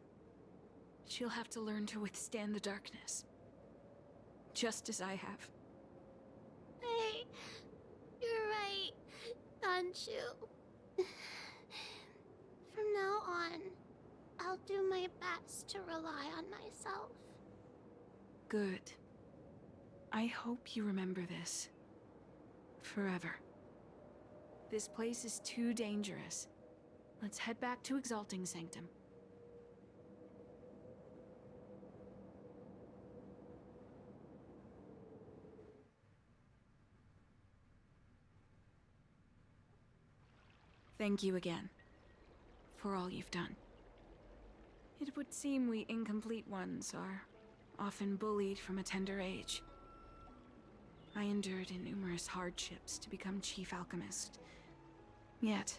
she'll have to learn to withstand the darkness. Just as I have. Hey, you're right, Danshu. From now on, I'll do my best to rely on myself. Good. I hope you remember this. Forever. This place is too dangerous. Let's head back to Exalting Sanctum. Thank you again for all you've done. It would seem we incomplete ones are often bullied from a tender age. I endured numerous hardships to become Chief Alchemist. Yet,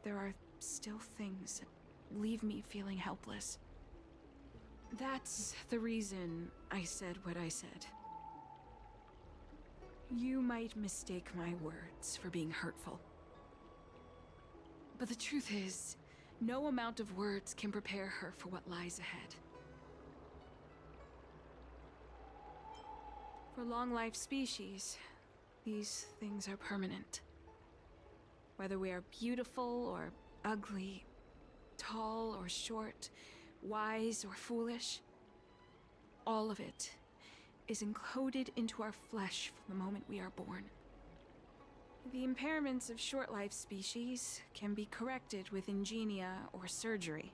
there are still things that leave me feeling helpless. That's the reason I said what I said. You might mistake my words for being hurtful. But the truth is, no amount of words can prepare her for what lies ahead. For long-life species, these things are permanent. Whether we are beautiful or ugly, tall or short, wise or foolish, all of it is encoded into our flesh from the moment we are born. The impairments of short-life species can be corrected with ingenia or surgery.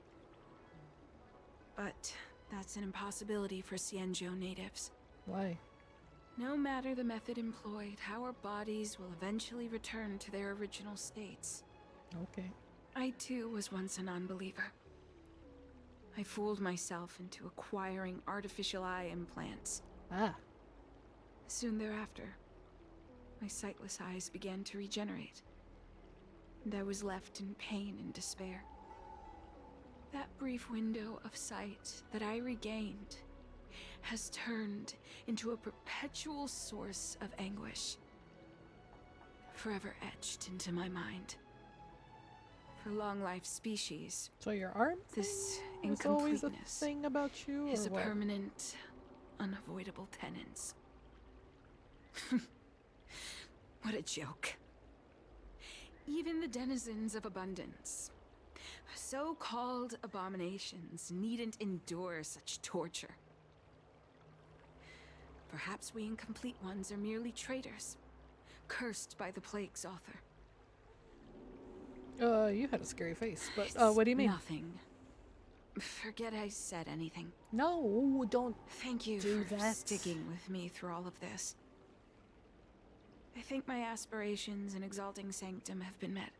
But that's an impossibility for Xianzhou natives. Why? No matter the method employed, our bodies will eventually return to their original states. Okay. I too was once a non-believer. I fooled myself into acquiring artificial eye implants. Ah. Soon thereafter, my sightless eyes began to regenerate, and I was left in pain and despair. That brief window of sight that I regained has turned into a perpetual source of anguish, forever etched into my mind. For long-life species, so your arm this is always a incompleteness thing about you, is or a what? permanent, unavoidable tenance. What a joke. Even the denizens of abundance, so-called abominations, needn't endure such torture. Perhaps we incomplete ones are merely traitors, cursed by the plague's author. You had a scary face, but what do you mean? Nothing. Forget I said anything. No, don't. Thank you do for that. sticking with me through all of this. I think my aspirations in Exalting Sanctum have been met,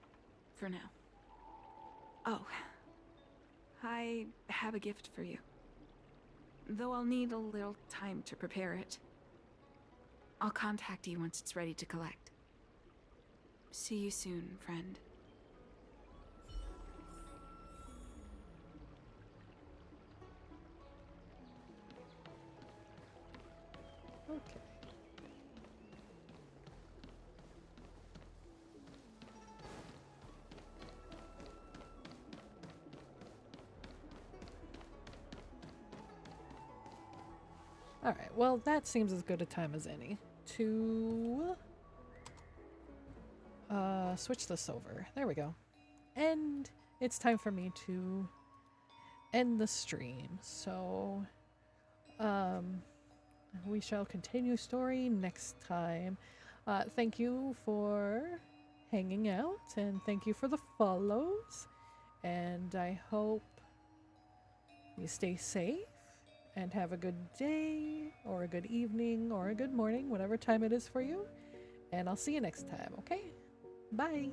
for now. Oh, I have a gift for you. Though I'll need a little time to prepare it. I'll contact you once it's ready to collect. See you soon, friend. Okay. Alright, well, that seems as good a time as any to switch this over. There we go. And it's time for me to end the stream. So, we shall continue story next time. Thank you for hanging out, and thank you for the follows. And I hope you stay safe and have a good day, or a good evening, or a good morning, whatever time it is for you. And I'll see you next time, okay? Bye!